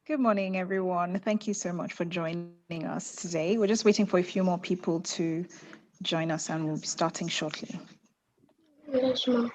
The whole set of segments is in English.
Good morning, everyone. Thank you so much for joining us today. We're just waiting for a few more people to join us, and we'll be starting shortly. Yes, ma'am.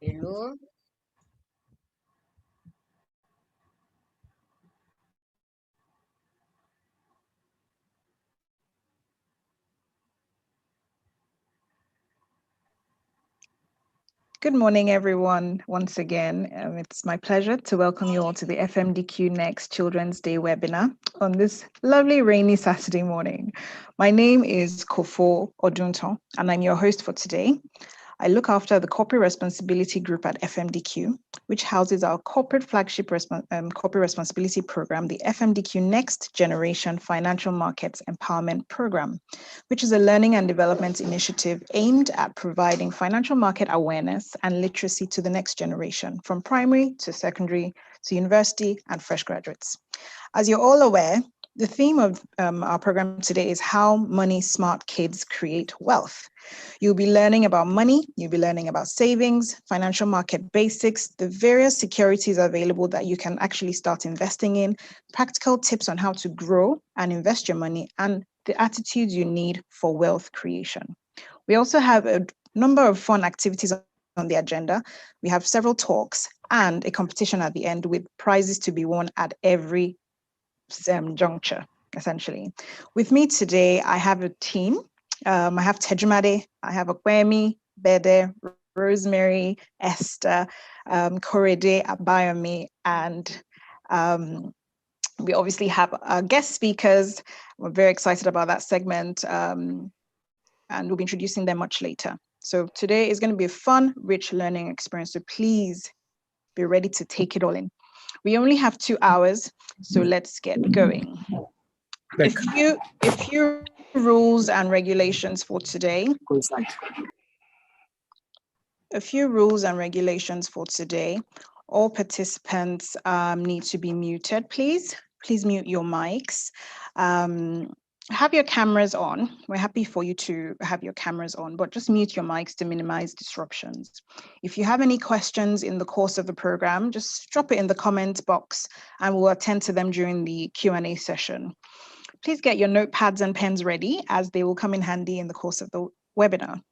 Hello. Good morning, everyone. Once again, it's my pleasure to welcome you all to the FMDQ Next Children's Day webinar on this lovely rainy Saturday morning. My name is Kofo Odunton, and I'm your host for today. I look after the Corporate Responsibility Group at FMDQ, which houses our corporate flagship corporate responsibility program, the FMDQ Next Generation Financial Markets Empowerment Program, which is a learning and development initiative aimed at providing financial market awareness and literacy to the next generation, from primary to secondary to university and fresh graduates. As you're all aware, the theme of our program today is how money smart kids create wealth. You'll be learning about money, you'll be learning about savings, financial market basics, the various securities available that you can actually start investing in, practical tips on how to grow and invest your money, and the attitudes you need for wealth creation. We also have a number of fun activities on the agenda. We have several talks and a competition at the end with prizes to be won at every juncture, essentially. With me today, I have a team. I have Tejumade, I have Akwemi, Bede, Rosemary, Esther, Korede, Abayomi, and we obviously have our guest speakers. We're very excited about that segment, and we'll be introducing them much later. So today is going to be a fun, rich learning experience. So please be ready to take it all in. We only have 2 hours, so let's get going. A few rules and regulations for today. All participants need to be muted, please. Please mute your mics. Have your cameras on. We're happy for you to have your cameras on, but just mute your mics to minimize disruptions. If you have any questions in the course of the program, just drop it in the comment box and we'll attend to them during the Q&A session. Please get your notepads and pens ready as they will come in handy in the course of the webinar.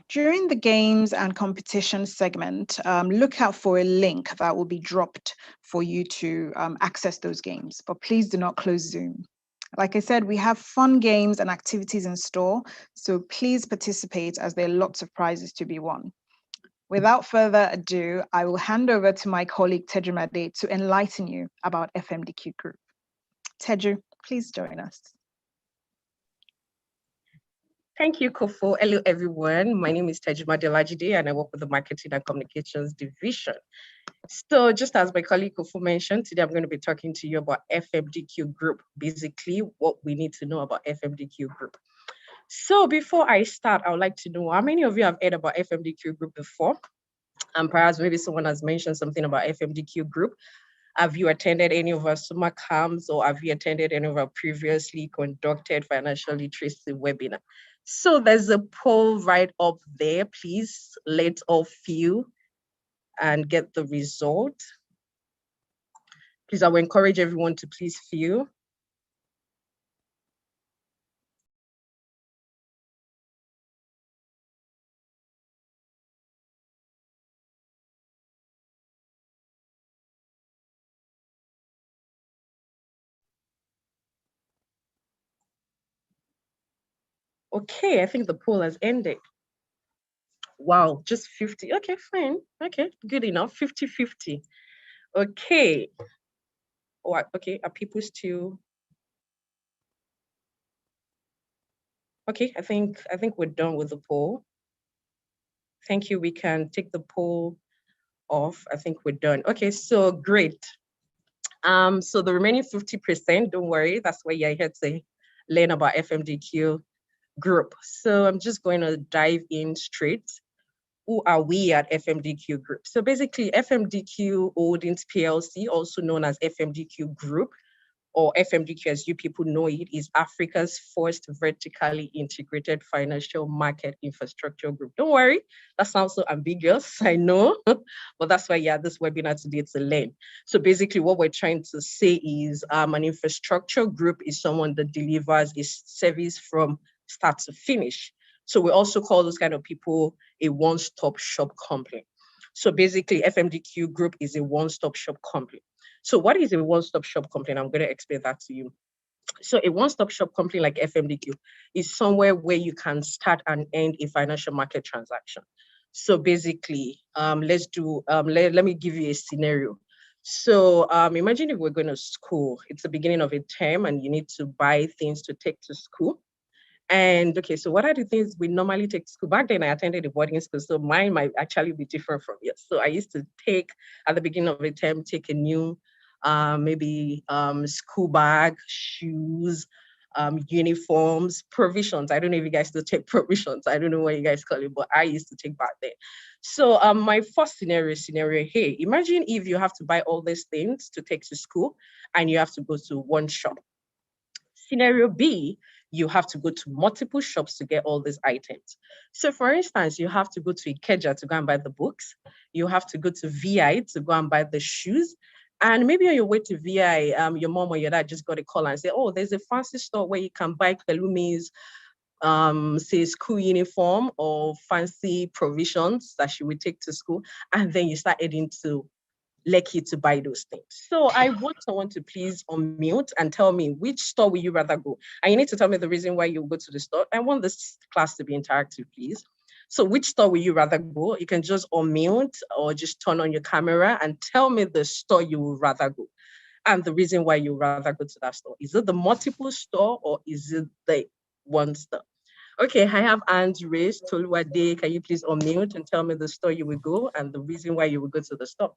During the games and competition segment, look out for a link that will be dropped for you to access those games, but please do not close Zoom. Like I said, we have fun games and activities in store, so please participate as there are lots of prizes to be won. Without further ado, I will hand over to my colleague Tejumade to enlighten you about FMDQ Group. Teju, please join us. Thank you, Kofo. Hello, everyone. My name is Tejumade Olajide, and I work with the Marketing and Communications Division. So just as my colleague Kofo mentioned, today I'm going to be talking to you about FMDQ Group, basically what we need to know about FMDQ Group. So before I start, I would like to know how many of you have heard about FMDQ Group before? And perhaps maybe someone has mentioned something about FMDQ Group. Have you attended any of our summer camps, or have you attended any of our previously conducted financial literacy webinar? So there's a poll right up there. Please let all fill and get the result. Please, I will encourage everyone to please fill. Okay, I think the poll has ended. Wow, just 50. Okay, fine. Okay, good enough. 50-50. Okay. Oh, okay, are people still? Okay, I think we're done with the poll. Thank you. We can take the poll off. I think we're done. Okay, so great. So the remaining 50%, don't worry, that's why you're here to learn about FMDQ Group. So I'm just going to dive in straight. Who are we at FMDQ Group? So basically, FMDQ Holdings PLC, also known as FMDQ Group, or FMDQ as you people know it, is Africa's first vertically integrated financial market infrastructure group. Don't worry, that sounds so ambiguous, I know, but that's why this webinar today to learn. So basically what we're trying to say is an infrastructure group is someone that delivers a service from start to finish. So we also call those kind of people a one-stop shop company. So basically FMDQ Group is a one-stop shop company. So what is a one-stop shop company? I'm going to explain that to you. So a one-stop shop company like FMDQ is somewhere where you can start and end a financial market transaction. So basically, let me give you a scenario. So imagine if we're going to school, it's the beginning of a term and you need to buy things to take to school. And okay, so what are the things we normally take to school? Back then I attended a boarding school, so mine might actually be different from yours. So I used to take, at the beginning of a term, take a new, maybe school bag, shoes, uniforms, provisions. I don't know if you guys still take provisions. I don't know what you guys call it, but I used to take back then. So my first scenario, hey, imagine if you have to buy all these things to take to school and you have to go to one shop. Scenario B, you have to go to multiple shops to get all these items. So for instance, you have to go to Ikeja to go and buy the books. You have to go to VI to go and buy the shoes. And maybe on your way to VI, your mom or your dad just got a call and say, oh, there's a fancy store where you can buy Pelumi's, say, school uniform or fancy provisions that she would take to school. And then you start heading to Lekki to buy those things. So I want someone to please unmute and tell me which store will you rather go? And you need to tell me the reason why you go to the store. I want this class to be interactive, please. So which store will you rather go? You can just unmute or just turn on your camera and tell me the store you would rather go and the reason why you rather go to that store. Is it the multiple store or is it the one store? Okay, I have hands raised. Toluwade, can you please unmute and tell me the store you would go and the reason why you would go to the store?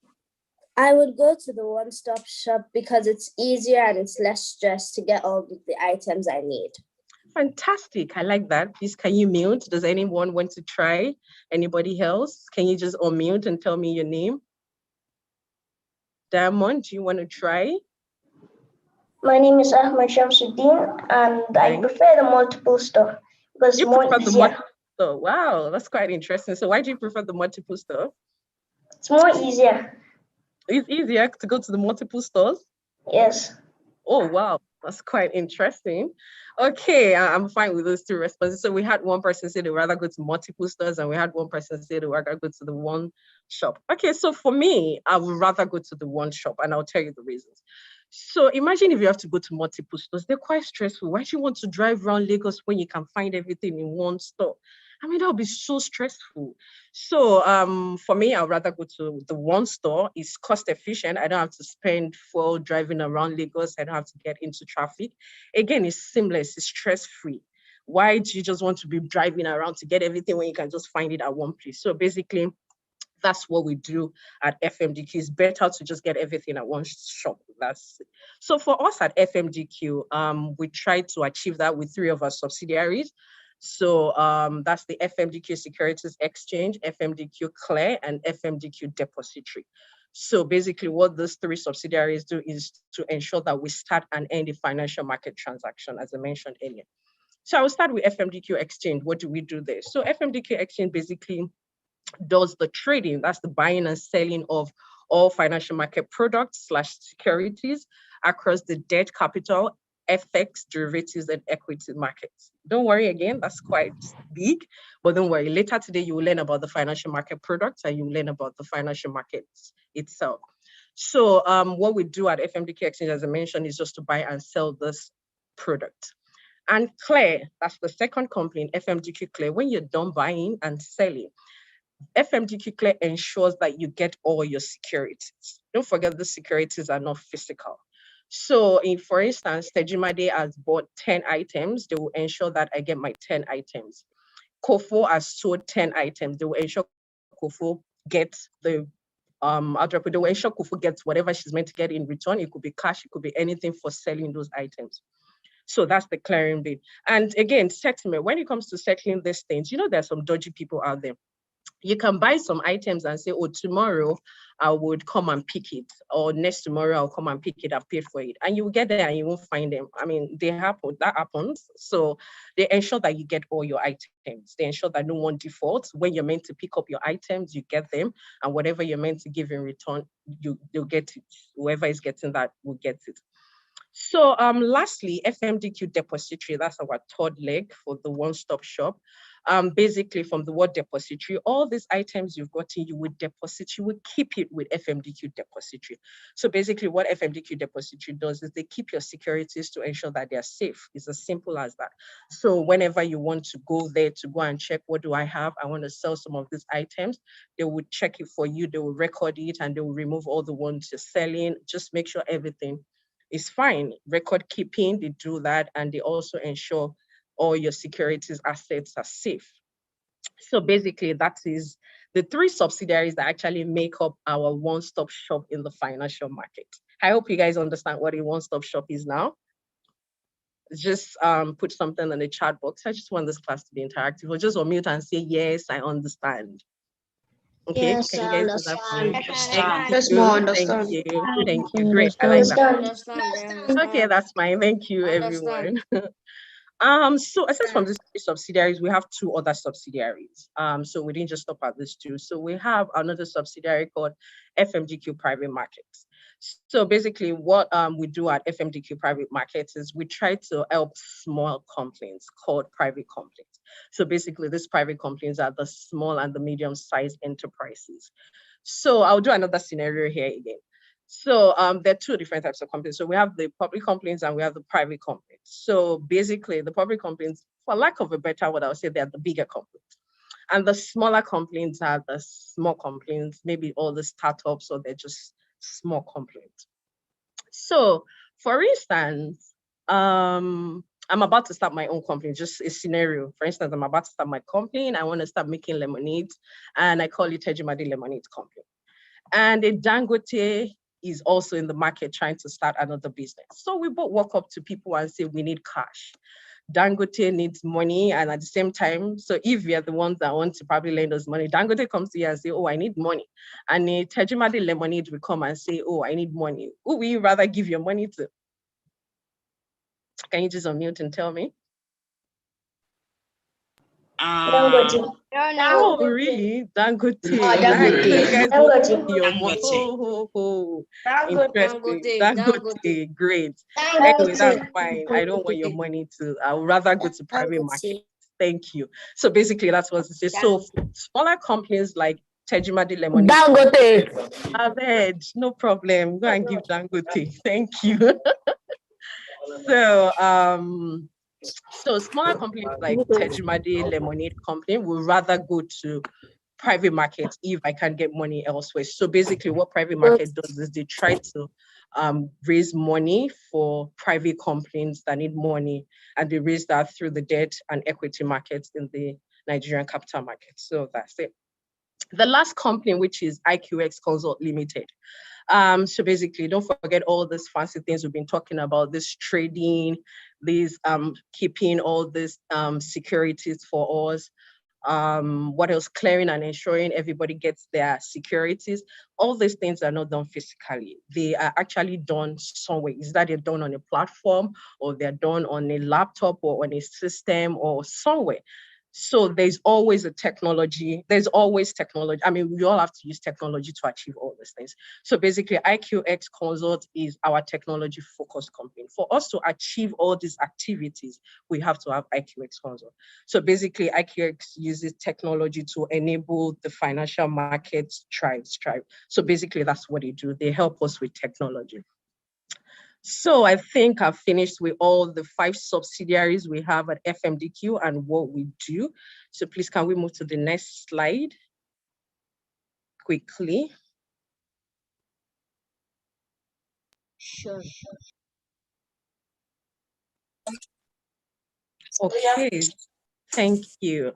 I would go to the one-stop shop because it's easier and it's less stress to get all the items I need. Fantastic. I like that. Please, can you mute? Does anyone want to try? Anybody else? Can you just unmute and tell me your name? Diamond, do you want to try? My name is Ahmad Shamsuddin and I prefer the multiple store because it's more easier. So wow, that's quite interesting. So why do you prefer the multiple store? It's more easier. It's easier to go to the multiple stores? Yes. Oh, wow. That's quite interesting. Okay, I'm fine with those two responses. So we had one person say they'd rather go to multiple stores and we had one person say they'd rather go to the one shop. Okay, so for me, I would rather go to the one shop and I'll tell you the reasons. So imagine if you have to go to multiple stores, they're quite stressful. Why do you want to drive around Lagos when you can find everything in one store? I mean, that would be so stressful. So for me, I'd rather go to the one store. It's cost efficient. I don't have to spend fuel driving around Lagos. I don't have to get into traffic. Again, it's seamless. It's stress-free. Why do you just want to be driving around to get everything when you can just find it at one place? So basically, that's what we do at FMDQ. It's better to just get everything at one shop. That's it. So for us at FMDQ, we try to achieve that with 3 of our subsidiaries. So that's the FMDQ Securities Exchange, FMDQ Clear, and FMDQ Depository. So basically what those 3 subsidiaries do is to ensure that we start and end the financial market transaction, as I mentioned earlier. So I will start with FMDQ Exchange. What do we do there? So FMDQ Exchange basically does the trading, that's the buying and selling of all financial market products / securities across the debt, capital, FX, derivatives, and equity markets. Don't worry, again, that's quite big, but don't worry. Later today, you will learn about the financial market products and you will learn about the financial markets itself. So what we do at FMDQ Exchange, as I mentioned, is just to buy and sell this product. And Clear, that's the second company in FMDQ Clear. When you're done buying and selling, FMDQ Clear ensures that you get all your securities. Don't forget the securities are not physical. So for instance, Tejimade has bought 10 items. They will ensure that I get my 10 items. Kofo has sold 10 items. They will ensure Kofo gets the they will ensure Kofo gets whatever she's meant to get in return. It could be cash, it could be anything for selling those items. So that's the clearing bit. And again, settlement, when it comes to settling these things, you know, there's some dodgy people out there. You can buy some items and say, oh, tomorrow I would come and pick it, or next tomorrow I'll come and pick it, I've paid for it. And you will get there and you won't find them. I mean, that happens. So they ensure that you get all your items. They ensure that no one defaults. When you're meant to pick up your items, you get them. And whatever you're meant to give in return, you'll get it. Whoever is getting that will get it. So lastly, FMDQ Depository, that's our 3rd leg for the one-stop shop. Basically from the word depository, all these items you've gotten, you would deposit, you would keep it with FMDQ Depository. So basically what FMDQ Depository does is they keep your securities to ensure that they're safe. It's as simple as that. So whenever you want to go there to go and check, what do I have? I want to sell some of these items. They would check it for you. They will record it and they will remove all the ones you're selling. Just make sure everything is fine. Record keeping, they do that, and they also ensure all your securities assets are safe. So basically that is the 3 subsidiaries that actually make up our one-stop shop in the financial market. I hope you guys understand what a one-stop shop is now. Just put something in the chat box. I just want this class to be interactive, or just unmute and say, yes, I understand. Okay, yes, can you guys do that for me? understand. Thank you, great, I like that. Understand. Okay, that's fine, thank you, everyone. So aside from these 3 subsidiaries, we have 2 other subsidiaries. So we didn't just stop at these 2. So we have another subsidiary called FMDQ Private Markets. So basically what we do at FMDQ Private Markets is we try to help small companies called private companies. So basically these private companies are the small and the medium-sized enterprises. So I'll do another scenario here again. So there are 2 different types of companies. So we have the public companies and we have the private companies. So basically the public companies, for lack of a better word, I would say they're the bigger companies. And the smaller companies are the small companies, maybe all the startups, or they're just small companies. So for instance, I'm about to start my own company, just a scenario. For instance, I'm about to start my company and I want to start making lemonades, and I call it Tejimade Lemonade Company. And a Dangote is also in the market trying to start another business. So we both walk up to people and say, we need cash. Dangote needs money, and at the same time, so if we are the ones that want to probably lend us money, Dangote comes to you and say, oh, I need money. And Tejimade Lemonade will come and say, oh, I need money. Who will you rather give your money to? Can you just unmute and tell me? Dangote. Oh, really? Dangote. Dangote. Your money. Interesting. Dangote. Great. Anyway, that's fine. I don't want your money to. I would rather go to private market. Thank you. So basically, that's what it says. So smaller companies like Tejimade Lemonade. Dangote. I've heard. No problem. Go and give Dangote. Thank you. So So smaller companies like Tejimade Lemonade Company will rather go to private markets if I can get money elsewhere. So basically what private market does is they try to raise money for private companies that need money, and they raise that through the debt and equity markets in the Nigerian capital market. So that's it. The last company, which is IQX Consult Limited. So basically, don't forget all these fancy things we've been talking about, this trading, these keeping all these securities for us. What else? Clearing and ensuring everybody gets their securities. All these things are not done physically. They are actually done somewhere. Is that they're done on a platform, or they're done on a laptop, or on a system, or somewhere. So there's always a technology. There's always technology. I mean, we all have to use technology to achieve all these things. So basically, IQX Consult is our technology-focused company. For us to achieve all these activities, we have to have IQX Consult. So basically, IQX uses technology to enable the financial markets thrive. So basically, that's what they do. They help us with technology. So I think I've finished with all the 5 subsidiaries we have at FMDQ and what we do. So please, can we move to the next slide quickly? Sure. Okay, thank you.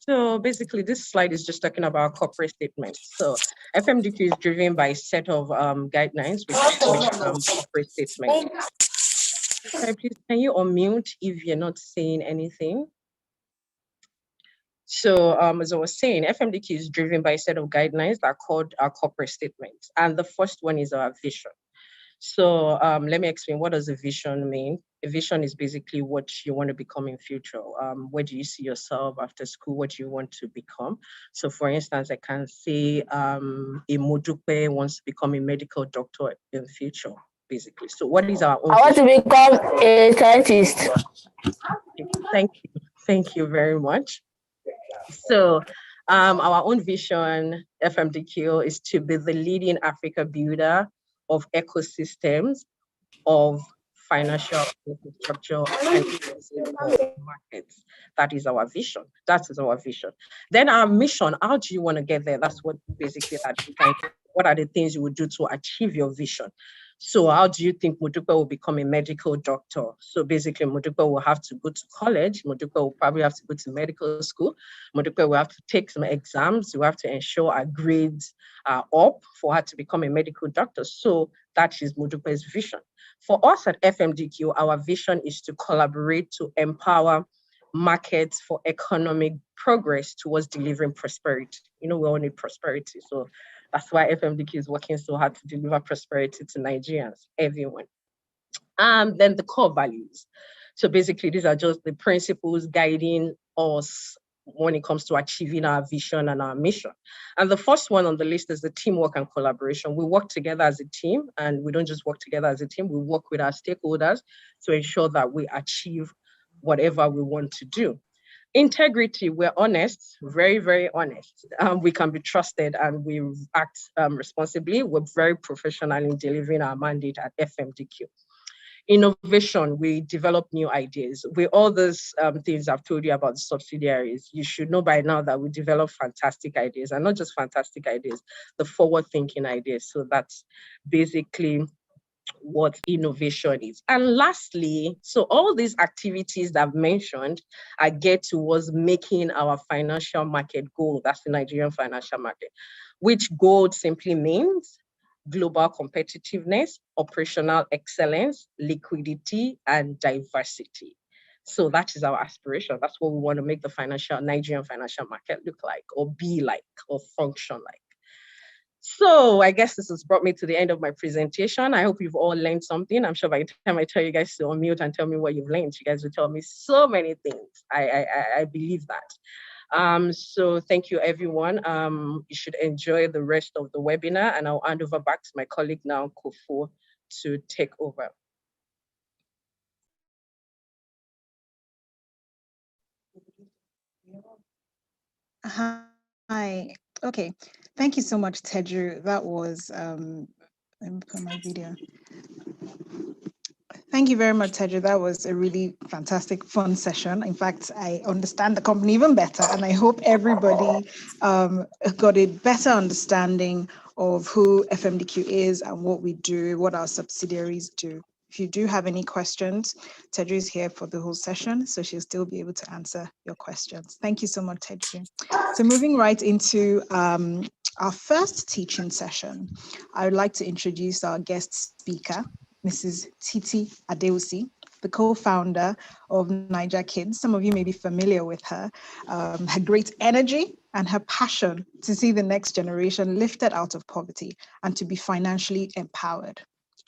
So basically this slide is just talking about corporate statements. So FMDQ is driven by a set of guidelines, which is called corporate statement. Sorry, please, can you unmute if you're not saying anything? So as I was saying, FMDQ is driven by a set of guidelines that are called our corporate statements. And the first one is our vision. So let me explain, what does a vision mean? A vision is basically what you want to become in future. Where do you see yourself after school? What do you want to become? So for instance, I can say a Modupe wants to become a medical doctor in the future, basically. So what is our own I want to become a scientist. Thank you very much. So our own vision, FMDQ, is to be the leading Africa builder of ecosystems of financial infrastructure and markets. That is our vision. That is our vision. Then our mission, how do you want to get there? That's what basically that defines. What are the things you would do to achieve your vision? So how do you think Modupe will become a medical doctor? So basically, Modupe will have to go to college. Modupe will probably have to go to medical school. Modupe will have to take some exams. You have to ensure our grades are up for her to become a medical doctor. So that is Modupe's vision. For us at FMDQ, our vision is to collaborate to empower markets for economic progress towards delivering prosperity. You know, we all need prosperity. So that's why FMDQ is working so hard to deliver prosperity to Nigerians, everyone. Then the core values. So basically, these are just the principles guiding us when it comes to achieving our vision and our mission. And the first one on the list is the teamwork and collaboration. We work together as a team, and we don't just work together as a team, we work with our stakeholders to ensure that we achieve whatever we want to do. Integrity, we're honest, very, very honest. We can be trusted and we act responsibly. We're very professional in delivering our mandate at FMDQ. Innovation, we develop new ideas. With all those things I've told you about the subsidiaries, you should know by now that we develop fantastic ideas, and not just fantastic ideas, the forward-thinking ideas. So that's basically what innovation is. And lastly, so all these activities that I've mentioned are geared towards making our financial market goal. That's the Nigerian financial market, which goal simply means global competitiveness, operational excellence, liquidity, and diversity. So that is our aspiration. That's what we want to make the Nigerian financial market look like, or be like, or function like. So I guess this has brought me to the end of my presentation. I hope you've all learned something. I'm sure by the time I tell you guys to unmute and tell me what you've learned, you guys will tell me so many things. I believe that. So thank you, everyone. You should enjoy the rest of the webinar, and I'll hand over back to my colleague now, Kofo, to take over. Hi. Okay. Thank you so much, Teju. That was, let me put my video. Thank you very much, Tedra. That was a really fantastic, fun session. In fact, I understand the company even better, and I hope everybody got a better understanding of who FMDQ is and what we do, what our subsidiaries do. If you do have any questions, Tedra is here for the whole session, so she'll still be able to answer your questions. Thank you so much, Tedra. So moving right into our first teaching session, I would like to introduce our guest speaker, Mrs. Titi Adeosi, the co-founder of Niger Kids. Some of you may be familiar with her. Her great energy and her passion to see the next generation lifted out of poverty and to be financially empowered.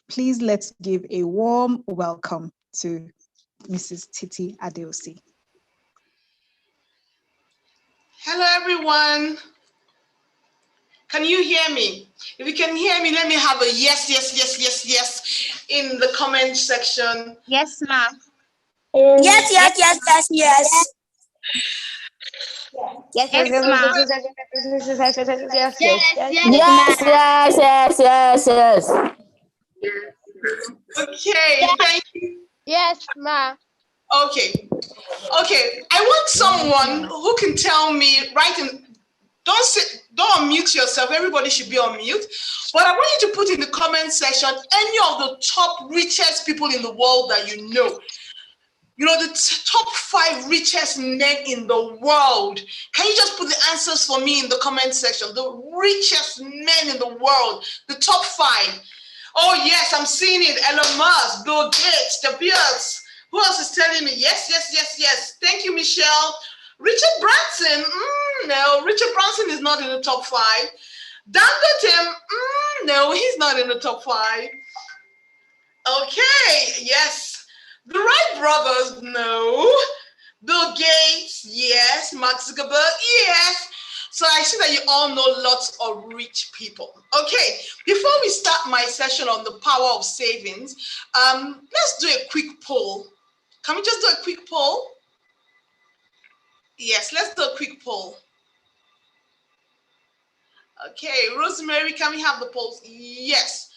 Please let's give a warm welcome to Mrs. Titi Adeosi. Hello, everyone. Can you hear me? If you can hear me, let me have a yes, yes, yes, yes, yes in the comment section. Yes, ma'am. Yes, Yes, ma'am. yes. Yes, ma'am. Yes. Okay, thank you. Yes, ma'am. Okay, I want someone who can tell me, don't unmute yourself. Everybody should be on mute. But I want you to put in the comment section any of the top richest people in the world that you know. You know, the top 5 richest men in the world. Can you just put the answers for me in the comment section? The richest men in the world, the top 5. Oh, yes, I'm seeing it. Elon Musk, Bill Gates, De Beers. Who else is telling me? Yes, yes, yes, yes. Thank you, Michelle. Richard Branson. No, Richard Branson is not in the top 5. Dangote. No, he's not in the top 5. Okay, yes. The Wright brothers, no. Bill Gates, yes. Mark Zuckerberg, yes. So I see that you all know lots of rich people. Okay, before we start my session on the power of savings, let's do a quick poll. Can we just do a quick poll? Yes, let's do a quick poll. Okay, Rosemary, can we have the polls? Yes.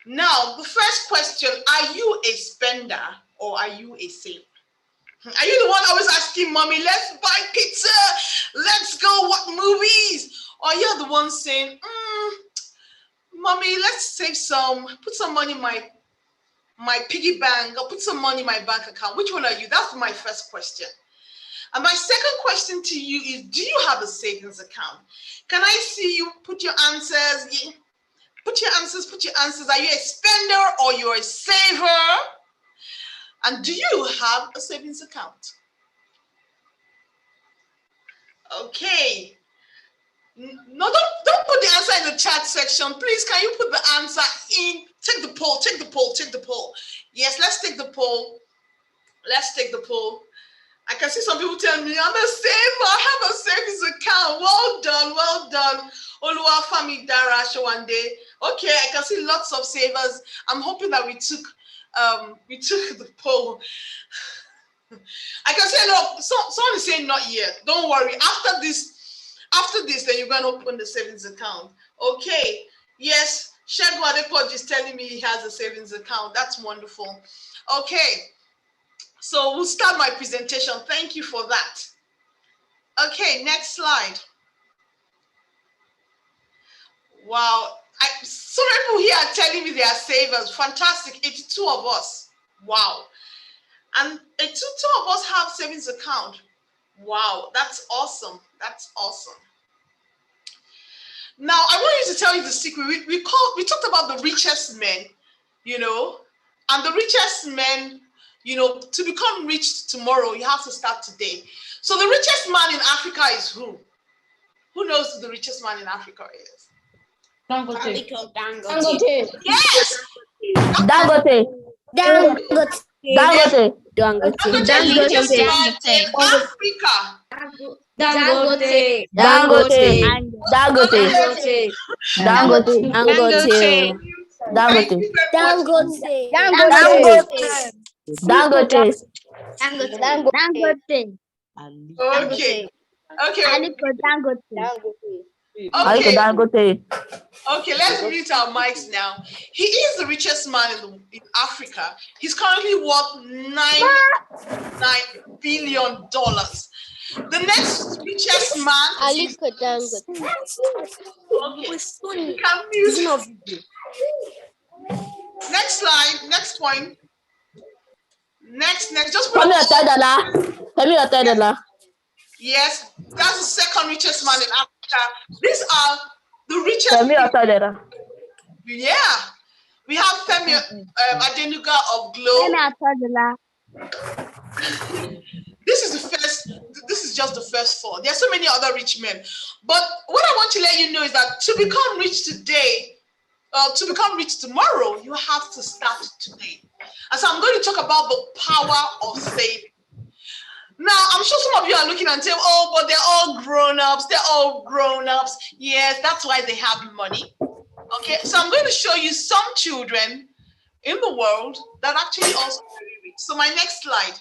Now, the first question, are you a spender or are you a saver? Are you the one always asking mommy, let's buy pizza, let's go watch movies? Or you're the one saying, mommy, let's save some, put some money in my piggy bank or put some money in my bank account. Which one are you? That's my first question. And my second question to you is, do you have a savings account? Can I see you put your answers? Put your answers. Are you a spender or you're a saver? And do you have a savings account? Okay. No, don't put the answer in the chat section. Please, can you put the answer in? Take the poll. Yes, let's take the poll. I can see some people telling me, I'm a saver, I have a savings account. Well done. Oluwafami Dara Showande. Okay, I can see lots of savers. I'm hoping that we took the poll. I can say, no, someone is saying not yet. Don't worry. After this, then you're going to open the savings account. Okay. Yes, Shegu Adepoji is telling me he has a savings account. That's wonderful. Okay. So we'll start my presentation. Thank you for that. Okay, next slide. Wow. So many people here are telling me they are savers. Fantastic. 82 of us. Wow. And 82 of us have savings account. Wow, that's awesome. Now, I want you to tell you the secret. We talked about the richest men, and the richest men, to become rich tomorrow, you have to start today. So the richest man in Africa is who? Who knows who the richest man in Africa is? Dangote. Yes! Dangote. The richest man in Africa. Dangote. Okay. Dangote. Okay, let's mute our mics now. He is the richest man in Africa. He's currently worth $9 billion. The next richest man is Aliko Dangote. okay. You can mute. Next slide. Next point. Next. Just put yes, that's the second richest man in Africa. These are the richest people. Yeah. We have Femi Adenuga of Globe. This is just the first four. There are so many other rich men. But what I want to let you know is that to become rich today, to become rich tomorrow, you have to start today. And so I'm going to talk about the power of saving. Now, I'm sure some of you are looking and saying, oh, but they're all grown-ups. They're all grown-ups. Yes, that's why they have money. Okay, so I'm going to show you some children in the world that actually also very rich. So my next slide.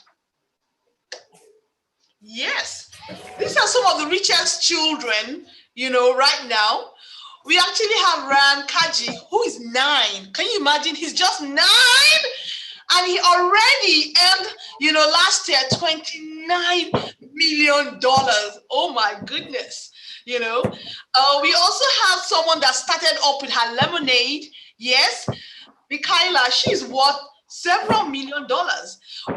Yes, these are some of the richest children, right now. We actually have Ryan Kaji, who is 9. Can you imagine? He's just 9. And he already earned, last year, $29 million. Oh my goodness. We also have someone that started up with her lemonade. Yes, Michaela, she's worth several $1 million.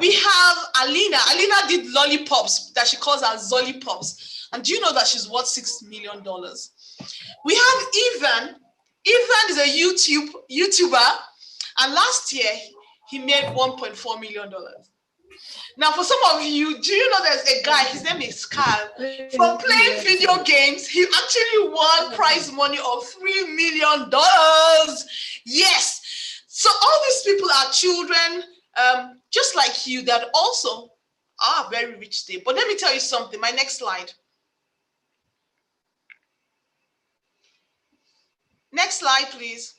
We have Alina. Alina did lollipops that she calls her Zollipops. And do you know that she's worth $6 million? We have Ivan. Ivan is a YouTuber. And last year, he made $1.4 million. Now, for some of you, do you know there's a guy, his name is Carl, from playing video games, he actually won prize money of $3 million. Yes. So all these people are children, just like you, that also are very rich today. But let me tell you something. My next slide. Next slide, please.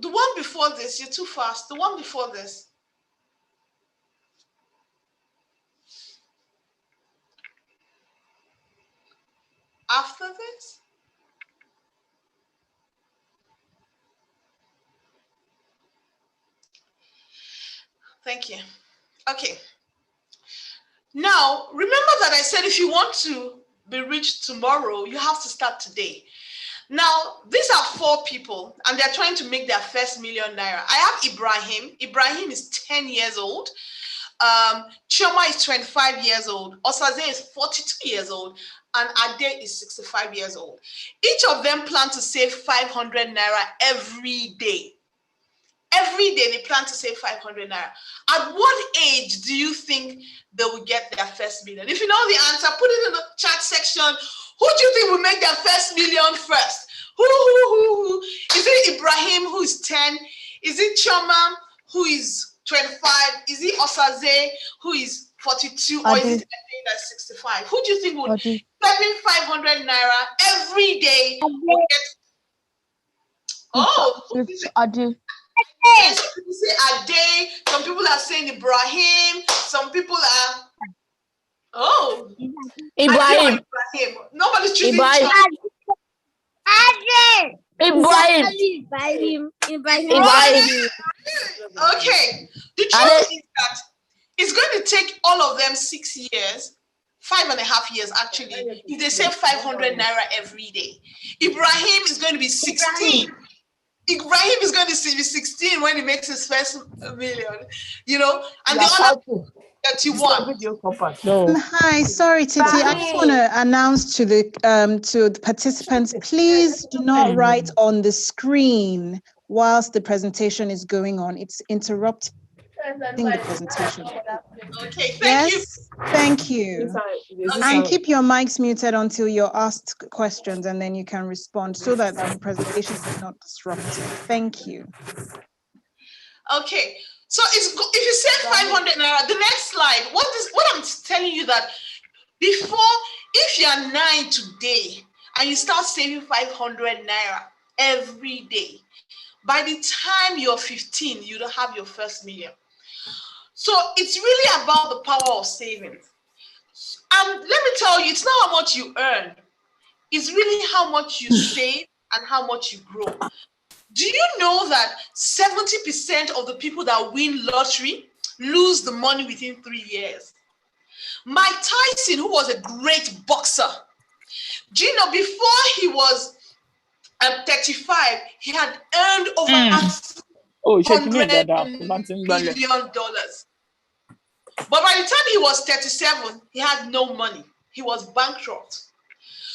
The one before this, you're too fast. The one before this. After this? Thank you. Okay. Now, remember that I said if you want to be rich tomorrow, you have to start today. Now, these are 4 people, and they're trying to make their first $1 million. I have Ibrahim. Ibrahim is 10 years old. Chioma is 25 years old. Osaze is 42 years old. And Ade is 65 years old. Each of them plan to save 500 naira every day. Every day they plan to save 500 naira. At what age do you think they will get their first million? If you know the answer, put it in the chat section. Who do you think will make their first million first? Who? Is it Ibrahim, who is 10? Is it Choma, who is 25? Is it Osaze, who is 42? Or is it Ade that's 65? Who do you think would spend 500 naira every day? Ade. Yes, some people say Ade, some people are saying Ibrahim, some people are Ibrahim. Nobody's choosing Ibrahim. Ibrahim. Okay. The truth is that it's going to take all of them 6 years, 5.5 years actually, if they save 500 naira every day. Ibrahim is going to be 16. Ibrahim is going to be 16 when he makes his first million, and the other 31. Hi, sorry, Titi. I just want to announce to the participants, please do not write on the screen whilst the presentation is going on. It's interrupting the presentation. Okay, thank you. Thank you. And keep your mics muted until you're asked questions, and then you can respond so that the presentation is not disrupted. Thank you. Okay, so if you save 500 naira, the next slide, what I'm telling you that if you're 9 today and you start saving 500 naira every day, By the time you're 15, you don't have your first million. So it's really about the power of savings. Let me tell you, it's not how much you earn. It's really how much you save and how much you grow. Do you know that 70% of the people that win lottery lose the money within 3 years? Mike Tyson, who was a great boxer, do you know before he was 35, he had earned over $100 million. But by the time he was 37, he had no money. He was bankrupt.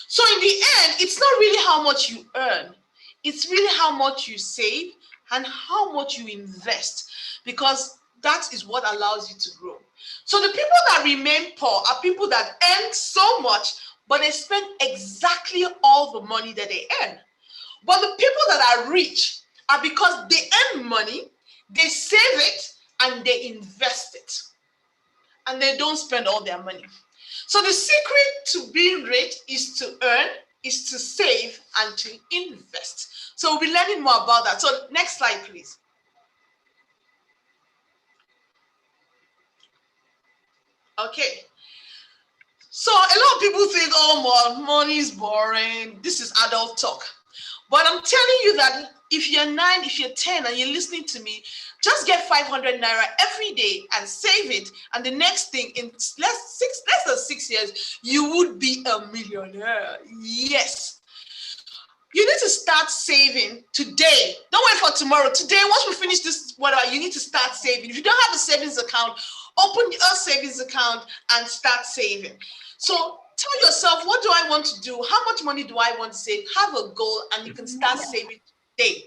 So in the end, it's not really how much you earn. It's really how much you save and how much you invest, because that is what allows you to grow. So the people that remain poor are people that earn so much, but they spend exactly all the money that they earn. But the people that are rich are because they earn money, they save it, and they invest it. And they don't spend all their money. So the secret to being rich is to earn, is to save, and to invest. So we'll be learning more about that. So next slide, please. Okay. So a lot of people think, oh, money is boring. This is adult talk. But I'm telling you that if you're 9, if you're 10, and you're listening to me, just get 500 naira every day and save it. And the next thing, in less than 6 years, you would be a millionaire. Yes. You need to start saving today. Don't wait for tomorrow. Today, once we finish this, whatever, you need to start saving. If you don't have a savings account, open a savings account and start saving. So tell yourself, what do I want to do? How much money do I want to save? Have a goal, and you can start saving today.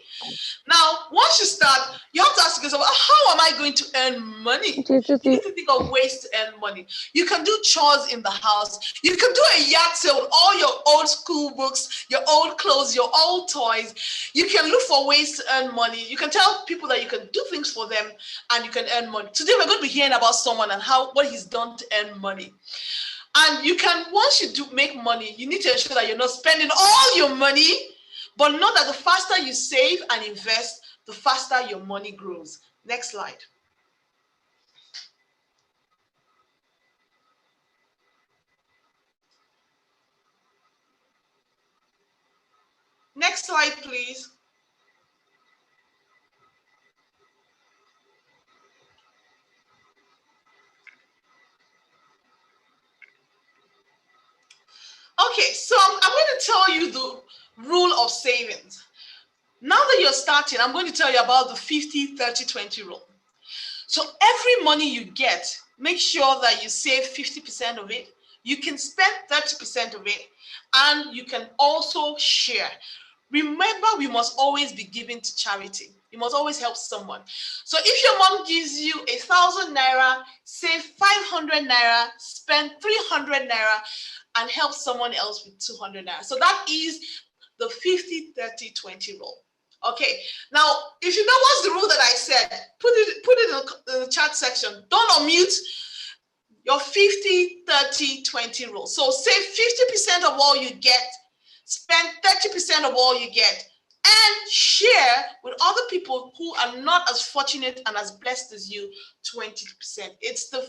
Now, once you start, you have to ask yourself, how am I going to earn money? You need to think of ways to earn money. You can do chores in the house. You can do a yard sale with all your old school books, your old clothes, your old toys. You can look for ways to earn money. You can tell people that you can do things for them and you can earn money. Today, we're going to be hearing about someone and what he's done to earn money. And you can, once you do make money, you need to ensure that you're not spending all your money, but know that the faster you save and invest, the faster your money grows. Next slide. Next slide, please. Okay, so I'm going to tell you the rule of savings. Now that you're starting, I'm going to tell you about the 50-30-20 rule. So every money you get, make sure that you save 50% of it. You can spend 30% of it, and you can also share. Remember, we must always be giving to charity. You must always help someone. So if your mom gives you 1,000 naira, save 500 naira, spend 300 naira, and help someone else with 200 naira. So that is the 50-30-20 rule. Okay, now if you know what's the rule that I said, put it in the chat section. Don't unmute your 50-30-20 rule. So save 50% of all you get, spend 30% of all you get, and share with other people who are not as fortunate and as blessed as you 20%. It's the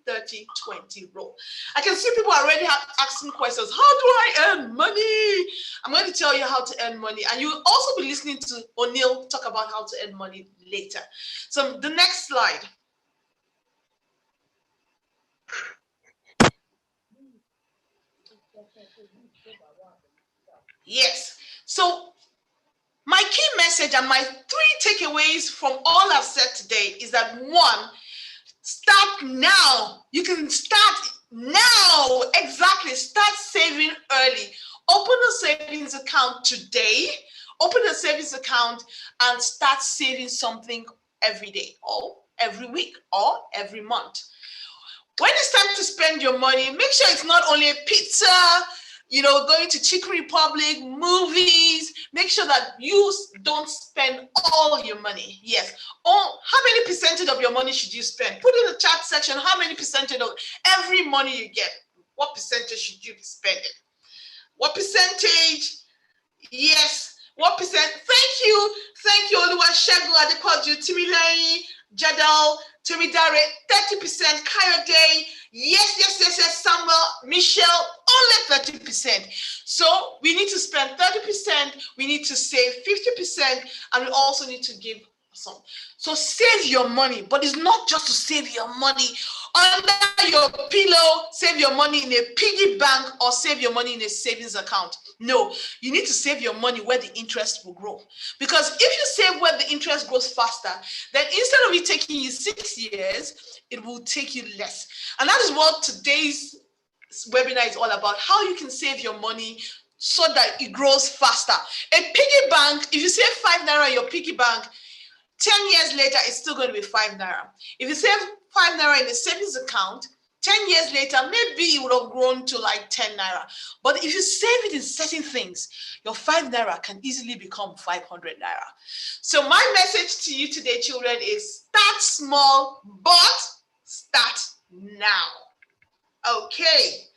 50-30-20 rule. I can see people already asking questions. How do I earn money? I'm going to tell you how to earn money. And you'll also be listening to O'Neill talk about how to earn money later. So the next slide. Yes. So my key message and my 3 takeaways from all I've said today is that 1, start now. You can start now. Exactly. Start saving early. Open a savings account today. Open a savings account and start saving something every day or every week or every month. When it's time to spend your money, make sure it's not only a pizza, going to Chicken Republic, movies. Make sure that you don't spend all your money. Yes. How many percentage of your money should you spend? Put in the chat section, how many percentage of every money you get, what percentage should you be spending? What percentage? Yes. 1%. Thank you, Oluwasegun Adepoju, Timileyin, Jadal, Timidare, 30%, Kayode, yes, Samuel, Michelle, only 30%. So we need to spend 30%, we need to save 50%, and we also need to give some. So save your money, but it's not just to save your money under your pillow, save your money in a piggy bank, or save your money in a savings account. No, you need to save your money where the interest will grow. Because if you save where the interest grows faster, then instead of it taking you 6 years, it will take you less. And that is what today's webinar is all about, how you can save your money so that it grows faster. A piggy bank, if you save 5 naira in your piggy bank, 10 years later, it's still going to be 5 naira. If you save 5 naira in a savings account, 10 years later, maybe it would have grown to like 10 naira. But if you save it in certain things, your 5 naira can easily become 500 naira. So my message to you today, children, is start small, but start now. Okay,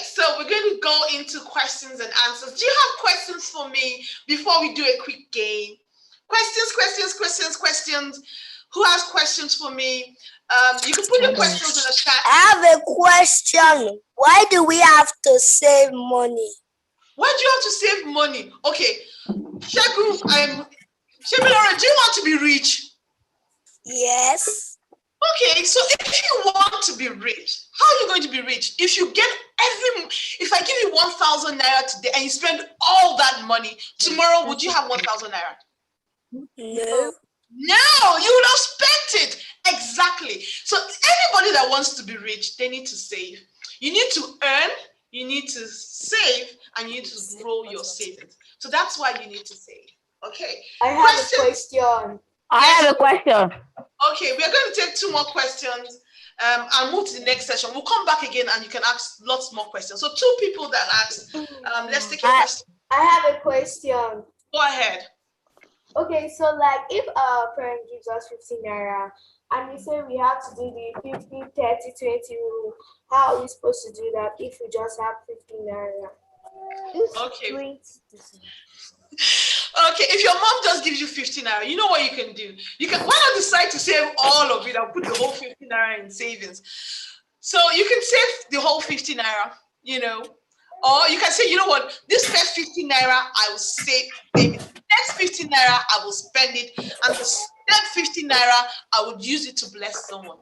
so we're going to go into questions and answers. Do you have questions for me before we do a quick game? Questions. Who has questions for me? You can put your questions in the chat. I have a question. Why do we have to save money? Why do you have to save money? Okay, Shemilora, do you want to be rich? Yes. Okay, so if you want to be rich, how are you going to be rich? If I give you 1,000 naira today and you spend all that money, tomorrow would you have 1,000 naira? No. No, you would have spent it. Exactly. So anybody that wants to be rich, they need to save. You need to earn, you need to save, and you need to grow your savings. So that's why you need to save. Okay. I have a question. I have a question. Okay, we're going to take 2 more questions. I'll move to the next session. We'll come back again and you can ask lots more questions. So 2 people that asked. Let's take a question. I have a question. Go ahead. Okay, so like if our parent gives us 15 naira and we say we have to do the 50, 30, 20 rule, how are we supposed to do that if we just have 15 naira? Okay. Okay, if your mom just gives you 15 naira, you know what you can do? Why not decide to save all of it and put the whole 15 naira in savings? So you can save the whole 15 naira, or you can say, you know what, this first 15 naira, I will save it. Next 15 naira, I will spend it. And the third 15 naira, I would use it to bless someone.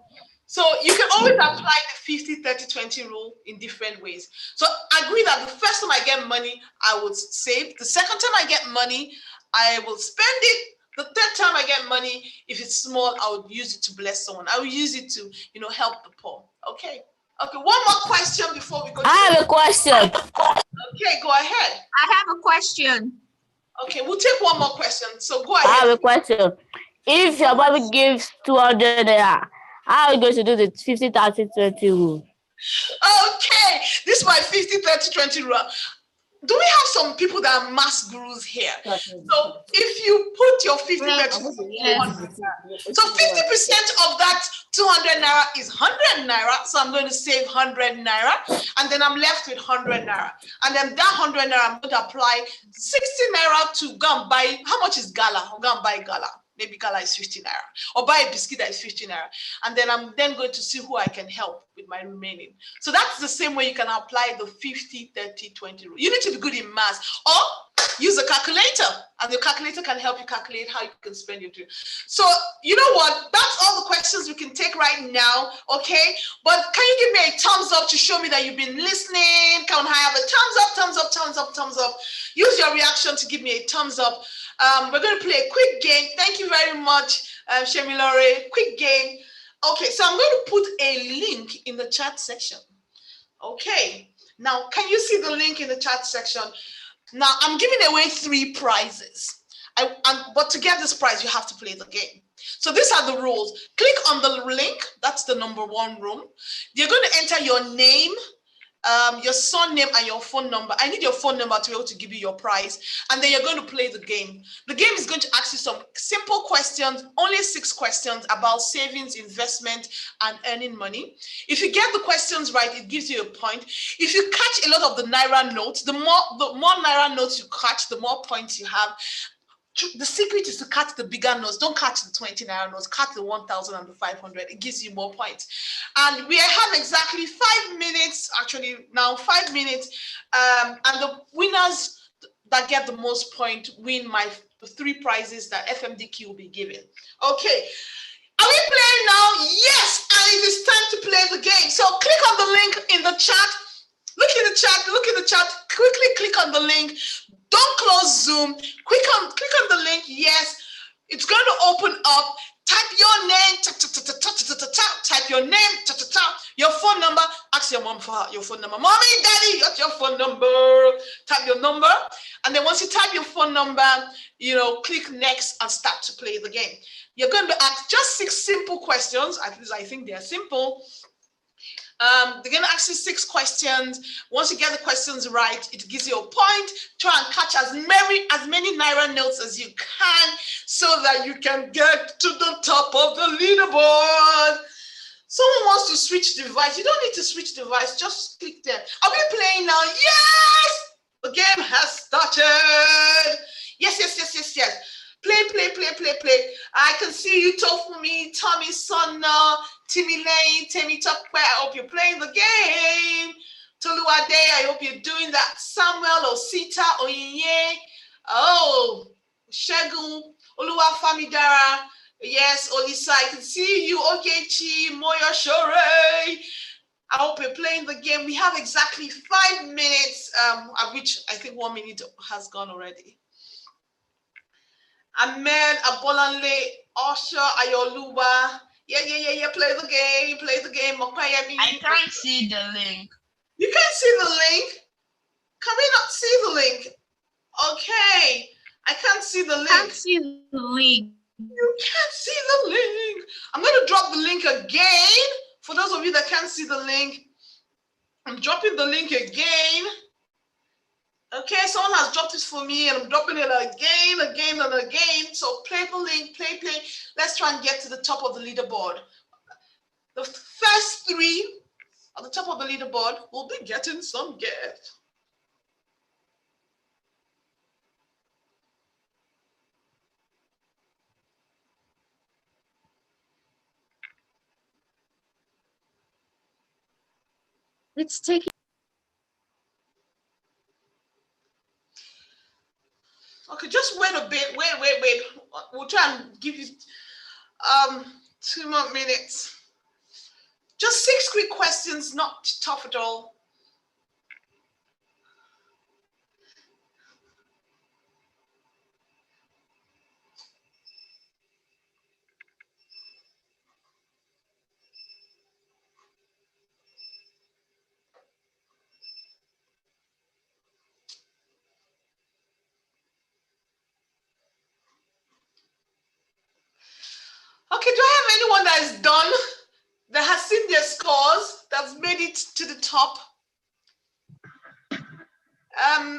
So you can always apply the 50, 30, 20 rule in different ways. So agree that the first time I get money, I would save. The second time I get money, I will spend it. The third time I get money, if it's small, I would use it to bless someone. I will use it to, help the poor. Okay. Okay, one more question before we go. I have a question. Okay, go ahead. I have a question. Okay, we'll take one more question. So go ahead. I have a question. If your mommy gives 200 naira, how are you going to do the 50, 30, 20 rule? Okay, this is my 50, 30, 20 rule. Do we have some people that are mass gurus here? So if you put your 50, 30, 100 so 50% of that 200 naira is 100 naira. So I'm going to save 100 naira, and then I'm left with 100 naira. And then that 100 naira, I'm going to apply 60 naira to go and buy. How much is gala? I'm going to buy gala. Maybe gala is 50 naira, or buy a biscuit that is 50 naira. And then I'm then going to see who I can help with my remaining. So that's the same way you can apply the 50, 30, 20 rule. You need to be good in math, or use a calculator, and the calculator can help you calculate how you can spend your time. So you know what? That's all the questions we can take right now, okay? But can you give me a thumbs up to show me that you've been listening? Can I have a thumbs up, thumbs up, thumbs up, thumbs up? Use your reaction to give me a thumbs up. We're going to play a quick game. Thank you very much, Shemilore. Quick game. Okay, so I'm going to put a link in the chat section. Okay, now can you see the link in the chat section? Now I'm giving away 3 prizes. But to get this prize, you have to play the game. So these are the rules. Click on the link. That's the number 1 room. You're going to enter your name, your surname and your phone number. I need your phone number to be able to give you your prize. And then you're going to play the game. The game is going to ask you some simple questions, only 6 questions about savings, investment, and earning money. If you get the questions right, it gives you a point. If you catch a lot of the Naira notes, the more Naira notes you catch, the more points you have. The secret is to catch the bigger notes. Don't catch the 20 Naira notes. Catch the 1,000 and the 500. It gives you more points. And we have exactly 5 minutes, actually now 5 minutes. And the winners that get the most points win my 3 prizes that FMDQ will be giving. Okay. Are we playing now? Yes. And it is time to play the game. So click on the link in the chat. Look in the chat. Look in the chat. Quickly click on the link. Don't close Zoom. Click on the link. Yes, it's going to open up. Type your name. Type your name. Your phone number. Ask your mom for your phone number. Mommy, daddy, what's your phone number? Type your number, and then once you type your phone number, click next and start to play the game. You're going to be asked just 6 simple questions. At least I think they're simple. They're going to ask you 6 questions. Once you get the questions right, it gives you a point. Try and catch as many Naira notes as you can so that you can get to the top of the leaderboard. Someone wants to switch device. You don't need to switch device. Just click there. Are we playing now? Yes! The game has started. Yes. Play. I can see you, Tofumi, Tommy, Sonna, Timmy Lane, Timmy Tokwe. I hope you're playing the game. Toluwade, I hope you're doing that. Samuel, Osita, Oyinye. Oh, Shegun, Oluwa Famidara. Yes, Olisa, I can see you. Ogechi, Moyo Shore. I hope you're playing the game. We have exactly 5 minutes, at which I think 1 minute has gone already. Ahmed, Abolanle, Osha, Ayoluwa. Yeah. Play the game. I can't see the link. You can't see the link? Can we not see the link? Okay. I can't see the link. Can't see the link. You can't see the link. I'm going to drop the link again. For those of you that can't see the link, I'm dropping the link again. Okay, someone has dropped it for me and I'm dropping it again and again. So play the link, play. Let's try and get to the top of the leaderboard. The first 3 at the top of the leaderboard will be getting some gift. It's taking. Okay, just wait a bit. Wait. We'll try and give you 2 more minutes. Just 6 quick questions, not tough at all. Okay, do I have anyone that is done, that has seen their scores, that's made it to the top?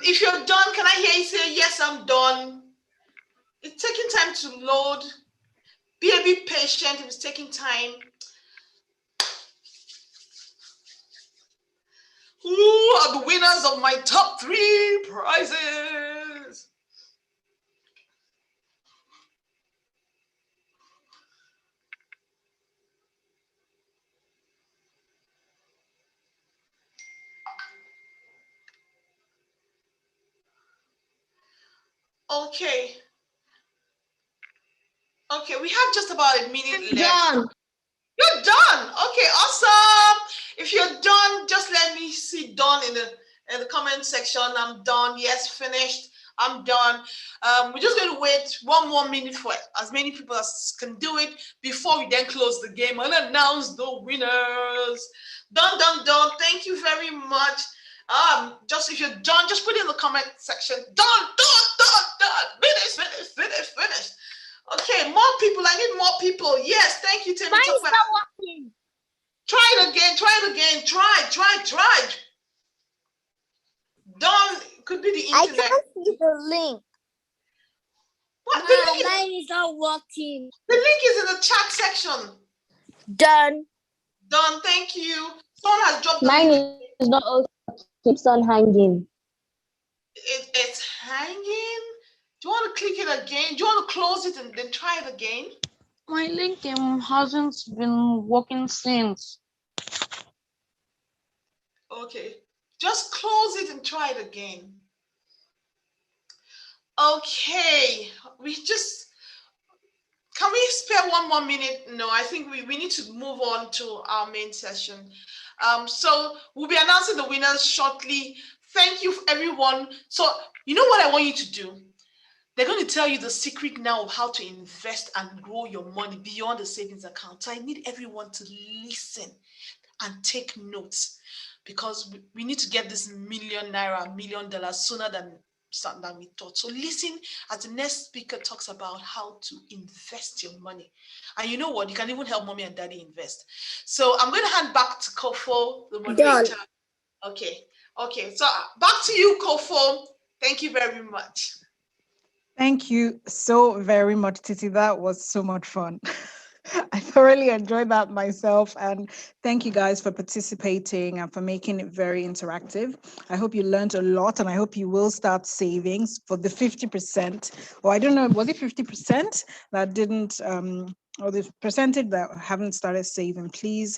If you're done, can I hear you say, yes, I'm done? It's taking time to load. Be a bit patient if it's taking time. Who are the winners of my top 3 prizes? Okay, we have just about a minute left. Done. You're done. Okay, awesome. If you're done, just let me see done in the comment section. I'm done. Yes, finished. I'm done. We're just going to wait 1 more minute for as many people as can do it before we then close the game and announce the winners. Done. Thank you very much. Just if you're done, just put it in the comment section. Done. Finish. Okay, more people. I need more people. Yes, thank you, Timmy. Mine is not working. Try it again. Try. maybe the I internet. can't see the link. What? The link, Mine is not working. the link is in the chat section. Done. Done. Thank you. Someone has dropped the Mine link. is not also keeps on hanging. It's hanging. Do you want to click it again? Do you want to close it and then try it again? My link hasn't been working since. Okay. Just close it and try it again. Okay. Can we spare 1 more minute? No, I think we need to move on to our main session. So we'll be announcing the winners shortly. Thank you, everyone. So you know what I want you to do? They're going to tell you the secret now of how to invest and grow your money beyond the savings account. So I need everyone to listen and take notes, because we need to get this $1 million, $1 million sooner than we thought. So listen as the next speaker talks about how to invest your money. And you know what? You can even help mommy and daddy invest. So I'm going to hand back to Kofo, the moderator. Done. Okay. So back to you, Kofo. Thank you very much. Thank you so very much, Titi. That was so much fun. I thoroughly enjoyed that myself, and thank you guys for participating and for making it very interactive. I hope you learned a lot, and I hope you will start savings for the 50%, or I don't know, was it 50% that didn't, or the percentage that haven't started saving? Please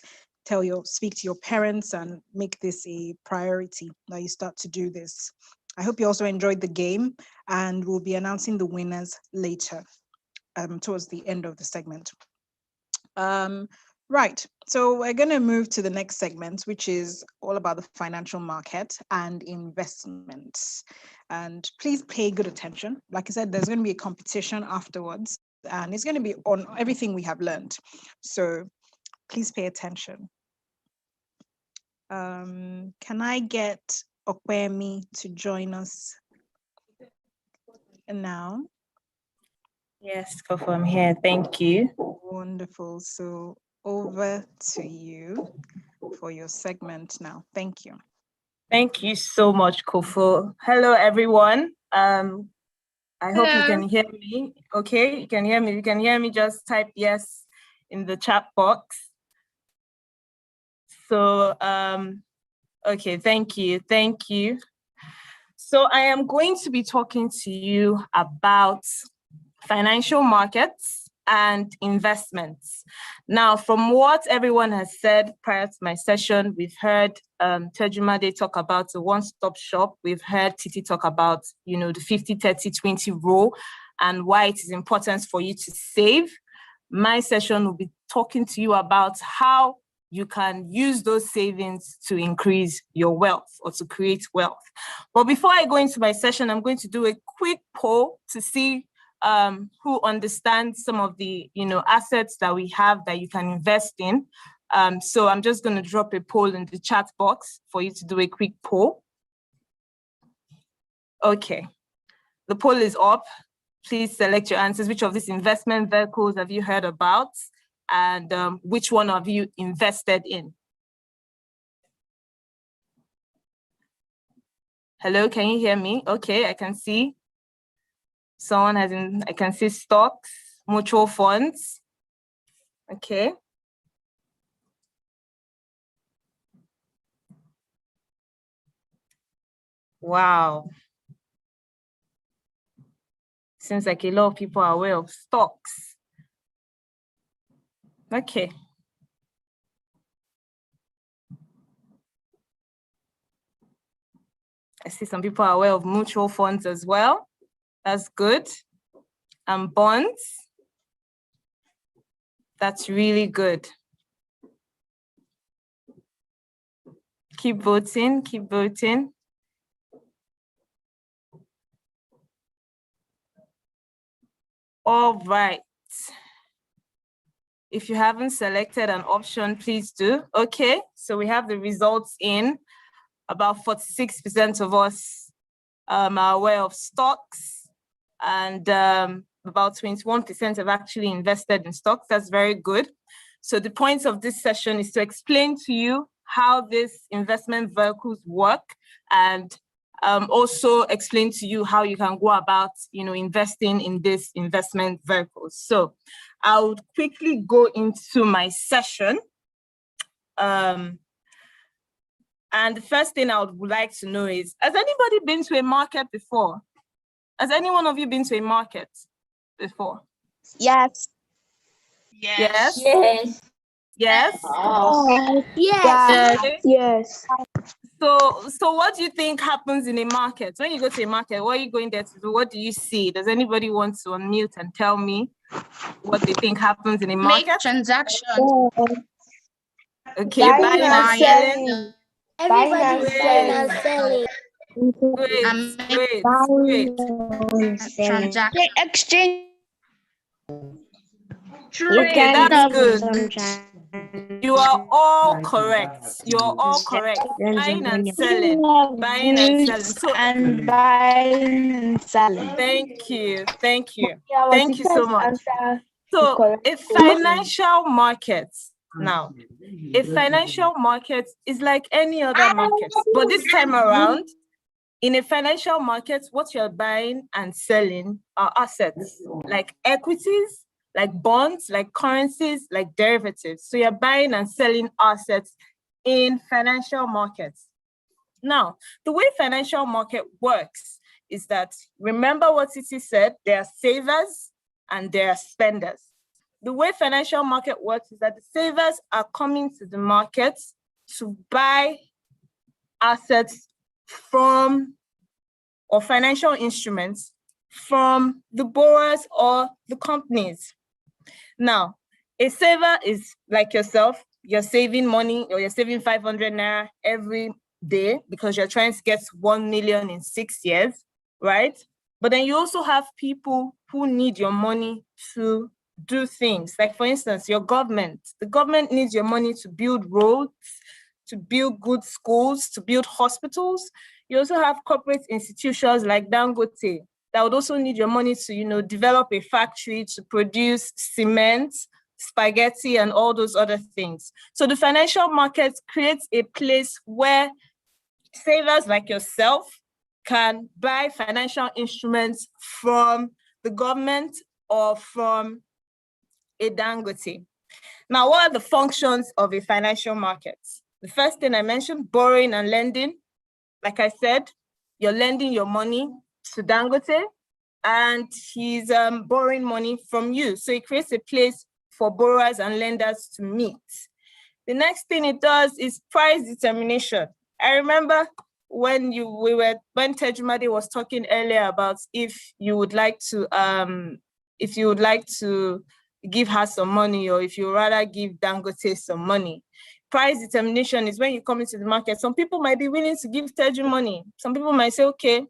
speak to your parents and make this a priority that you start to do this. I hope you also enjoyed the game, and we'll be announcing the winners later, towards the end of the segment. Right, so we're going to move to the next segment, which is all about the financial market and investments. And please pay good attention. Like I said, there's going to be a competition afterwards, and it's going to be on everything we have learned. So please pay attention. Can I get Okwemi to join us now? Yes, Kofo, I'm here. Thank you. Wonderful. So over to you for your segment now. Thank you. Thank you so much, Kofo. Hello, everyone. I hope you can hear me. Okay, you can hear me. If you can hear me, just type yes in the chat box. So, okay, thank you. So I am going to be talking to you about financial markets and investments. Now, from what everyone has said prior to my session, we've heard Tejumade talk about the one-stop shop. We've heard Titi talk about, the 50-30-20 rule and why it is important for you to save. My session will be talking to you about how you can use those savings to increase your wealth or to create wealth. But before I go into my session, I'm going to do a quick poll to see who understands some of the assets that we have that you can invest in. So I'm just going to drop a poll in the chat box for you to do a quick poll. Okay, the poll is up. Please select your answers. Which of these investment vehicles have you heard about? And which one have you invested in? Hello, can you hear me? Okay, I can see. Someone I can see stocks, mutual funds. Okay. Wow. Seems like a lot of people are aware of stocks. Okay. I see some people are aware of mutual funds as well. That's good. And bonds. That's really good. Keep voting, keep voting. All right. If you haven't selected an option, please do. Okay, so we have the results in. About 46% of us are aware of stocks, and about 21% have actually invested in stocks. That's very good. So the point of this session is to explain to you how these investment vehicles work and also explain to you how you can go about, investing in this investment vehicles. So I would quickly go into my session. And the first thing I would like to know is, has anybody been to a market before? Has any one of you been to a market before? Yes. Yes. Yes. Yes. Yes. Okay. Yes. So what do you think happens in a market? When you go to a market, what are you going there to do? What do you see? Does anybody want to unmute and tell me what they think happens in a market? Make transactions. Okay, buying and selling. Everybody is buying and selling. Great. Transaction. Exchange. Okay, that's good. You are all correct. You're all correct. Buying and selling. Buying and selling. So, and buying and selling. thank you. Thank you So so much. So a financial market now. A financial market is like any other market, but this time around, in a financial market, what you're buying and selling are assets, like equities, like bonds, like currencies, like derivatives. So you're buying and selling assets in financial markets. Now, the way financial market works is that, remember what Titi said, there are savers and there are spenders. The way financial market works is that the savers are coming to the market to buy assets from, or financial instruments from the borrowers or the companies. Now, a saver is like yourself. You're saving money, or you're saving 500 naira every day because you're trying to get 1 million in 6 years, right? But then you also have people who need your money to do things. Like, for instance, your government. The government needs your money to build roads, to build good schools, to build hospitals. You also have corporate institutions like Dangote that would also need your money to, develop a factory to produce cement, spaghetti, and all those other things. So the financial market creates a place where savers like yourself can buy financial instruments from the government or from a Dangote. Now, what are the functions of a financial market? The first thing I mentioned, borrowing and lending. Like I said, you're lending your money to Dangote and he's borrowing money from you. So it creates a place for borrowers and lenders to meet. The next thing it does is price determination. I remember when Tejumade was talking earlier about if you would like to give her some money, or if you rather give Dangote some money. Price determination is when you come into the market. Some people might be willing to give Teju money. Some people might say, okay,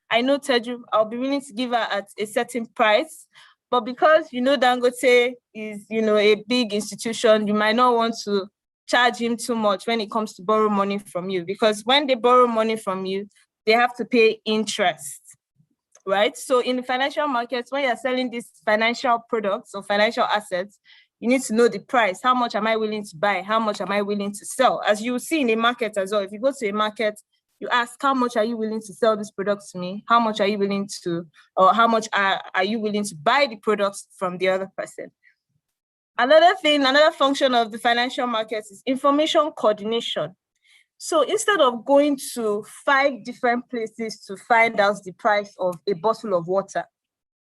I know Teju, I'll be willing to give her at a certain price. But because Dangote is a big institution, you might not want to charge him too much when it comes to borrow money from you. Because when they borrow money from you, they have to pay interest, right? So in the financial markets, when you're selling these financial products or financial assets, you need to know the price. How much am I willing to buy? How much am I willing to sell? As you see in a market as well, if you go to a market, you ask, how much are you willing to sell this product to me? How much are you willing to, or how much are you willing to buy the products from the other person? Another function of the financial markets is information coordination. So instead of going to 5 different places to find out the price of a bottle of water,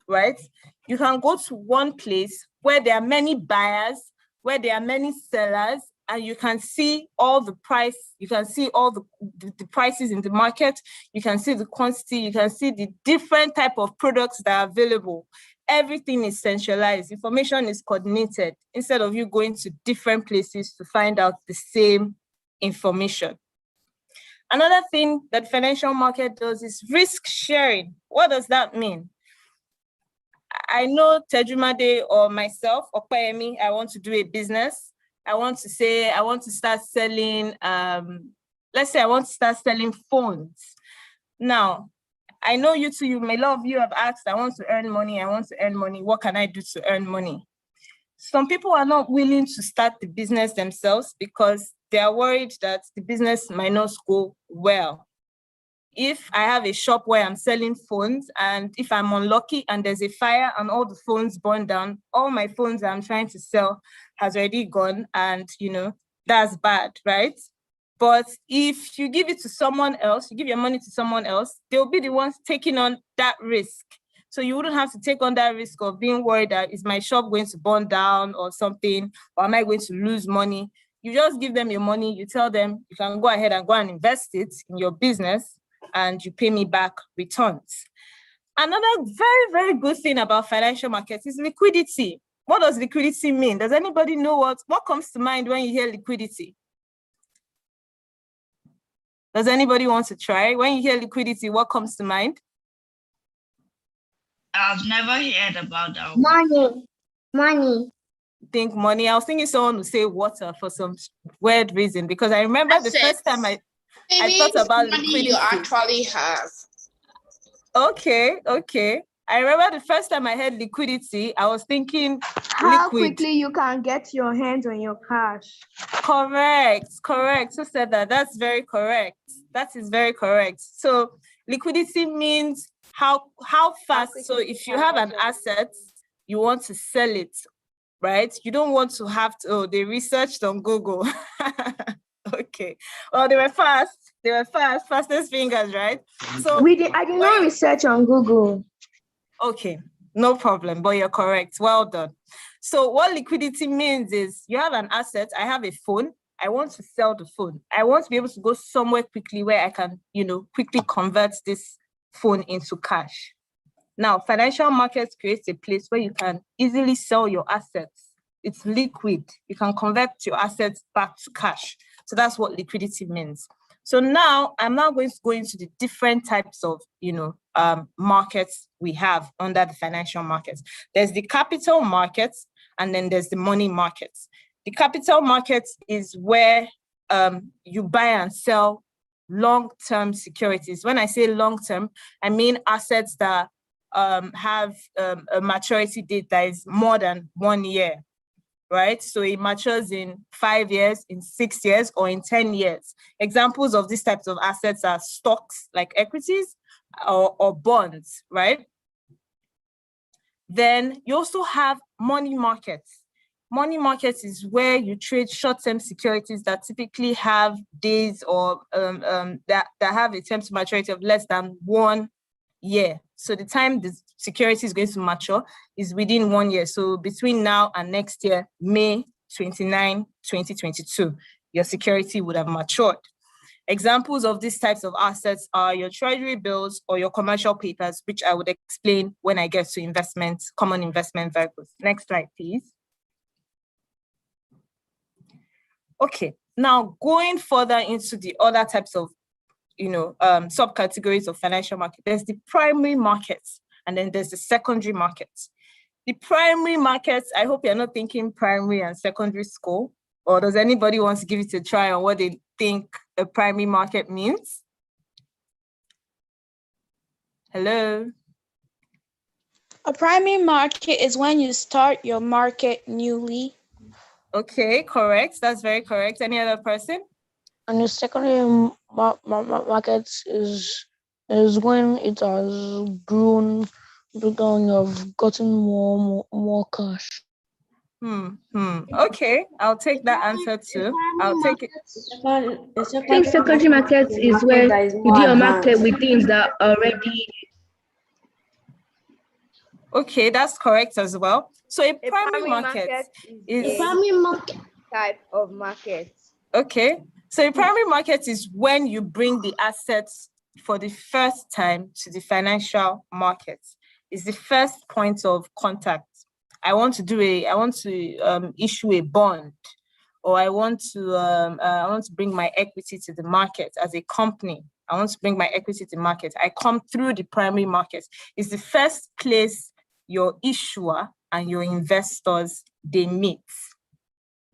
right? You can go to one place where there are many buyers, where there are many sellers, and you can see all the price, you can see all the prices in the market, you can see the quantity, you can see the different type of products that are available. Everything is centralized, information is coordinated, instead of you going to different places to find out the same information. Another thing that financial market does is risk sharing. What does that mean? I know Tejumade or myself, or Payemi, I want to do a business. I want to start selling, let's say I want to start selling phones. Now, I know you two, a lot of you have asked, I want to earn money. What can I do to earn money? Some people are not willing to start the business themselves because they are worried that the business might not go well. If I have a shop where I'm selling phones, and if I'm unlucky and there's a fire and all the phones burn down, all my phones that I'm trying to sell has already gone, and that's bad, right? But if you give it to someone else, you give your money to someone else, they'll be the ones taking on that risk. So you wouldn't have to take on that risk of being worried that is my shop going to burn down or something, or am I going to lose money? You just give them your money, you tell them you can go ahead and go and invest it in your business, and you pay me back returns. Another very, very good thing about financial markets is liquidity. What does liquidity mean? Does anybody know what comes to mind when you hear liquidity? Does anybody want to try? When you hear liquidity, what comes to mind? I've never heard about that. Money. Think money. I was thinking someone would say water for some weird reason, because I remember the first time I thought about liquidity. You actually have. Okay. I remember the first time I heard liquidity, I was thinking How liquid. quickly you can get your hands on your cash. Correct. Who said that? That's very correct. That is very correct. So liquidity means how fast. So if you have an asset, you want to sell it, right? You don't want to have to, they researched on Google. Okay. Well, they were fast. Fastest fingers, right? So I did not research on Google. Okay, no problem, but you're correct. Well done. So what liquidity means is you have an asset. I have a phone. I want to sell the phone. I want to be able to go somewhere quickly where I can, quickly convert this phone into cash. Now, financial markets creates a place where you can easily sell your assets. It's liquid. You can convert your assets back to cash. So that's what liquidity means. So now I'm going to go into the different types of, markets we have under the financial markets. There's the capital markets, and then there's the money markets. The capital markets is where you buy and sell long-term securities. When I say long-term, I mean assets that have a maturity date that is more than 1 year. Right? So it matures in 5 years, in 6 years, or in 10 years. Examples of these types of assets are stocks like equities or bonds, right? Then you also have money markets. Money markets is where you trade short-term securities that typically have days or that have a term to maturity of less than 1 year. So the time the security is going to mature is within 1 year. So between now and next year, May 29, 2022, your security would have matured. Examples of these types of assets are your Treasury Bills or your commercial papers, which I would explain when I get to common investment vehicles. Next slide, please. Okay, now going further into the other types of subcategories of financial market. There's the primary markets, and then there's the secondary markets. The primary markets, I hope you're not thinking primary and secondary school, or does anybody want to give it a try on what they think a primary market means? Hello? A primary market is when you start your market newly. Okay, correct. That's very correct. Any other person? And the secondary market is when it has grown bigger and you've gotten more cash. Okay, I'll take that answer too. I'll take it. I think secondary market is where you do your market with things that are already. Okay, that's correct as well. So a primary market is a primary market type of market. Okay. So a primary market is when you bring the assets for the first time to the financial market. It's the first point of contact. I want to issue a bond, or I want to bring my equity to the market as a company. I want to bring my equity to the market. I come through the primary market. It's the first place your issuer and your investors, they meet,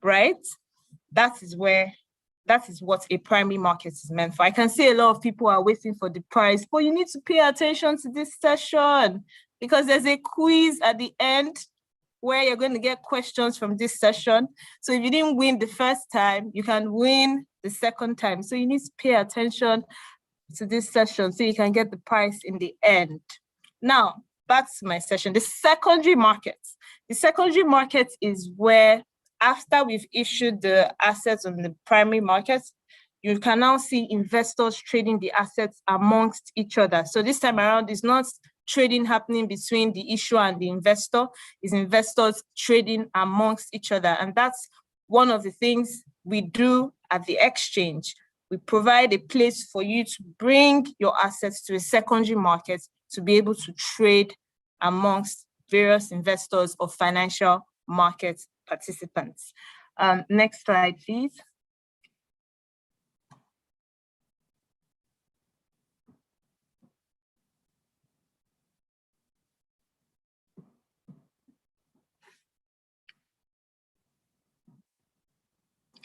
right? That is what a primary market is meant for. I can see a lot of people are waiting for the prize, but you need to pay attention to this session because there's a quiz at the end where you're going to get questions from this session. So if you didn't win the first time, you can win the second time. So you need to pay attention. to this session so you can get the price in the end. Now, back to my session. The secondary market. The secondary market is where, after we've issued the assets on the primary market, you can now see investors trading the assets amongst each other. So this time around, it's not trading happening between the issuer and the investor, it's investors trading amongst each other. And that's one of the things we do at the exchange. We provide a place for you to bring your assets to a secondary market to be able to trade amongst various investors or financial market participants. Next slide, please.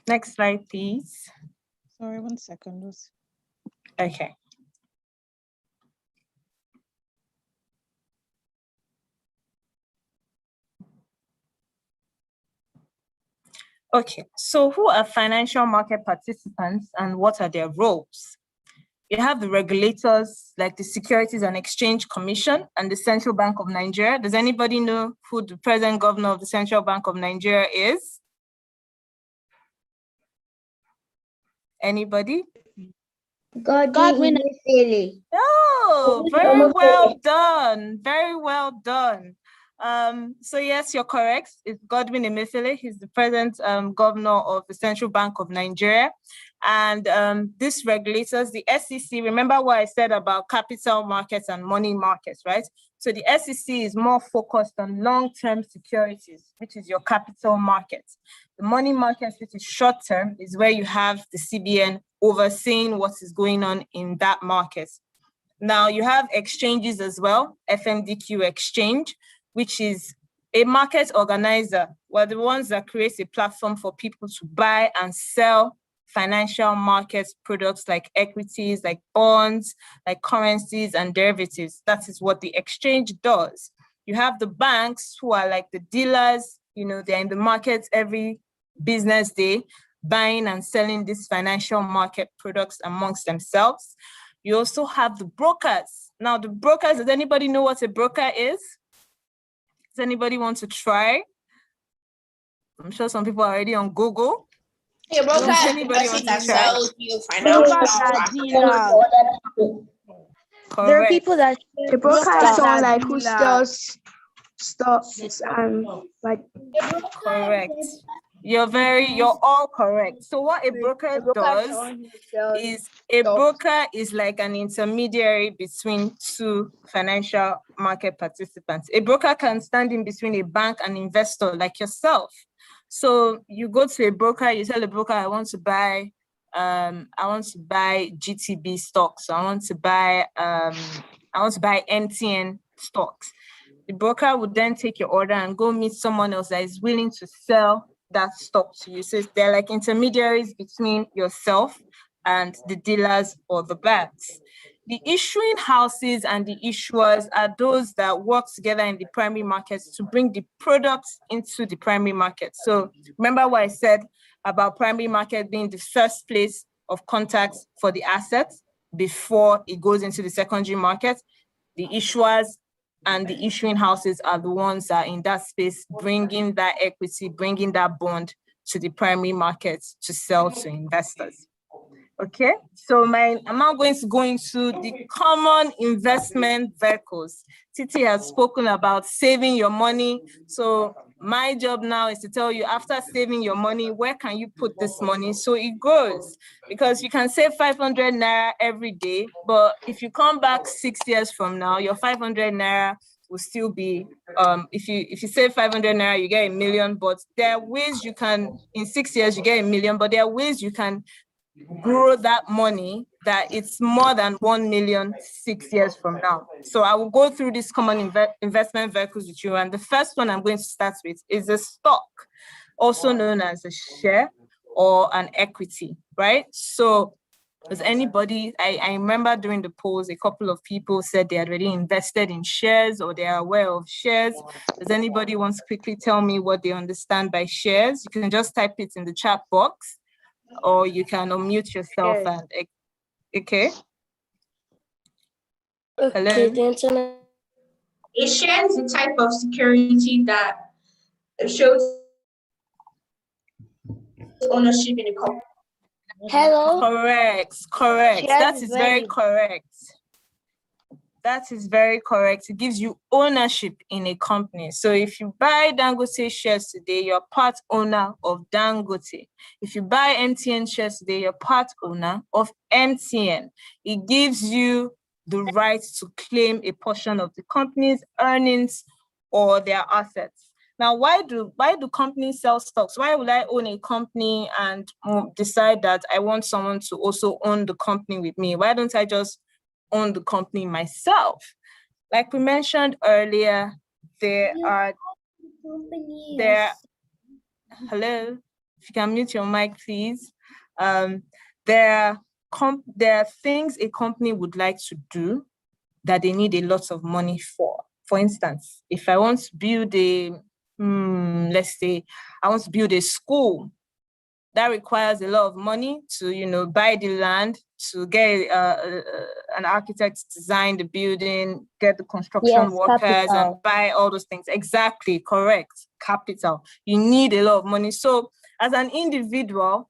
Next slide, please. Sorry, 1 second. Okay. Okay, so who are financial market participants and what are their roles? You have the regulators like the Securities and Exchange Commission and the Central Bank of Nigeria. Does anybody know who the present governor of the Central Bank of Nigeria is? Anybody? Godwin Emefiele. Oh, very well done. Very well done. So yes, you're correct. It's Godwin Emefiele. He's the present governor of the Central Bank of Nigeria. And this regulators, the SEC, remember what I said about capital markets and money markets, right? So the SEC is more focused on long-term securities, which is your capital markets. The money markets, which is short-term, is where you have the CBN overseeing what is going on in that market. Now you have exchanges as well, Fmdq Exchange, which is a market organizer. We're the ones that create a platform for people to buy and sell financial markets products like equities, like bonds, like currencies and derivatives. That is what the exchange does. You have the banks who are like the dealers, you know, they're in the markets every business day, buying and selling these financial market products amongst themselves. You also have the brokers. Now the brokers, does anybody know what a broker is? Does anybody want to try? I'm sure some people are already on Google. A broker Does is the anybody person want that to try? sells you financial There are people that The broker is someone like who sells stocks and like. Correct. You're all correct. So what a broker does is a broker is like an intermediary between two financial market participants. A broker can stand in between a bank and investor like yourself. So you go to a broker, you tell a broker, I want to buy GTB stocks. So I want to buy MTN stocks. The broker would then take your order and go meet someone else that is willing to sell that stock to you. So they're like intermediaries between yourself and the dealers or the banks. The issuing houses and the issuers are those that work together in the primary markets to bring the products into the primary market. So remember what I said about primary market being the first place of contact for the assets before it goes into the secondary market. The issuers and the issuing houses are the ones that are in that space, bringing that equity, bringing that bond to the primary market to sell to investors. Okay, so I'm now going to go into the common investment vehicles. Titi has spoken about saving your money. So my job now is to tell you, after saving your money, where can you put this money so it grows? Because you can save 500 naira every day, but if you come back 6 years from now, your 500 naira will still be, if you save 500 naira, you get 1 million, but there are ways you can, in 6 years, you get 1 million, but there are ways you can grow that money that it's more than 1 million 6 years from now. So I will go through these common investment vehicles with you. And the first one I'm going to start with is a stock, also known as a share or an equity, right? So does anybody, I remember during the polls, a couple of people said they had already invested in shares or they are aware of shares. Does anybody want to quickly tell me what they understand by shares? You can just type it in the chat box, or you can unmute yourself and, okay. Okay, Hello? the internet. A share is a type of security that shows ownership in a company. Hello? Correct. Shares That is is when very you correct. That is very correct. It gives you ownership in a company. So if you buy Dangote shares today, you're part owner of Dangote. If you buy MTN shares today, you're part owner of MTN. It gives you the right to claim a portion of the company's earnings or their assets. Now, why do companies sell stocks? Why would I own a company and decide that I want someone to also own the company with me? Why don't I just own the company myself? Like we mentioned earlier, hello, if you can mute your mic, please. There are things a company would like to do that they need a lot of money for. For instance, if I want to build let's say I want to build a school, that requires a lot of money to, buy the land, to get an architect to design the building, get the construction workers, and buy all those things. Exactly, correct. Capital. You need a lot of money. So as an individual,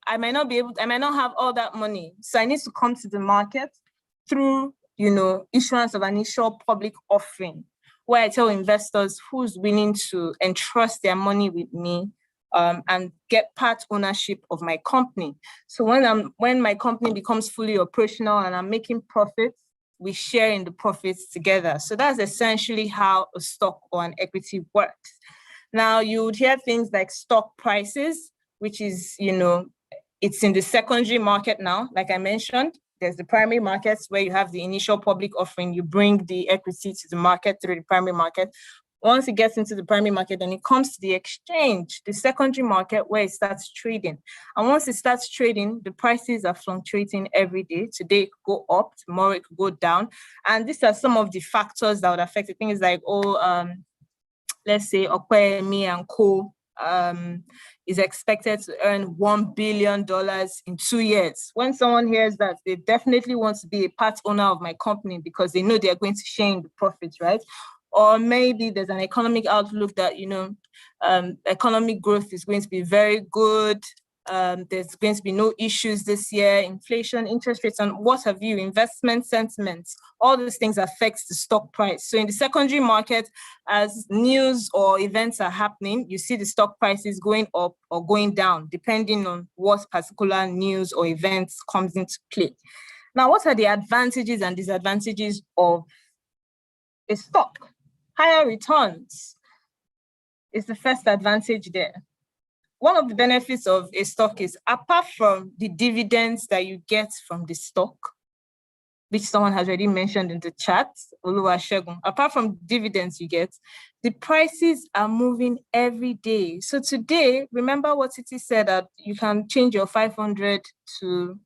I might not have all that money. So I need to come to the market through, issuance of an initial public offering, where I tell investors who's willing to entrust their money with me and get part ownership of my company. So when my company becomes fully operational and I'm making profits, we share in the profits together. So that's essentially how a stock or an equity works. Now, you would hear things like stock prices, which is, it's in the secondary market now. Like I mentioned, there's the primary markets where you have the initial public offering, you bring the equity to the market through the primary market. Once it gets into the primary market, then it comes to the exchange, the secondary market, where it starts trading. And once it starts trading, the prices are fluctuating every day. Today it could go up, tomorrow it could go down. And these are some of the factors that would affect it. Things like, let's say Okwemi and Co. Is expected to earn $1 billion in 2 years. When someone hears that, they definitely want to be a part owner of my company because they know they're going to share in the profits, right? Or maybe there's an economic outlook that, economic growth is going to be very good. There's going to be no issues this year, inflation, interest rates, and what have you, investment sentiments, all these things affect the stock price. So in the secondary market, as news or events are happening, you see the stock prices going up or going down, depending on what particular news or events comes into play. Now, what are the advantages and disadvantages of a stock? Higher returns is the first advantage there. One of the benefits of a stock is, apart from the dividends that you get from the stock, which someone has already mentioned in the chat, Oluwasegun, apart from dividends you get, the prices are moving every day. So today, remember what Titi said, that you can change your 500 to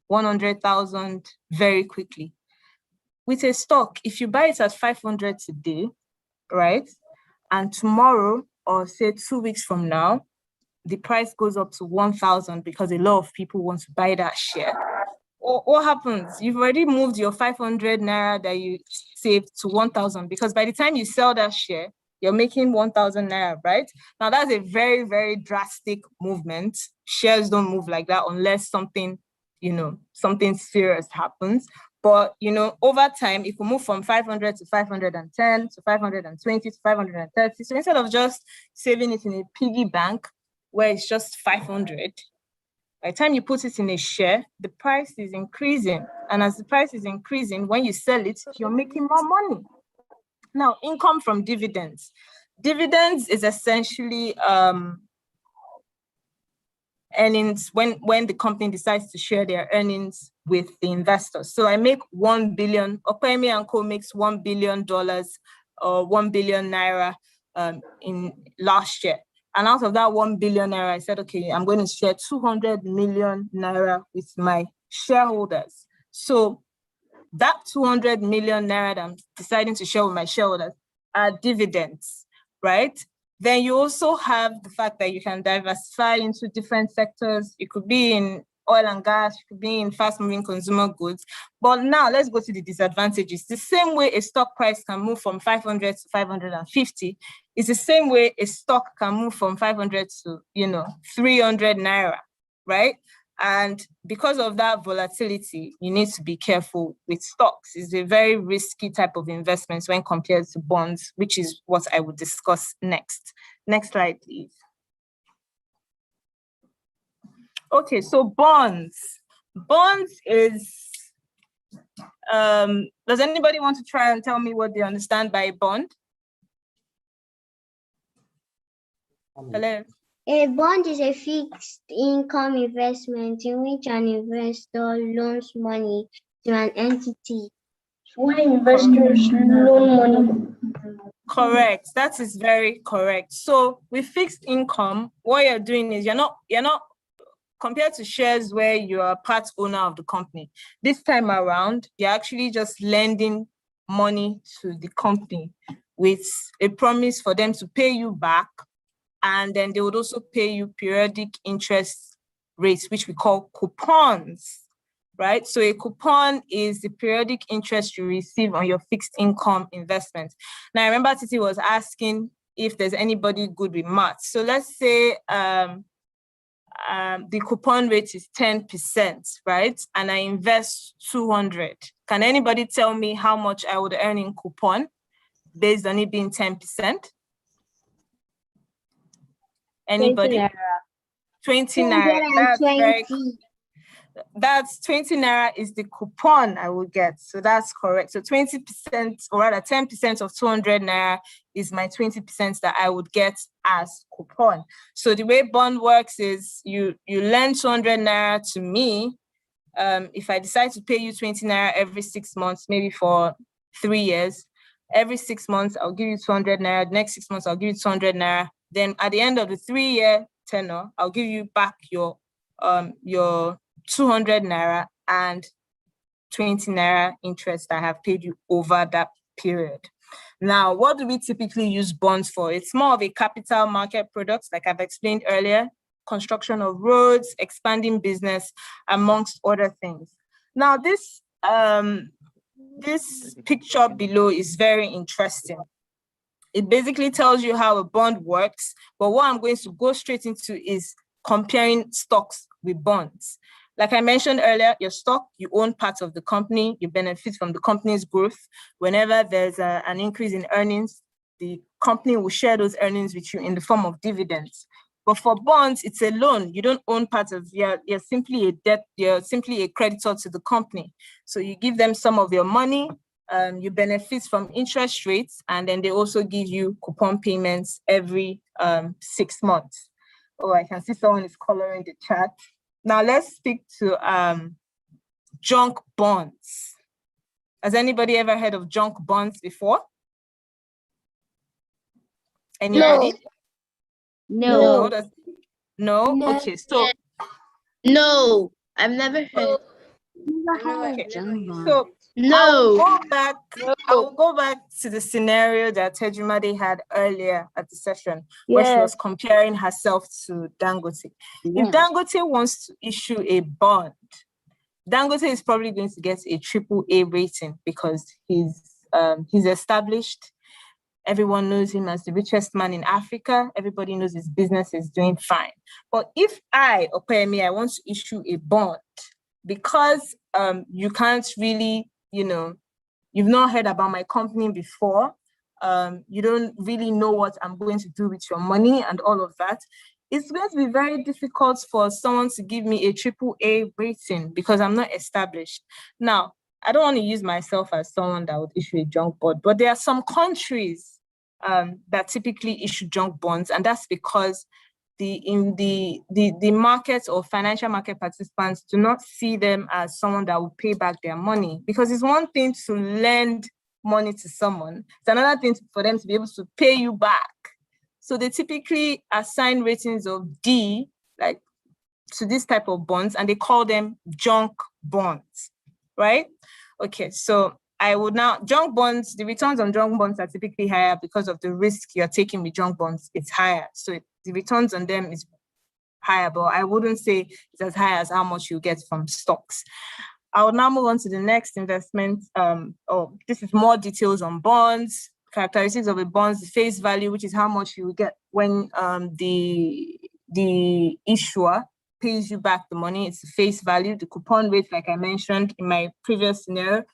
100,000 very quickly. With a stock, if you buy it at 500 today, right, and tomorrow, or say 2 weeks from now, the price goes up to 1,000 because a lot of people want to buy that share. What happens? You've already moved your 500 naira that you saved to 1,000, because by the time you sell that share, you're making 1,000 naira, right? Now that's a very, very drastic movement. Shares don't move like that unless something serious happens. But, over time, it will move from 500 to 510 to 520 to 530. So instead of just saving it in a piggy bank where it's just 500, by the time you put it in a share, the price is increasing. And as the price is increasing, when you sell it, you're making more money. Now, income from dividends. Dividends is essentially earnings when the company decides to share their earnings with the investors. So I make 1 billion, Opemi and Co makes $1 billion or 1 billion naira in last year. And out of that 1 billion naira, I said, okay, I'm going to share 200 million naira with my shareholders. So that 200 million naira that I'm deciding to share with my shareholders are dividends, right? Then you also have the fact that you can diversify into different sectors. It could be in oil and gas, you could be in fast-moving consumer goods. But now let's go to the disadvantages. The same way a stock price can move from 500 to 550 is the same way a stock can move from 500 to 300 naira, right? And because of that volatility, you need to be careful with stocks. It's a very risky type of investment when compared to bonds, which is what I will discuss next. Next slide, please. Okay, so bonds. Bonds is, does anybody want to try and tell me what they understand by a bond? Hello? A bond is a fixed income investment in which an investor loans money to an entity. Why investors loan money? Correct. That is very correct. So with fixed income, what you're doing is you're not compared to shares where you're a part owner of the company. This time around, you're actually just lending money to the company with a promise for them to pay you back. And then they would also pay you periodic interest rates, which we call coupons, right? So a coupon is the periodic interest you receive on your fixed income investment. Now, I remember Titi was asking if there's anybody good with maths. So let's say the coupon rate is 10%, right? And I invest 200. Can anybody tell me how much I would earn in coupon based on it being 10%? Anybody? 20 naira. That's 20 naira is the coupon I will get. So that's correct. So 20%, or rather 10% of 200 naira is my 20% that I would get as coupon. So the way bond works is you lend 200 naira to me. If I decide to pay you 20 naira every 6 months, maybe for 3 years, every 6 months, I'll give you 200 naira. The next 6 months, I'll give you 200 naira. Then at the end of the 3-year tenure, I'll give you back your 200 naira and 20 naira interest I have paid you over that period. Now, what do we typically use bonds for? It's more of a capital market product, like I've explained earlier, construction of roads, expanding business, amongst other things. Now, this picture below is very interesting. It basically tells you how a bond works, but what I'm going to go straight into is comparing stocks with bonds. Like I mentioned earlier, your stock, you own part of the company, you benefit from the company's growth. Whenever there's an increase in earnings, the company will share those earnings with you in the form of dividends. But for bonds, it's a loan. You don't own part of, you're simply a debt, you're simply a creditor to the company. So you give them some of your money, you benefit from interest rates, and then they also give you coupon payments every 6 months. Oh, I can see someone is coloring the chat. Now let's speak to junk bonds. Has anybody ever heard of junk bonds before? Anybody? No. No? Okay, so. No, I've never heard. Okay. So no. I will go back to the scenario that Tejumade had earlier at the session, where she was comparing herself to Dangote. If Dangote wants to issue a bond, Dangote is probably going to get a AAA rating because he's established. Everyone knows him as the richest man in Africa. Everybody knows his business is doing fine. But if I want to issue a bond, because you can't really, you've not heard about my company before, you don't really know what I'm going to do with your money and all of that, it's going to be very difficult for someone to give me a AAA rating because I'm not established. Now, I don't want to use myself as someone that would issue a junk bond, but there are some countries that typically issue junk bonds, and that's because the market or financial market participants do not see them as someone that will pay back their money, because it's one thing to lend money to someone, it's another thing for them to be able to pay you back. So they typically assign ratings of D, like to this type of bonds, and they call them junk bonds, right? Okay, so I would now, junk bonds, the returns on junk bonds are typically higher because of the risk you're taking with junk bonds, it's higher. So the returns on them is higher, but I wouldn't say it's as high as how much you get from stocks. I will now move on to the next investment. This is more details on bonds, characteristics of the bonds, the face value, which is how much you get when the issuer pays you back the money. It's the face value. The coupon rate, like I mentioned in my previous scenario,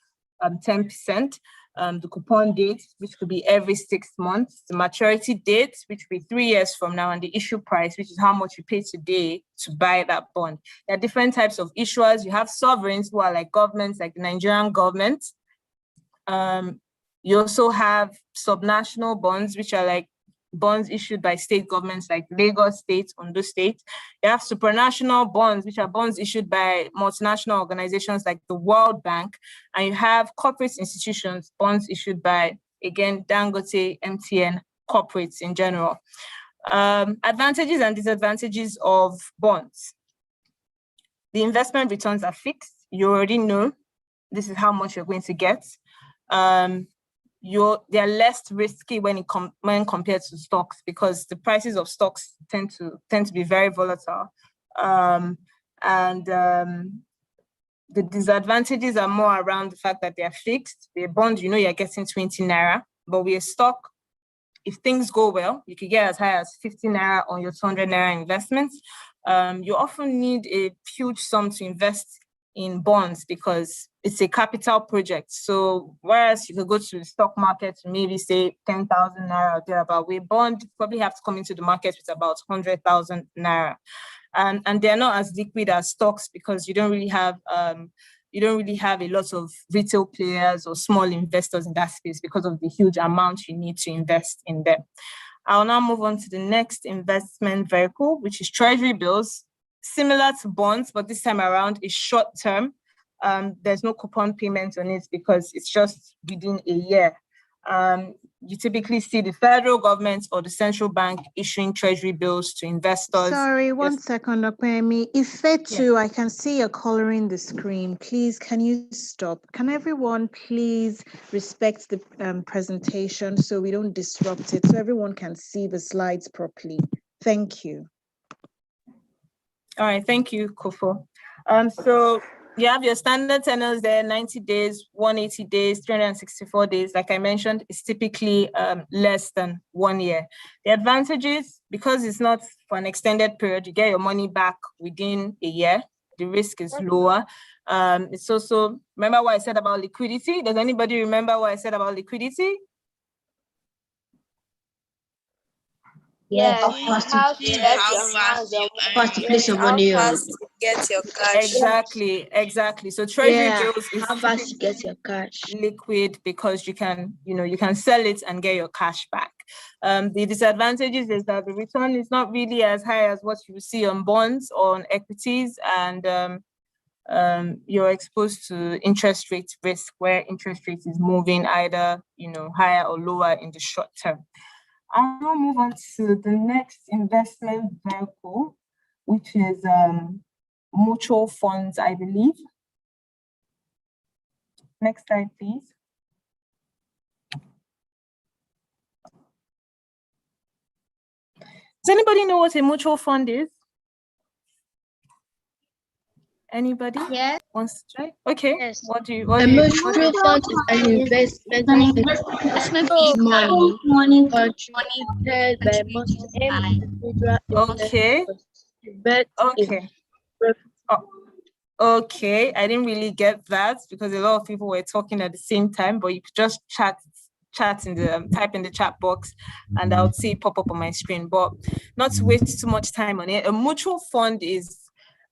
10%. The coupon date, which could be every 6 months, the maturity date, which would be 3 years from now, and the issue price, which is how much you pay today to buy that bond. There are different types of issuers. You have sovereigns who are like governments, like the Nigerian government. You also have subnational bonds, which are like bonds issued by state governments like Lagos State, Ondo State. You have supranational bonds, which are bonds issued by multinational organizations like the World Bank. And you have corporate institutions, bonds issued by, again, Dangote, MTN, corporates in general. Advantages and disadvantages of bonds. The investment returns are fixed. You already know this is how much you're going to get. They're less risky when compared to stocks, because the prices of stocks tend to be very volatile. The disadvantages are more around the fact that they are fixed. With a bond, you know you're getting 20 naira, but with a stock, if things go well, you could get as high as 50 naira on your 200 naira investments. You often need a huge sum to invest in bonds because it's a capital project. So whereas you could go to the stock market, maybe say 10,000 naira or thereabout, with bond, you probably have to come into the market with about 100,000 naira. And they're not as liquid as stocks because you don't really have a lot of retail players or small investors in that space because of the huge amount you need to invest in them. I'll now move on to the next investment vehicle, which is Treasury Bills. Similar to bonds, but this time around is short term. There's no coupon payment on it because it's just within a year. You typically see the federal government or the central bank issuing Treasury bills to investors. Sorry, one second, Okpemi. If too, I can see you're coloring the screen. Please, can you stop? Can everyone please respect the presentation so we don't disrupt it, so everyone can see the slides properly? Thank you. All right, thank you, Kofo. So you have your standard tenors there, 90 days, 180 days, 364 days. Like I mentioned, it's typically less than 1 year. The advantages, because it's not for an extended period, you get your money back within a year. The risk is lower. It's also, remember what I said about liquidity? Does anybody remember what I said about liquidity? Yes. How to place your money on. Get your cash. Exactly. So Treasury bills is how fast you get your cash. Liquid because you can sell it and get your cash back. The disadvantages is that the return is not really as high as what you see on bonds or on equities, and you're exposed to interest rate risk where interest rate is moving either higher or lower in the short term. I'll now move on to the next investment vehicle, which is mutual funds, I believe. Next slide, please. Does anybody know what a mutual fund is? Anybody? Yes. Wants to try? Okay. Yes. A mutual fund is an investment money contributed by multiple individual investors. Okay, I didn't really get that because a lot of people were talking at the same time, but you could just type in the chat box and I'll see it pop up on my screen. But not to waste too much time on it, a mutual fund is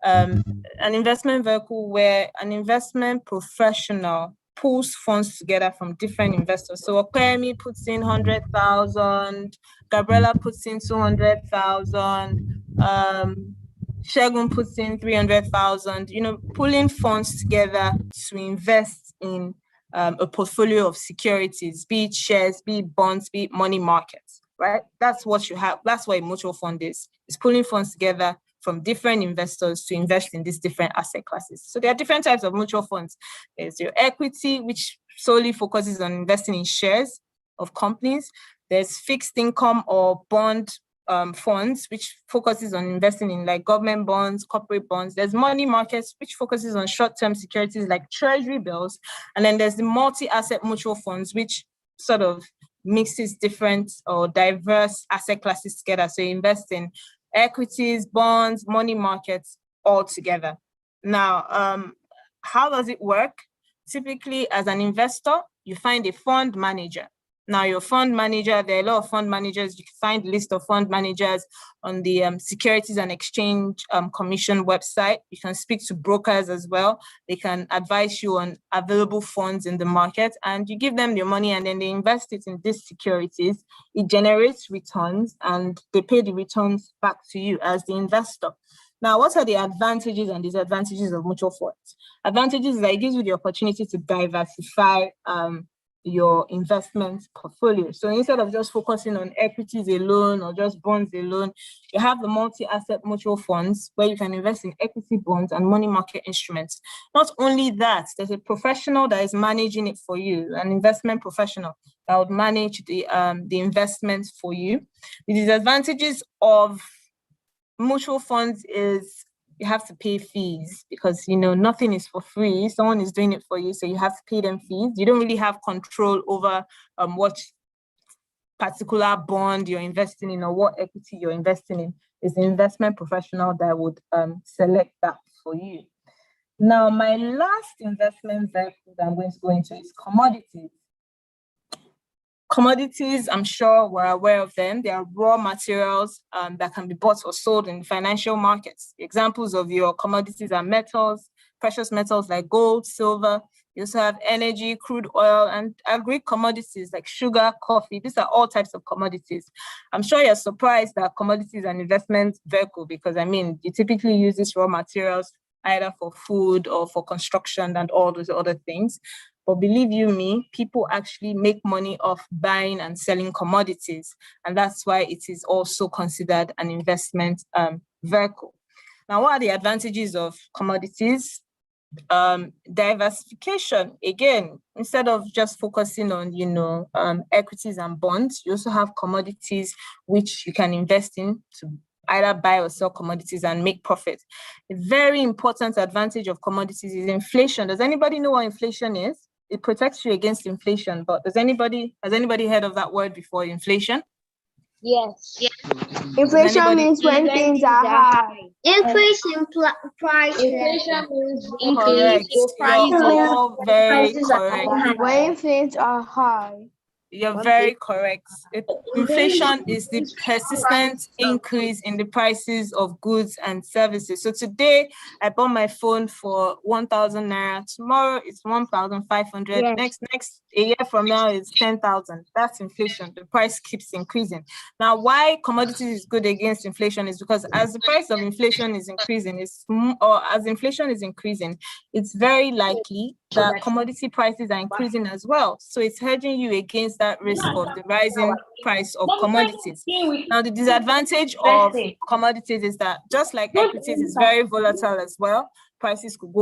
an investment vehicle where an investment professional pulls funds together from different investors. So Okpemi puts in 100,000, Gabriela puts in 200,000, Shegun puts in 300,000, pulling funds together to invest in a portfolio of securities, be it shares, be it bonds, be it money markets, right? That's what you have. That's what a mutual fund is. It's pulling funds together from different investors to invest in these different asset classes. So there are different types of mutual funds. There's your equity, which solely focuses on investing in shares of companies. There's fixed income or bond funds, which focuses on investing in like government bonds, corporate bonds. There's money markets, which focuses on short-term securities like Treasury Bills. And then there's the multi-asset mutual funds, which sort of mixes different or diverse asset classes together. So you invest in equities, bonds, money markets all together. Now, how does it work? Typically, as an investor, you find a fund manager. Now, your fund manager, there are a lot of fund managers. You can find a list of fund managers on the Securities and Exchange Commission website. You can speak to brokers as well. They can advise you on available funds in the market, and you give them your money and then they invest it in these securities. It generates returns and they pay the returns back to you as the investor. Now, what are the advantages and disadvantages of mutual funds? Advantages is that it gives you the opportunity to diversify your investment portfolio. So instead of just focusing on equities alone or just bonds alone, you have the multi-asset mutual funds where you can invest in equity bonds and money market instruments. Not only that, there's a professional that is managing it for you, an investment professional that would manage the investments for you. The disadvantages of mutual funds is you have to pay fees because, you know, nothing is for free. Someone is doing it for you, so you have to pay them fees. You don't really have control over what particular bond you're investing in or what equity you're investing in. It's the investment professional that would select that for you. Now, my last investment vehicle that I'm going to go into is commodities. Commodities, I'm sure we're aware of them. They are raw materials that can be bought or sold in financial markets. Examples of your commodities are metals, precious metals like gold, silver. You also have energy, crude oil, and agri commodities like sugar, coffee. These are all types of commodities. I'm sure you're surprised that commodities is an investment vehicle because, I mean, you typically use these raw materials either for food or for construction and all those other things. But believe you me, people actually make money off buying and selling commodities. And that's why it is also considered an investment vehicle. Now, what are the advantages of commodities? Diversification. Again, instead of just focusing on, you know, equities and bonds, you also have commodities which you can invest in to either buy or sell commodities and make profit. A very important advantage of commodities is inflation. Does anybody know what inflation is? It protects you against inflation, but has anybody heard of that word before, inflation? Yes. Inflation means when things are high. Increase in price. Inflation means Correct. You're all very correct. when things are high. You're very correct. Inflation is the persistent increase in the prices of goods and services. So today, I bought my phone for 1,000 naira. Tomorrow, it's 1,500. Yes. Next, a year from now, it's 10,000. That's inflation. The price keeps increasing. Now, why commodities is good against inflation is because as the price of inflation is increasing, it's very likely that commodity prices are increasing as well. So it's hedging you against that risk of the rising price of commodities. Now, the disadvantage of commodities is that just like equities is very volatile as well, prices could go.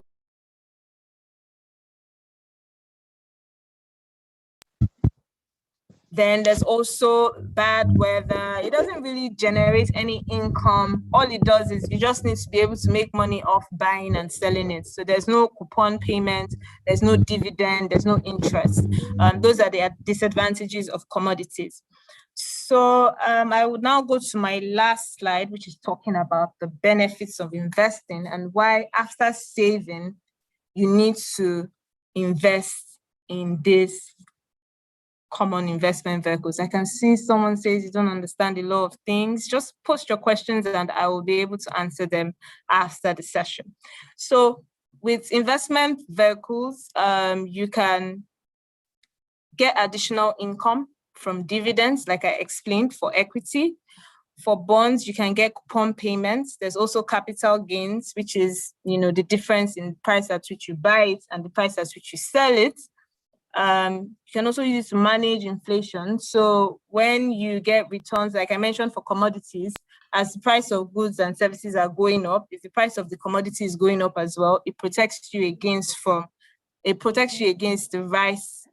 Then there's also bad weather. It doesn't really generate any income. All it does is you just need to be able to make money off buying and selling it. So there's no coupon payment, there's no dividend, there's no interest. Those are the disadvantages of commodities. So I would now go to my last slide, which is talking about the benefits of investing and why after saving, you need to invest in this common investment vehicles. I can see someone says you don't understand a lot of things. Just post your questions and I will be able to answer them after the session. So with investment vehicles, you can get additional income from dividends, like I explained, for equity. For bonds, you can get coupon payments. There's also capital gains, which is, you know, the difference in price at which you buy it and the price at which you sell it. You can also use it to manage inflation. So when you get returns, like I mentioned for commodities, as the price of goods and services are going up, if the price of the commodity is going up as well, it protects you against the rise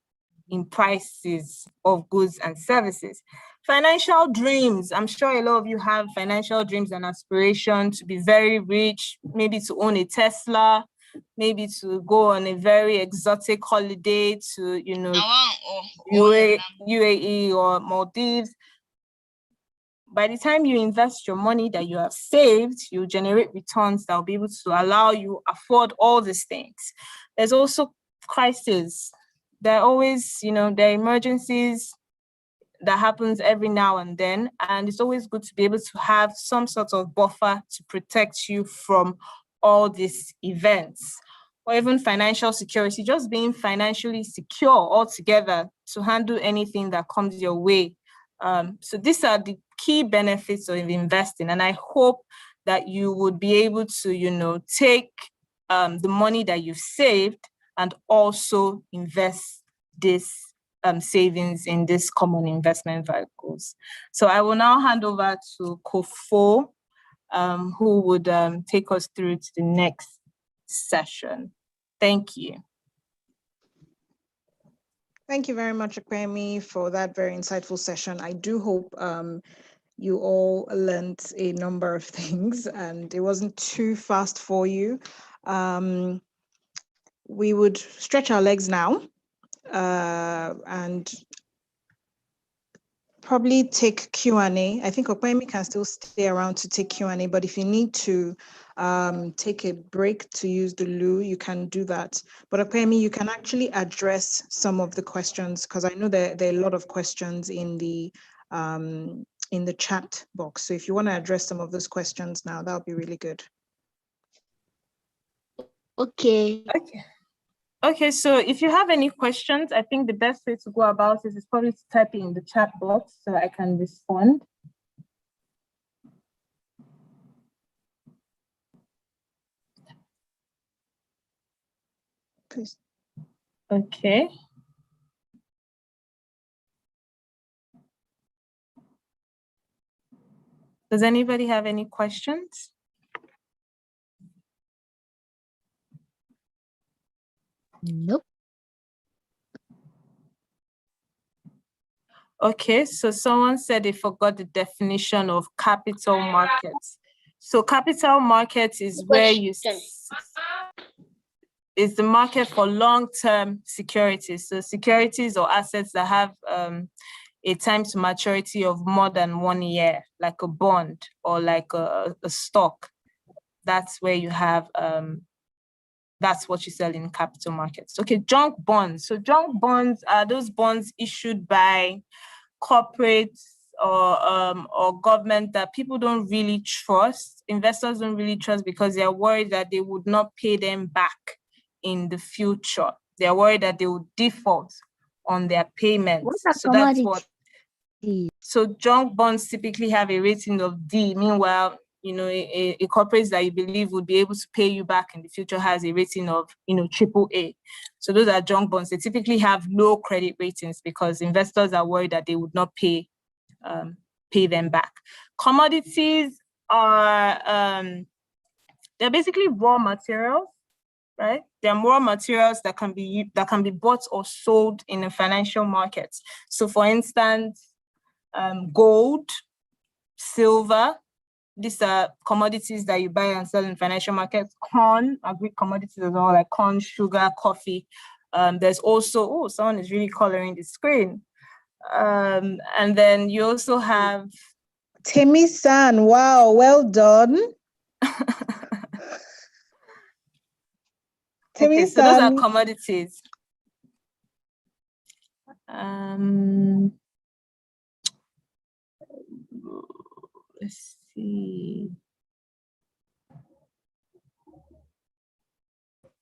in prices of goods and services. Financial dreams. I'm sure a lot of you have financial dreams and aspirations to be very rich, maybe to own a Tesla, maybe to go on a very exotic holiday to, you know, UAE or Maldives. By the time you invest your money that you have saved, you generate returns that will be able to allow you afford all these things. There's also crises. There are always, you know, there are emergencies that happens every now and then, and it's always good to be able to have some sort of buffer to protect you from all these events. Or even financial security, just being financially secure altogether to handle anything that comes your way. So these are the key benefits of investing, and I hope that you would be able to, you know, take the money that you've saved and also invest this savings in these common investment vehicles. So I will now hand over to Kofo, who would take us through to the next session. Thank you. Thank you very much, Akpemi, for that very insightful session. I do hope you all learned a number of things and it wasn't too fast for you. We would stretch our legs now and probably take Q&A. I think Okpemi can still stay around to take Q&A, but if you need to take a break to use the loo, you can do that. But Okpemi, you can actually address some of the questions because I know there are a lot of questions in the chat box. So if you want to address some of those questions now, that would be really good. Okay. Okay, so if you have any questions, I think the best way to go about it is probably to type it in the chat box so I can respond. Please. Okay. Does anybody have any questions? Nope. Okay, so someone said they forgot the definition of capital markets. So capital markets is where you is the market for long-term securities. So securities or assets that have a time to maturity of more than 1 year, like a bond or like a stock. That's where you have that's what you sell in capital markets. Okay, junk bonds. So junk bonds are those bonds issued by corporates or government that people don't really trust. Investors don't really trust because they're worried that they would not pay them back in the future. They're worried that they will default on their payments. So that's what. So junk bonds typically have a rating of D. Meanwhile, you know, a corporate that you believe would be able to pay you back in the future has a rating of, you know, AAA. So those are junk bonds. They typically have low credit ratings because investors are worried that they would not pay them back. Commodities are they're basically raw materials, right? They're raw materials that can be bought or sold in the financial markets. So, for instance, gold, silver. These are commodities that you buy and sell in financial markets. Corn, agri commodities as well, like corn, sugar, coffee. There's also, someone is really coloring the screen. And then you also have... Temi-san, wow, well done. Okay, so those are commodities. Let's see.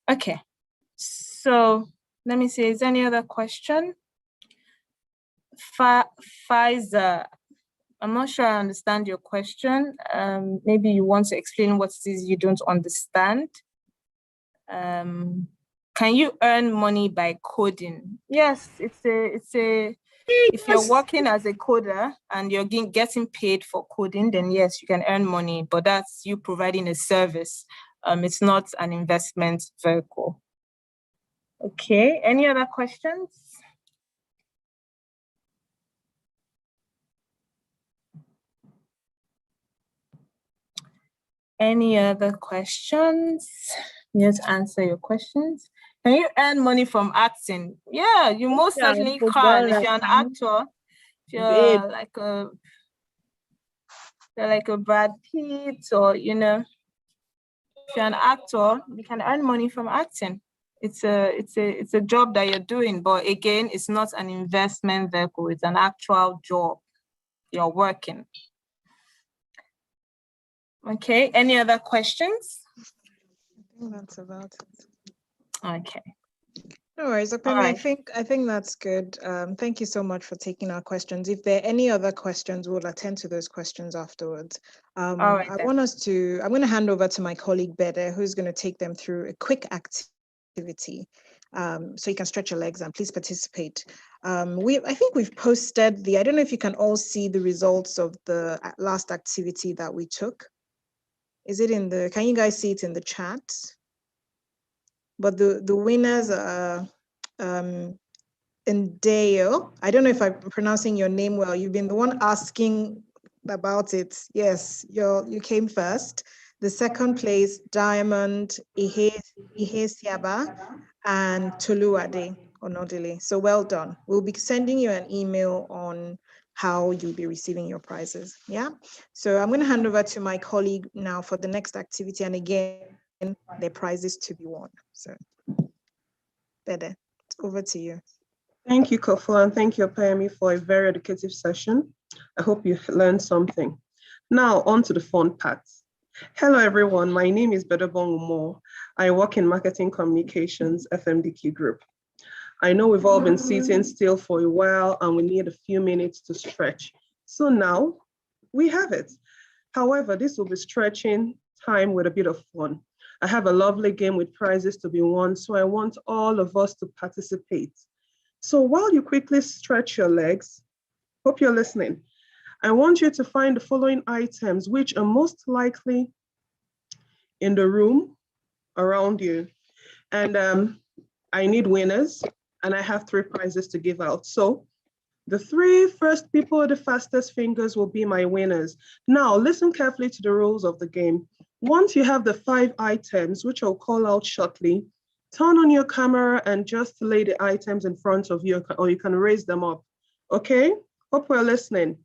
Okay, so let me see, is there any other question? Pfizer, I'm not sure I understand your question. Maybe you want to explain what it is you don't understand. Can you earn money by coding? Yes, it's a if you're working as a coder and you're getting paid for coding, then yes, you can earn money, but that's you providing a service. It's not an investment vehicle. Okay, any other questions? Any other questions? Yes, answer your questions. Can you earn money from acting? Yeah, you most certainly can. If you're an actor, if you're like a Brad Pitt, or if you're an actor, you can earn money from acting. It's a job that you're doing, but again, it's not an investment vehicle. It's an actual job. You're working. Okay. Any other questions? I think that's about it. Okay. No worries, Okpemi. Right. I think that's good. Thank you so much for taking our questions. If there are any other questions, we'll attend to those questions afterwards. I'm going to hand over to my colleague Bede, who's going to take them through a quick activity. So you can stretch your legs and please participate. I think we've posted I don't know if you can all see the results of the last activity that we took. Is it can you guys see it in the chat? But the winners are Ndeo. I don't know if I'm pronouncing your name well. You've been the one asking about it. Yes, you came first. The second place, Diamond Ihesiaba and Toluade Onodile. So well done. We'll be sending you an email on how you'll be receiving your prizes. Yeah. So I'm going to hand over to my colleague now for the next activity. And again, the prizes to be won. So, Bede, it's over to you. Thank you, Kofo, and thank you, Opeyemi, for a very educative session. I hope you learned something. Now, on to the fun part. Hello, everyone. My name is Bedobong Umo. I work in Marketing Communications, Fmdq Group. I know we've all been sitting still for a while and we need a few minutes to stretch. So now we have it. However, this will be stretching time with a bit of fun. I have a lovely game with prizes to be won, so I want all of us to participate. So while you quickly stretch your legs, hope you're listening, I want you to find the following items which are most likely in the room around you. And I need winners, and I have 3 prizes to give out. So the 3 first people with the fastest fingers will be my winners. Now, listen carefully to the rules of the game. Once you have the 5 items, which I'll call out shortly, turn on your camera and just lay the items in front of you, or you can raise them up. Okay? Hope we're listening.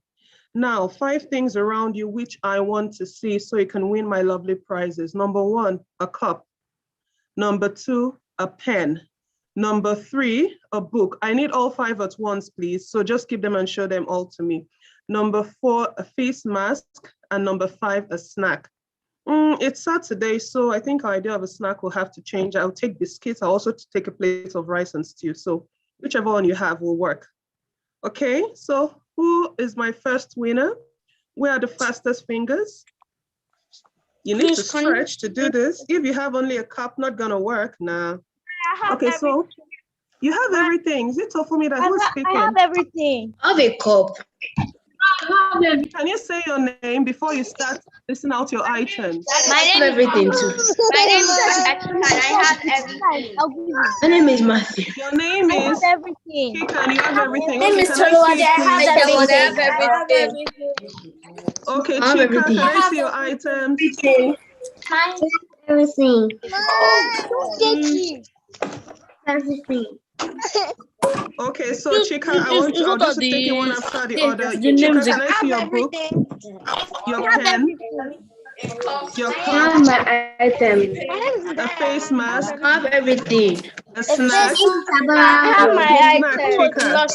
Now, 5 things around you which I want to see so you can win my lovely prizes. Number 1, a cup. Number 2, a pen. Number 3, a book. I need all 5 at once, please. So just keep them and show them all to me. Number 4, a face mask. And number 5, a snack. It's Saturday, so I think our idea of a snack will have to change. I'll take biscuits. I'll also take a plate of rice and stew. So whichever one you have will work. Okay, so who is my first winner? Where are the fastest fingers? You need to stretch to do this. If you have only a cup, not gonna work. Nah. Okay, so you have everything. Is it tough for me that who's speaking? I have everything. I have a cup. Can you say your name before you start listing out your items? My name is everything too. My name is Akikan. I have everything. My name is Matthew. Your name is everything. Kikan. You have everything. My name is Toluwade. I have everything. Okay, Chika, can I see your items? Everything. Everything. Okay, so Chika, I'll just take you one after the other. Chika, can I see your book? Your pen? Your cup? My items. A face mask? I have everything. A snack? I have my items.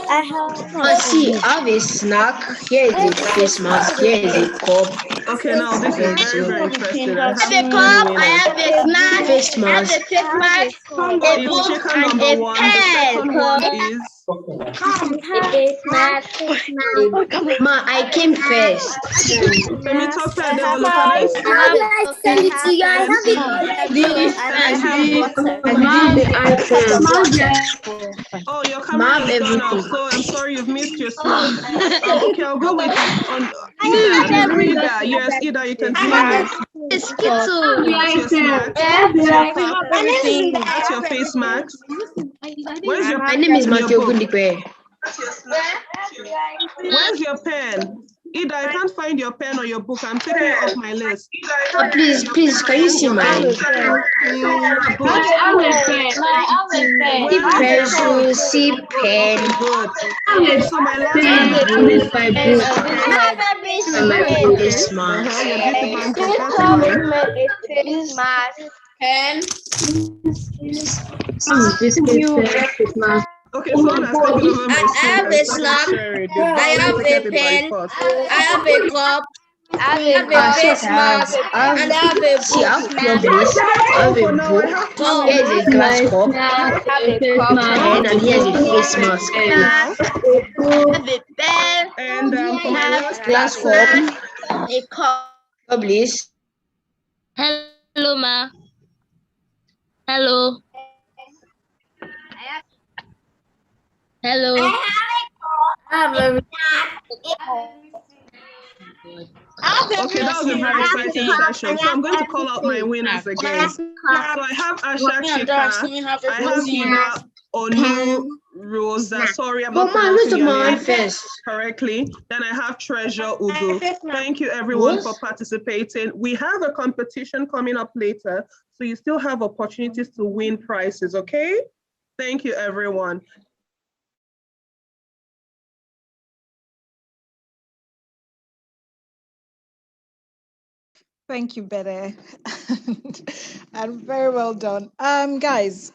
I have. See, I have a snack. Here is a face mask. Here is a cup. Okay, now this is very, very interesting. I have a cup. I have a snack. Face mask. I have a face mask. A book and a pen. Ma, I came first. Let me talk to Adele. Oh, your camera is gone off, so I'm sorry you've missed your snack. Okay, I'll go with Ida. Yes, Ida, you can see It's Skittle. That's your face mask. Where's your My name is Matthew Ogundipe. Where's your pen? Ida, I can't find your pen or your book. I'm taking you off my list. Please, can you see mine? Pencil, C pen. Good. So my last Face mask. Your beauty bank book, that's fine. Pen. Okay, someone has taken over my I have a slab. I have a pen. I have a cup. I have a face mask. And I have a book. See, I have please. I have a book. Here's a glass cup. I have a cup. Pen, and here's a face mask. I have a pen. And I have glass cup. a cup. Please. Hello, ma. Hello. Hello. Okay, that was a very exciting session. So I'm going to call out my winners again. So I have Asha Chika, I have Ida, Onu, Rosa. Sorry, I'm not pronouncing your name correctly. Then I have Treasure Ugo. Thank you everyone for participating. We have a competition coming up later, so you still have opportunities to win prizes, okay? Thank you everyone. Thank you, Bede. And very well done. Guys,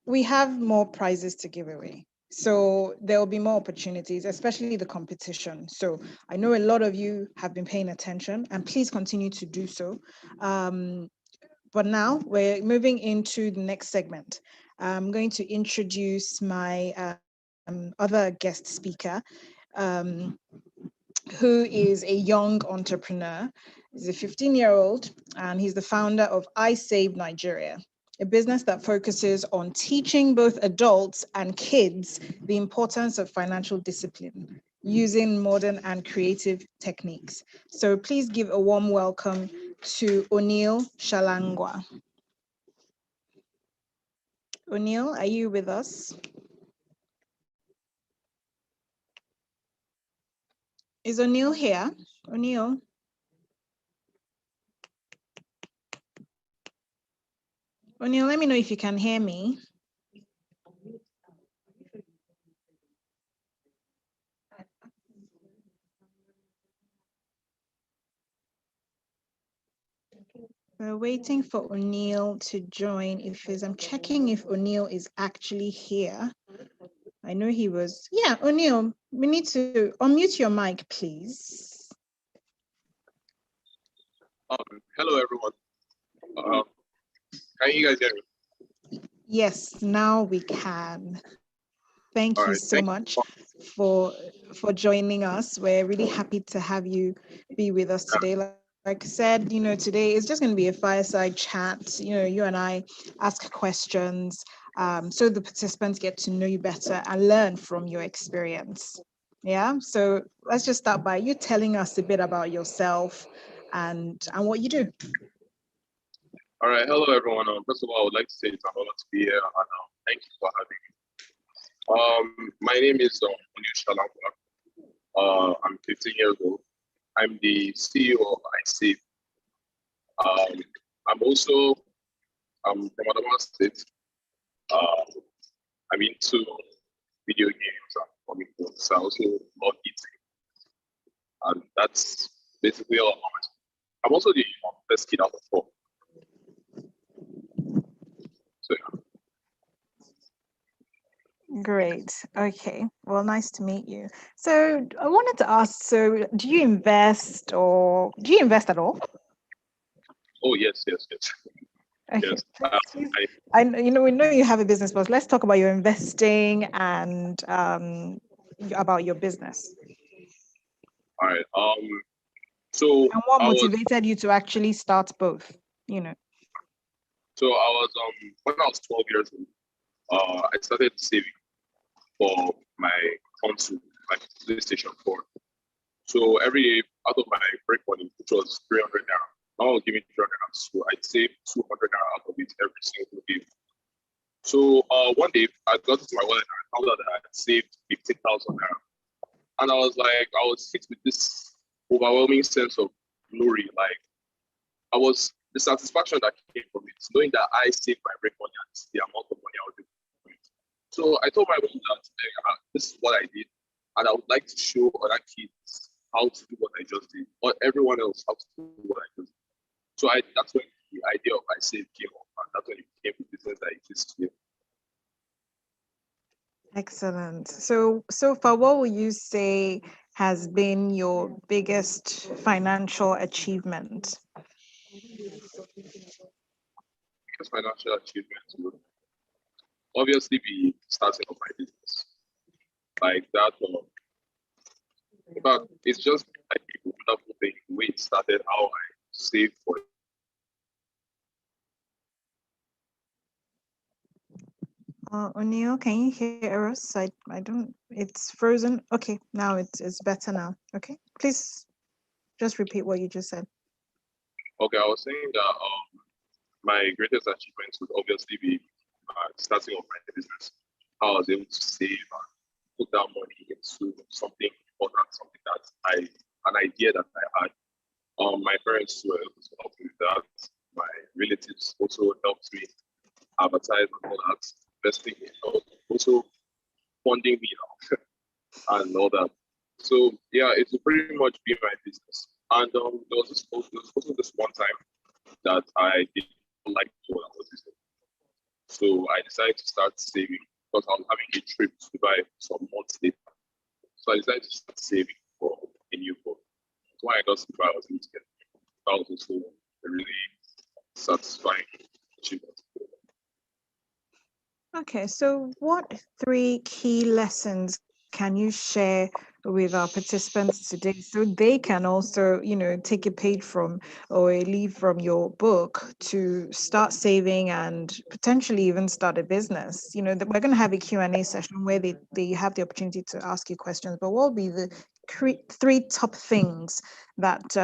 we have more prizes to give away. So there will be more opportunities, especially the competition. So I know a lot of you have been paying attention, and please continue to do so. But now we're moving into the next segment. I'm going to introduce my other guest speaker, who is a young entrepreneur. He's a 15-year-old, and he's the founder of I Save Nigeria, a business that focuses on teaching both adults and kids the importance of financial discipline using modern and creative techniques. So please give a warm welcome to O'Neill Shalangwa. O'Neill, are you with us? Is O'Neill here? O'Neill? O'Neill, let me know if you can hear me. We're waiting for O'Neill to join. I'm checking if O'Neill is actually here. I know he was. Yeah, O'Neill, we need to unmute your mic, please. Hello, everyone. Can you guys hear me? Yes, now we can. Thank you so much for joining us. We're really happy to have you be with us today. Like I said, today is just going to be a fireside chat. You and I ask questions so the participants get to know you better and learn from your experience. Yeah, so let's just start by you telling us a bit about yourself and what you do. All right, hello everyone. First of all, I would like to say it's an honor to be here, and thank you for having me. My name is O'Neill Shalangwa. I'm 15 years old. I'm the CEO of iSave. I'm also from Adamawa State. I'm into video games and comic books. I also love eating, and that's basically all. I'm also the best kid out of 4. So yeah. Great. Okay. Well, nice to meet you. So I wanted to ask, so do you invest at all? Oh, yes. Okay. Yes. We know you have a business, but let's talk about your investing and about your business. All right. So and what motivated you to actually start both? So I was when I was 12 years old, I started saving for my console, like PlayStation 4. So every day out of my break money, which was 300 naira, now I'll give me 300 naira. So I'd save 200 naira out of it every single day. So one day I got into my wallet and I found out that I had saved 15,000 naira. And I was like, I was hit with this overwhelming sense of glory. Like the satisfaction that came from it, knowing that I saved my break money and the amount of money I was able to make. So I told my mom that this is what I did, and I would like to show other kids how to do what I just did, or everyone else how to do what I just did. So that's when the idea of I Save came up, and that's when it became the business that exists today. Excellent. So far, what would you say has been your biggest financial achievement? Biggest financial achievement would obviously be starting up my business. Like that, in fact, it's just like a wonderful thing. The way it started, how I saved for it. O'Neill, can you hear us? I don't, it's frozen. Okay, now it's better now. Okay, please just repeat what you just said. Okay, I was saying that my greatest achievement would obviously be starting up my business. How I was able to save and put that money into something important, something that an idea that I had. My parents were able to help me with that. My relatives also helped me advertise and all that, investing in also funding me now and all that. So yeah, it's pretty much been my business. And there was also this one time that I didn't like what I was using. So I decided to start saving because I was having a trip to Dubai some months later. So I decided to start saving for a new phone. That's why I got to Dubai. I was able to get it. That was also a really satisfying achievement. Okay, so what 3 key lessons can you share with our participants today so they can also, take a page from or a leaf from your book to start saving and potentially even start a business? That we're going to have a Q&A session where they have the opportunity to ask you questions, but what will be the 3 top things that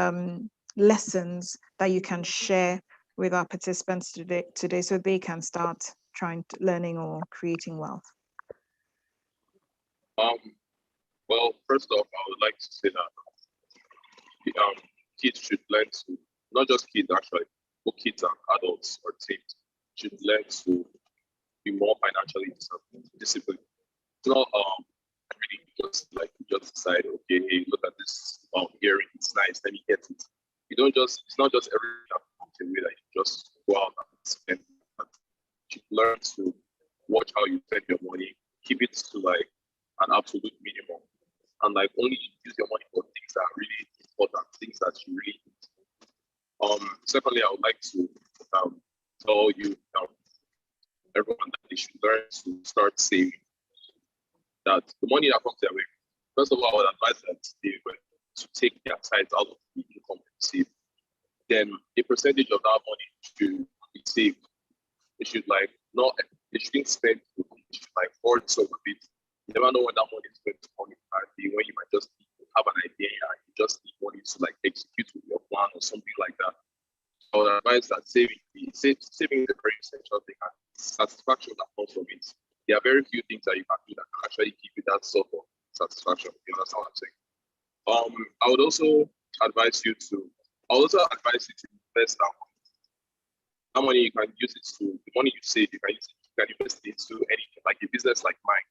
lessons that you can share with our participants today so they can start learning or creating wealth? Well, first off, I would like to say that kids should learn to, not just kids actually, but kids and adults or teens should learn to be more financially disciplined. It's not really just decide, okay, hey, look at this earring, it's nice, let me get it. It's not just everything that comes your way that you just go out and spend. You should learn to watch how you spend your money, keep it to like an absolute minimum, and like only use your money for things that are really important, things that you really need. Secondly, I would like to tell you everyone that they should learn to start saving. That the money that comes their way, first of all, I would advise them to take their sides out of the income and save. Then a percentage of that money should be saved. It should it shouldn't spend, it should hoard some of it. You never know when that money is going to come in handy, when you might just have an idea and you just need money to execute with your plan or something like that. I would advise that saving is a very essential thing, and satisfaction that comes from it. There are very few things that you can do that can actually give you that sort of satisfaction. You understand what I'm saying? I would also advise you to invest that money. That money you can use it to, the money you save, you can invest it into anything, like a business like mine,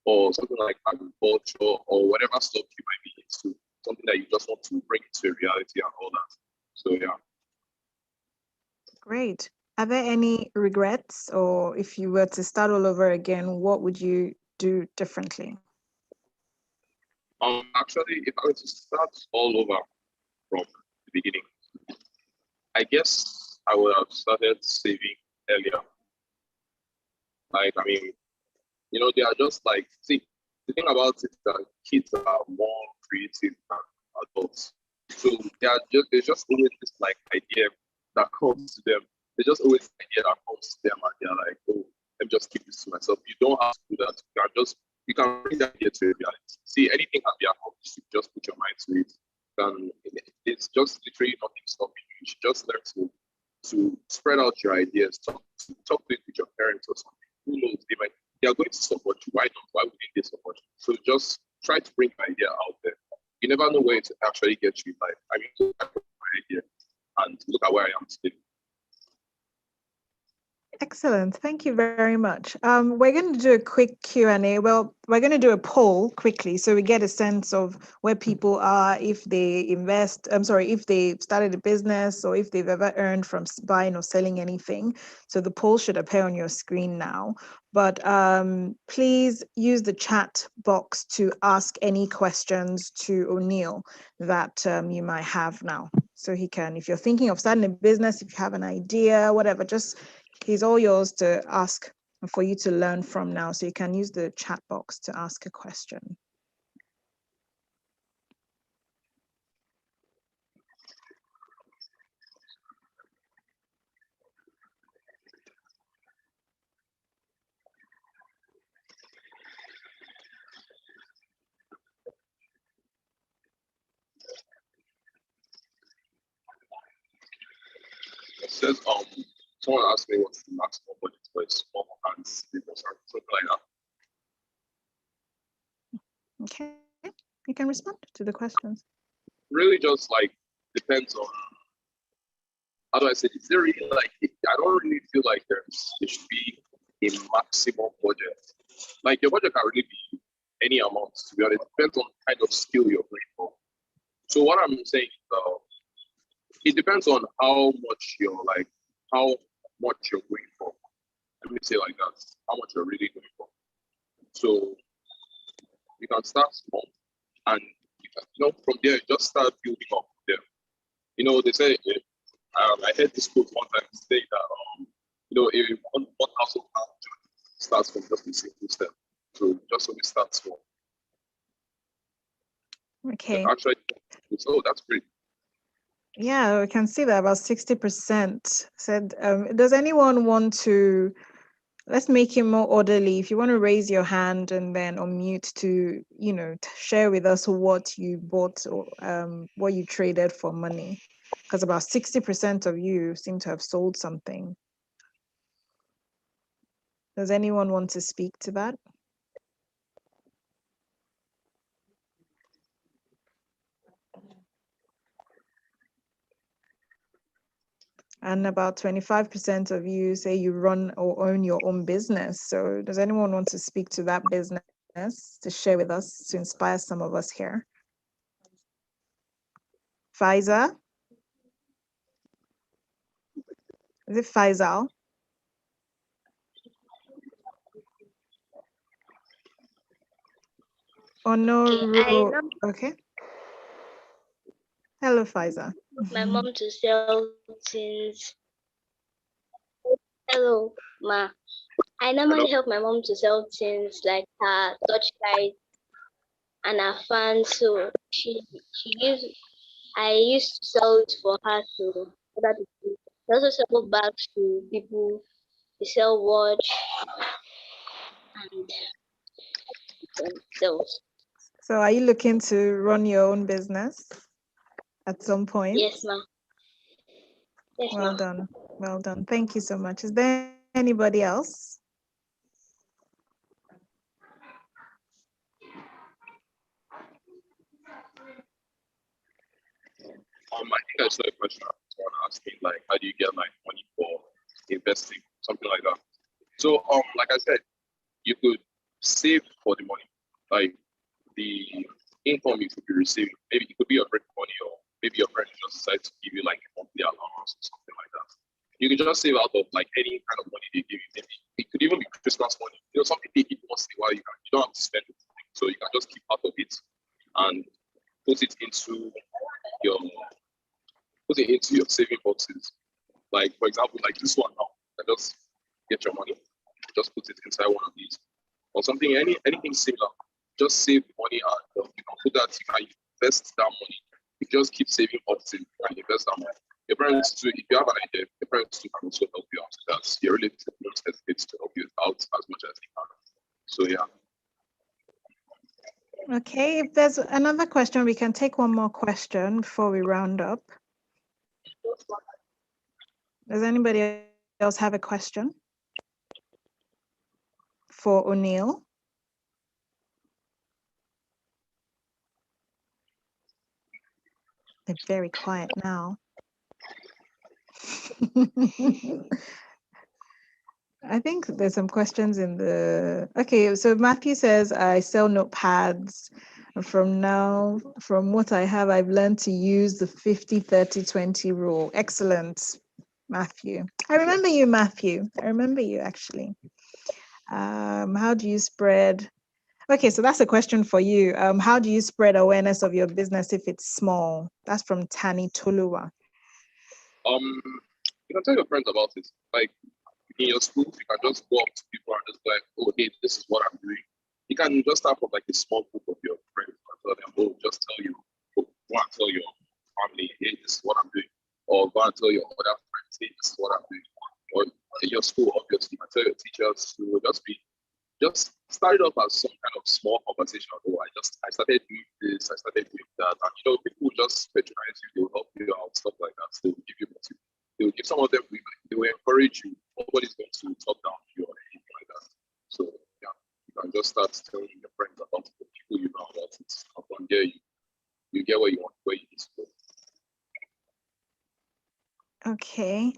or something like agriculture, or whatever stuff you might be into, something that you just want to bring into reality and all that. So yeah. Great. Are there any regrets, or if you were to start all over again, what would you do differently? Actually, if I were to start all over from the beginning, I guess I would have started saving earlier. They are just see, the thing about it is that kids are more creative than adults. So there's just always this idea that comes to them. There's just always an idea that comes to them, and they're like, oh, let me just keep this to myself. You don't have to do that. You can bring that idea to reality. See, anything can be accomplished. You just put your mind to it. It's just literally nothing stopping you. You should just learn to spread out your ideas. Talk to it with your parents or something. Who knows? They are going to support you. Why not? Why wouldn't they support you? So just try to bring the idea out there. you never know where to actually get you. Like, I mean, to my idea and look at where I am today. Excellent. Thank you very much. We're going to do a quick Q&A. Well, we're going to do a poll quickly so we get a sense of where people are, if they invest, if they started a business or if they've ever earned from buying or selling anything. So the poll should appear on your screen now. But please use the chat box to ask any questions to O'Neill that you might have now. So he can, if you're thinking of starting a business, if you have an idea, whatever, just he's all yours to ask and for you to learn from now. So you can use the chat box to ask a question. It says, someone asked me what's the maximum budget for a small and business or something like that. Okay, you can respond to the questions. Really just like depends on, how do I say, is there really like, I don't really feel like there should be a maximum budget. Like your budget can really be any amount, to be honest. It depends on the kind of skill you're going for. So what I'm saying is, it depends on how much you're going for. Let me say like that, how much you're really going for. So you can start small and you can, from there, just start building up there. They say, I heard this quote one time say that, if 1,000 pounds starts from just a simple step. So just always start small. Okay. Actually, that's great. Yeah, we can see that about 60% said, does anyone want to, let's make it more orderly. If you want to raise your hand and then unmute to, share with us what you bought or what you traded for money. Because about 60% of you seem to have sold something. Does anyone want to speak to that? And about 25% of you say you run or own your own business. So does anyone want to speak to that business to share with us to inspire some of us here? Faisal? Is it Faisal? Oh no, okay. Hello, Faisal. My mom to sell things. Hello, ma. I normally help my mom to sell things like her torchlight and her fan. So I used to sell it for her to other people. I also sell bags to people. They sell watch and those. So are you looking to run your own business at some point? Yes, ma'am. Yes, well done. Well done. Thank you so much. Is there anybody else? I think I saw a question someone asking, like, how do you get like money for investing, something like that. So, like I said, you could save for the money, like the income you could be receiving. Maybe it could be your break money, or maybe your parents just decide to give you like a monthly allowance or something like that. You can just save out of like any kind of money they give you. Maybe it could even be Christmas money. Something they give once in a while. You don't have to spend it, so you can just keep out of it and put it into your saving boxes. Like, for example, like this one now, just get your money, just put it inside one of these, or something, anything similar. Just save the money and you can put that, you can invest that money. You just keep saving up till you can invest that money. Your parents too, if you have an idea, your parents too can also help you out. That's your relative don't hesitate to help you out as much as they can. So yeah. Okay, if there's another question, we can take one more question before we round up. Does anybody else have a question for O'Neill? They're very quiet now. I think there's some questions in the, okay, so Matthew says, I sell notepads. From what I have, I've learned to use the 50-30-20 rule. Excellent, Matthew. I remember you, Matthew. I remember you, actually. How do you spread? Okay, so that's a question for you. How do you spread awareness of your business if it's small? That's from Tani Toluwa. You can tell your friends about it. Like in your school, you can just go up to people and just be like, oh, hey, this is what I'm doing. You can just start from like a small group of your friends and tell them, oh, just tell you, go and tell your family, hey, this is what I'm doing. Or go and tell your other friends, hey, this is what I'm doing. Or in your school, obviously, you can tell your teachers to just start it off as some kind of small conversation. Oh, I started doing this, I started doing that. And people will just patronize you, they'll help you out, stuff like that. So they'll give you motivation. They will give some of them, they will encourage you. Nobody's going to talk down to you or anything like that. So yeah, you can just start telling your friends about the people you know about it. And from there, you get where you want, where you need to go. Okay.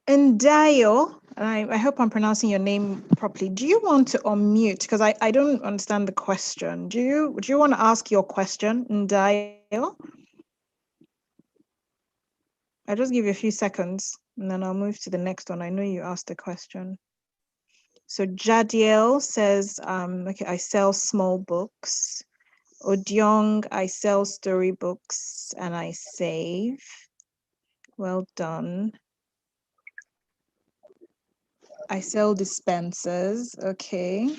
And Dio, I hope I'm pronouncing your name properly. Do you want to unmute? Because I don't understand the question. Do you want to ask your question, Dio? I'll just give you a few seconds and then I'll move to the next one. I know you asked a question. So Jadiel says, okay, I sell small books. Odyong, I sell storybooks and I save. Well done. I sell dispensers. Okay.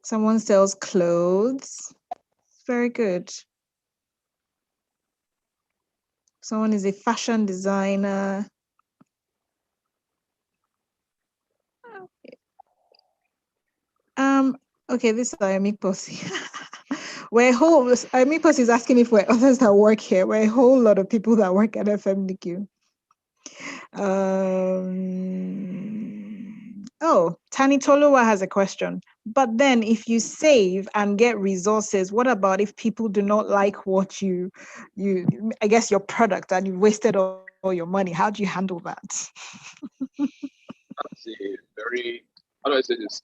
Someone sells clothes. Very good. Someone is a fashion designer. Okay, this is Ayami Posi. Ayami Posi is asking if we're others that work here. We're a whole lot of people that work at FMDQ. Oh, Tani Toluwa has a question. But then if you save and get resources, what about if people do not like what I guess your product and you wasted all your money? How do you handle that? That's a very, how do I say this?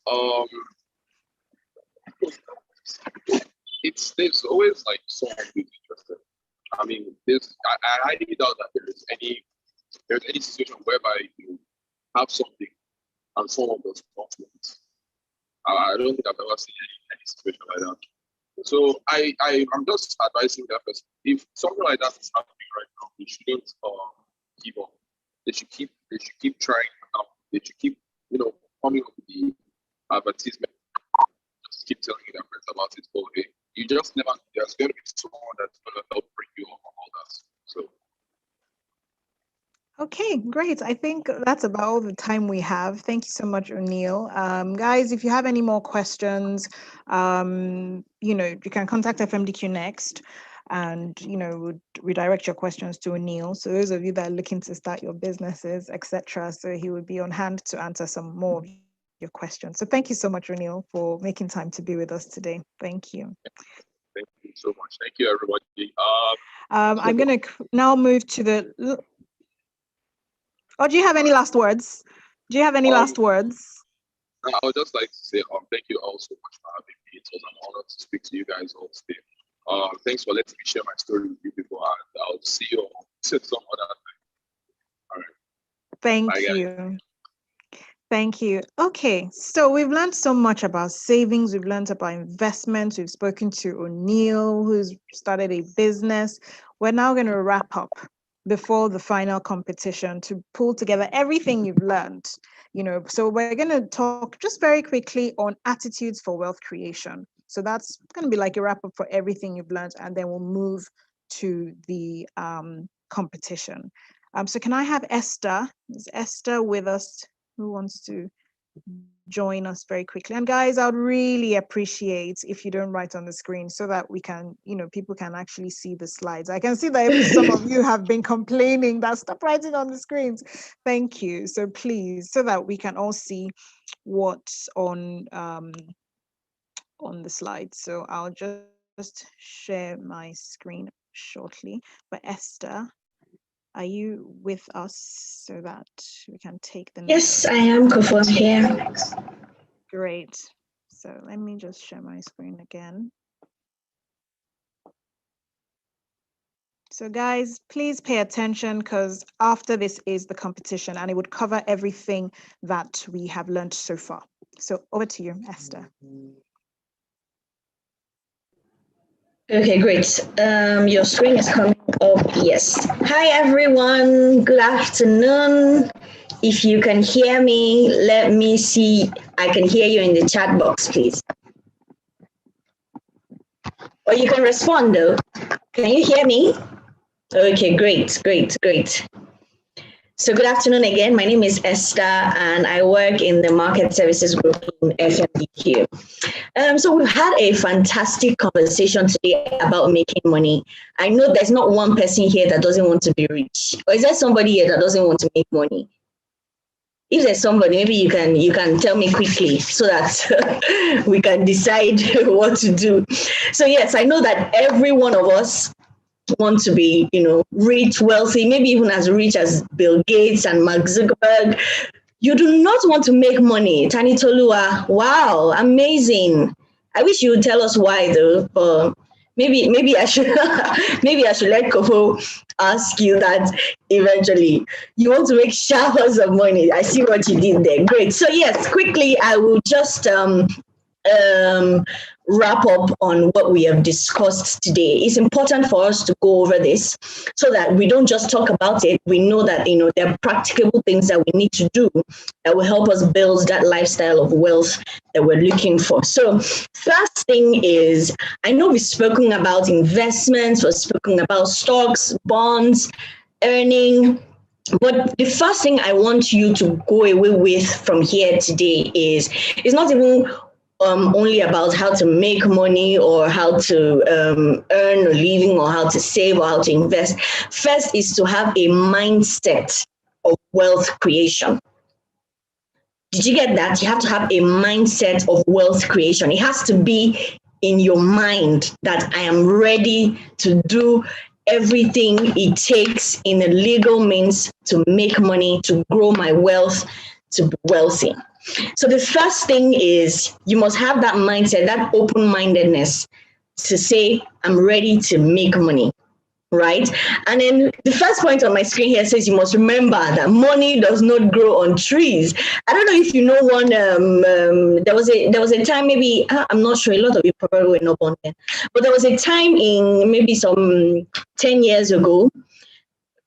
There's always like someone who's interested. I mean, I highly doubt that there's any situation whereby you have something and someone does not want it. I don't think I've ever seen any situation like that. So I'm just advising that person, if something like that is happening right now, they shouldn't give up. They should keep trying out. They should keep coming up with the advertisement. Just keep telling their friends about it. But hey, you just never, there's going to be someone that's going to help bring you up on all that. So. Okay, great. I think that's about all the time we have. Thank you so much, O'Neill. Guys, if you have any more questions, you can contact FMDQ Next and, we'll redirect your questions to O'Neill. So those of you that are looking to start your businesses, etc. So he would be on hand to answer some more of your questions. So thank you so much, O'Neill, for making time to be with us today. Thank you. Thank you so much. Thank you, everybody. I'm going to now move to the... Oh, do you have any last words? I would just like to say thank you all so much for having me. It was an honor to speak to you guys all today. Thanks for letting me share my story with you people, and I'll see you all some other time. All right. Thank you. Thank you. Okay, so we've learned so much about savings. We've learned about investments. We've spoken to O'Neill, who's started a business. We're now going to wrap up before the final competition to pull together everything you've learned. So we're going to talk just very quickly on attitudes for wealth creation. So that's going to be like a wrap up for everything you've learned, and then we'll move to the competition. So can I have Esther? Is Esther with us? Who wants to join us very quickly? And guys, I would really appreciate if you don't write on the screen so that we can, people can actually see the slides. I can see that even some of you have been complaining that stop writing on the screens. Thank you. So please, so that we can all see what's on the slide. So I'll just share my screen. shortly. But Esther, are you with us so that we can take the Yes, I am confirmed here. Great. So let me just share my screen again. So guys, please pay attention because after this is the competition and it would cover everything that we have learned so far. So over to you, Esther. Okay, great. Your screen is coming up. Yes. Hi, everyone. Good afternoon. If you can hear me, let me see. I can hear you in the chat box, please. Or you can respond, though. Can you hear me? Okay, great. So good afternoon again. My name is Esther, and I work in the Market Services Group in Fmdq. So we've had a fantastic conversation today about making money. I know there's not one person here that doesn't want to be rich. Or is there somebody here that doesn't want to make money? If there's somebody, maybe you can tell me quickly so that we can decide what to do. So yes, I know that every one of us want to be, rich, wealthy, maybe even as rich as Bill Gates and Mark Zuckerberg. You do not want to make money. Tani Tolua, wow, amazing. I wish you would tell us why though. But maybe I should let Kofo ask you that eventually. You want to make showers of money. I see what you did there. Great. So yes, quickly I will just wrap up on what we have discussed today. It's important for us to go over this so that we don't just talk about it. We know that there are practicable things that we need to do that will help us build that lifestyle of wealth that we're looking for. So first thing is, I know we've spoken about investments, we've spoken about stocks, bonds, earning. But the first thing I want you to go away with from here today is it's not even only about how to make money or how to earn a living or how to save or how to invest. First is to have a mindset of wealth creation. Did you get that? You have to have a mindset of wealth creation. It has to be in your mind that I am ready to do everything it takes in a legal means to make money, to grow my wealth, to be wealthy. So the first thing is you must have that mindset, that open-mindedness to say, I'm ready to make money, right? And then the first point on my screen here says you must remember that money does not grow on trees. I don't know if you know one, there was a time, maybe, I'm not sure, a lot of you probably were not born then, but there was a time in maybe some 10 years ago,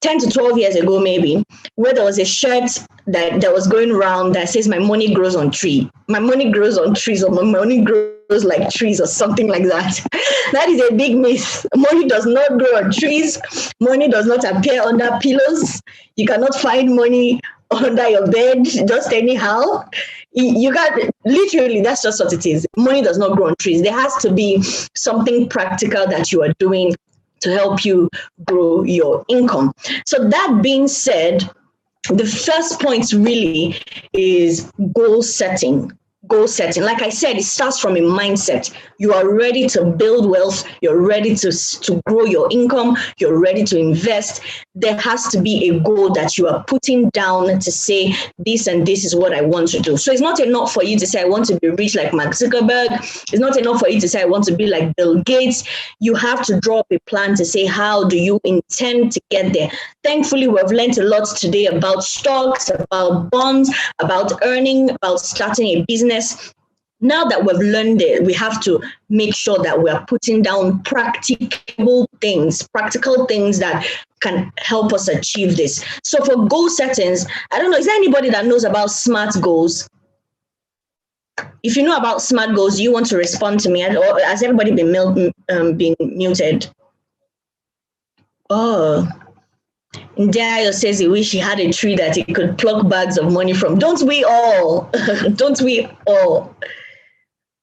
10 to 12 years ago, maybe, where there was a shirt that was going around that says, my money grows on tree. My money grows on trees, or my money grows like trees, or something like that. That is a big myth. Money does not grow on trees. Money does not appear under pillows. You cannot find money under your bed just anyhow. You got, literally, that's just what it is. Money does not grow on trees. There has to be something practical that you are doing to help you grow your income. So that being said, the first point really is goal setting. Goal setting. Like I said, it starts from a mindset. You are ready to build wealth. You're ready to grow your income. You're ready to invest. There has to be a goal that you are putting down to say, this and this is what I want to do. So it's not enough for you to say, I want to be rich like Mark Zuckerberg. It's not enough for you to say, I want to be like Bill Gates. You have to draw up a plan to say, how do you intend to get there? Thankfully, we've learned a lot today about stocks, about bonds, about earning, about starting a business. Now that we've learned it, we have to make sure that we are putting down practical things that can help us achieve this. So for goal settings, I don't know, is there anybody that knows about SMART goals? If you know about SMART goals, you want to respond to me, or has everybody been muted? Oh. Dario says he wish he had a tree that he could pluck bags of money from. Don't we all? Don't we all?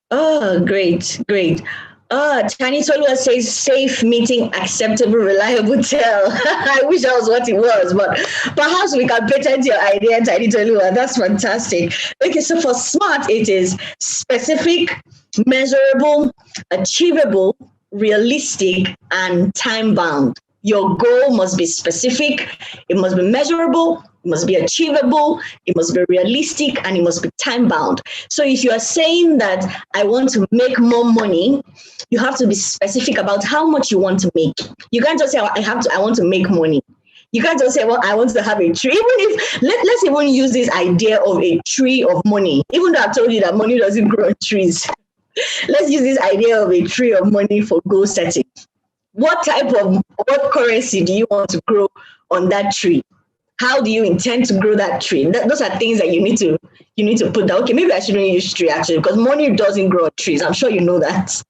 Oh, great. Tani Tolua says safe, meeting, acceptable, reliable tell. I wish that was what it was, but perhaps we can patent your idea, Tani Tolua. That's fantastic. Okay, so for SMART, it is specific, measurable, achievable, realistic, and time bound. Your goal must be specific, it must be measurable, it must be achievable, it must be realistic, and it must be time bound. So if you are saying that I want to make more money, you have to be specific about how much you want to make. You can't just say I want to make money. You can't just say, well, I want to have a tree. Even if let's even use this idea of a tree of money, even though I've told you that money doesn't grow on trees. Let's use this idea of a tree of money for goal setting. What currency do you want to grow on that tree? How do you intend to grow that tree? Those are things that you need to put down. Okay, maybe I shouldn't use tree actually, because money doesn't grow on trees. I'm sure you know that.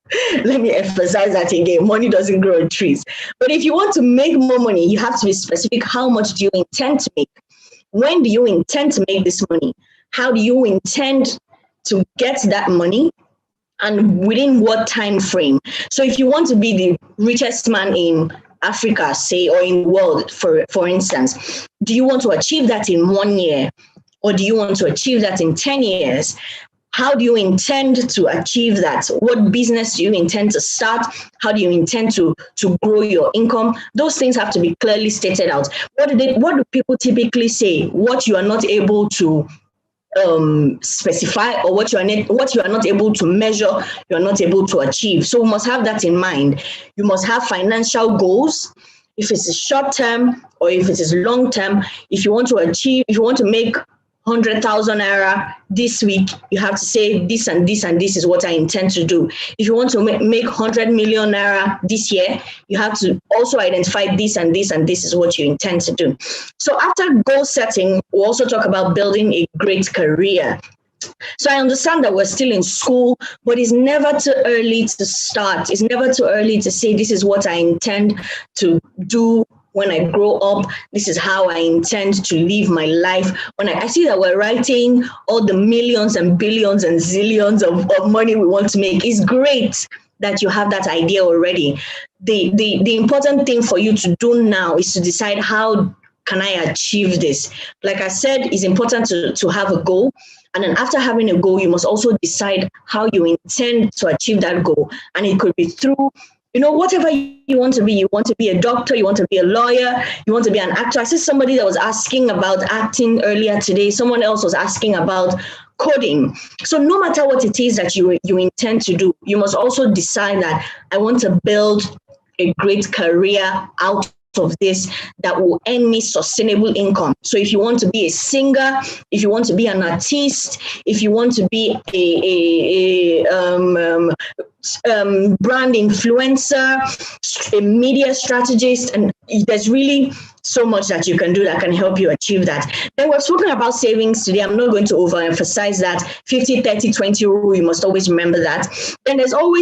Let me emphasize that again. Money doesn't grow on trees. But if you want to make more money, you have to be specific. How much do you intend to make? When do you intend to make this money? How do you intend to get that money? And within what time frame? So if you want to be the richest man in Africa, say, or in the world, for instance, do you want to achieve that in 1 year? Or do you want to achieve that in 10 years? How do you intend to achieve that? What business do you intend to start? How do you intend to grow your income? Those things have to be clearly stated out. What do people typically say? What you are not able to specify, or what you are not able to measure, you are not able to achieve. So we must have that in mind. You must have financial goals. If it's short term or if it is long term, if you want to make 100,000 naira this week, you have to say this and this and this is what I intend to do. If you want to make 100 million naira this year, you have to also identify this and this and this is what you intend to do. So after goal setting, we'll also talk about building a great career. So I understand that we're still in school, but it's never too early to start. It's never too early to say, this is what I intend to do when I grow up. This is how I intend to live my life. When I see that we're writing all the millions and billions and zillions of money we want to make, it's great that you have that idea already. The important thing for you to do now is to decide, how can I achieve this? Like I said, it's important to have a goal. And then after having a goal, you must also decide how you intend to achieve that goal. And it could be through, whatever you want to be. You want to be a doctor, you want to be a lawyer, you want to be an actor. I see somebody that was asking about acting earlier today. Someone else was asking about coding. So no matter what it is that you intend to do, you must also decide that I want to build a great career out of this that will earn me sustainable income. So if you want to be a singer, if you want to be an artist, if you want to be a brand influencer, a media strategist, and there's really so much that you can do that can help you achieve that. Then we're talking about savings today. I'm not going to overemphasize that 50, 30, 20 rule. You must always remember that. Then there's also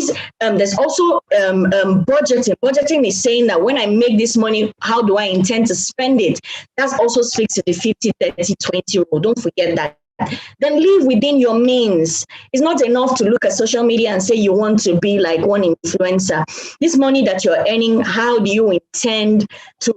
budgeting. Budgeting is saying that when I make this money, how do I intend to spend it? That also speaks to the 50, 30, 20 rule. Don't forget that. Then live within your means. It's not enough to look at social media and say you want to be like one influencer. This money that you're earning, how do you intend to,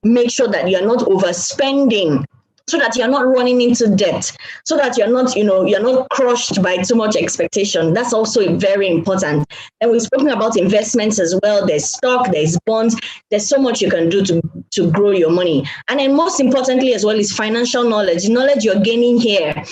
make sure that you're not overspending, so that you're not running into debt, so that you're not crushed by too much expectation? That's also very important. And we've spoken about investments as well. There's stock, there's bonds, there's so much you can do to grow your money. And then most importantly as well is financial knowledge. Knowledge you're gaining here.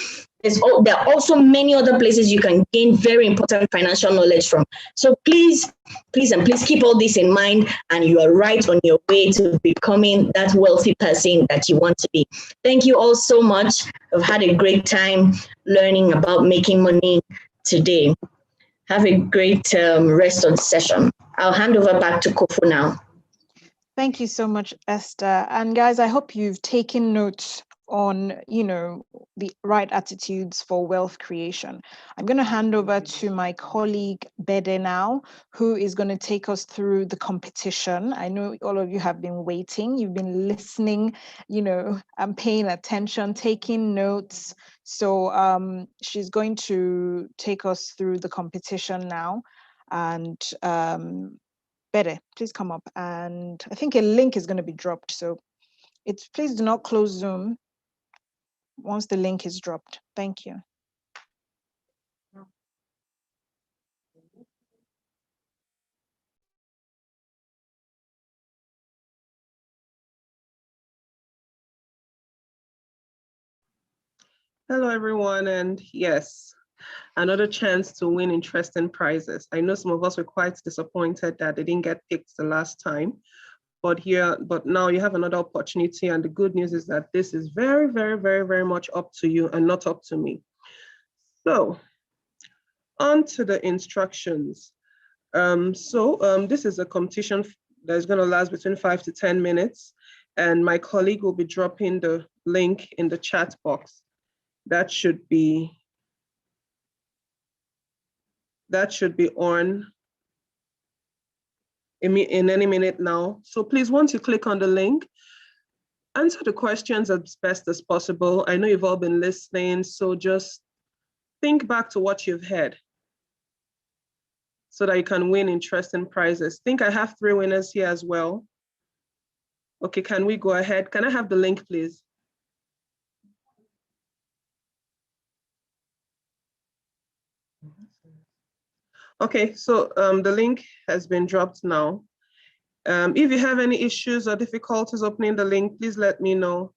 There are also many other places you can gain very important financial knowledge from. So please keep all this in mind, and you are right on your way to becoming that wealthy person that you want to be. Thank you all so much. I've had a great time learning about making money today. Have a great rest of the session. I'll hand over back to Kofu now. Thank you so much, Esther. And guys, I hope you've taken notes on, the right attitudes for wealth creation. I'm going to hand over to my colleague Bede now, who is going to take us through the competition. I know all of you have been waiting. You've been listening, and paying attention, taking notes. So she's going to take us through the competition now. And Bede, please come up. And I think a link is going to be dropped. So please do not close Zoom once the link is dropped. Thank you. Hello, everyone, and yes, another chance to win interesting prizes. I know some of us were quite disappointed that they didn't get picked the last time, but now you have another opportunity, and the good news is that this is very, very, very, very much up to you and not up to me. So, on to the instructions. This is a competition that is going to last between 5 to 10 minutes, and my colleague will be dropping the link in the chat box. That should be on in any minute now. So please, once you click on the link, answer the questions as best as possible. I know you've all been listening, so just think back to what you've heard so that you can win interesting prizes. I think I have 3 winners here as well. Okay, can we go ahead? Can I have the link, please? Okay, so the link has been dropped now. If you have any issues or difficulties opening the link, please let me know.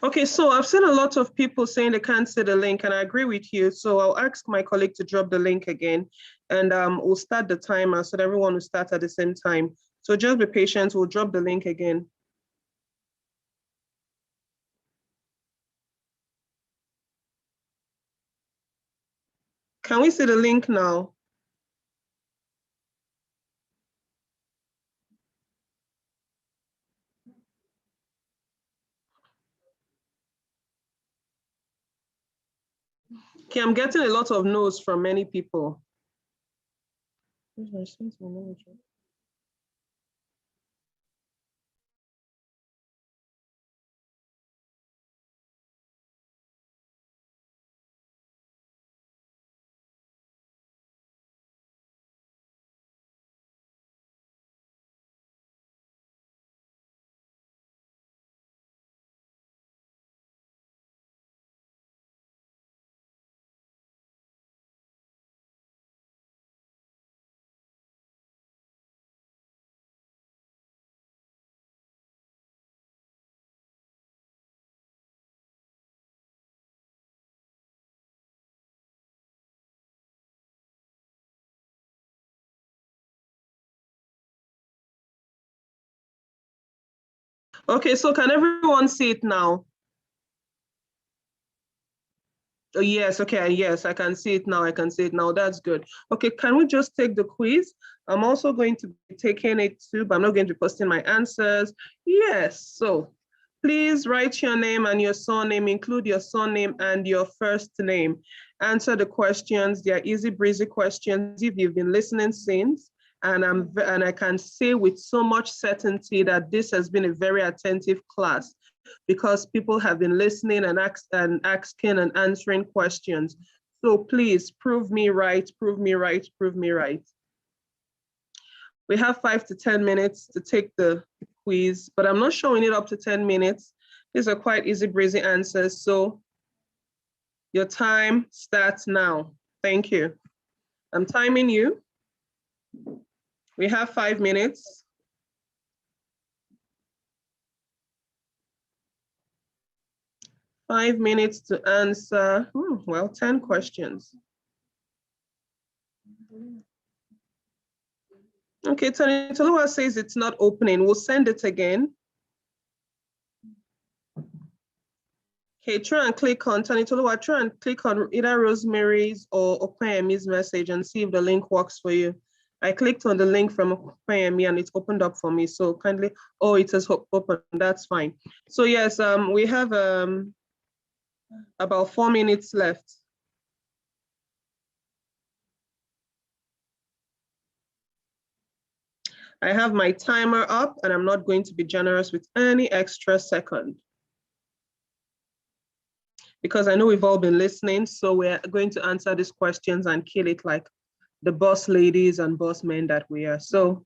Okay, so I've seen a lot of people saying they can't see the link, and I agree with you. So I'll ask my colleague to drop the link again, and we'll start the timer so that everyone will start at the same time. So just be patient, we'll drop the link again. Can we see the link now? Okay, I'm getting a lot of no's from many people. Okay, so can everyone see it now? Oh, yes, okay, yes, I can see it now. I can see it now. That's good. Okay, can we just take the quiz? I'm also going to be taking it too, but I'm not going to be posting my answers. Yes, so please write your name and your surname, include your surname and your first name. Answer the questions. They are easy breezy questions if you've been listening since. And I can say with so much certainty that this has been a very attentive class because people have been listening and asking and answering questions. So please prove me right, prove me right, prove me right. We have 5 to 10 minutes to take the quiz, but I'm not showing it up to 10 minutes. These are quite easy breezy answers. So your time starts now. Thank you. I'm timing you. We have 5 minutes. Five minutes to answer, well, 10 questions. Okay, Tanitolua says it's not opening. We'll send it again. Okay, try and click on Tanitolua, try and click on either Rosemary's or Opeyemi's message and see if the link works for you. I clicked on the link from PayMe and it opened up for me. So kindly, oh, it says open, that's fine. So yes, we have about 4 minutes left. I have my timer up and I'm not going to be generous with any extra second, because I know we've all been listening. So we're going to answer these questions and kill it like the boss ladies and boss men that we are. So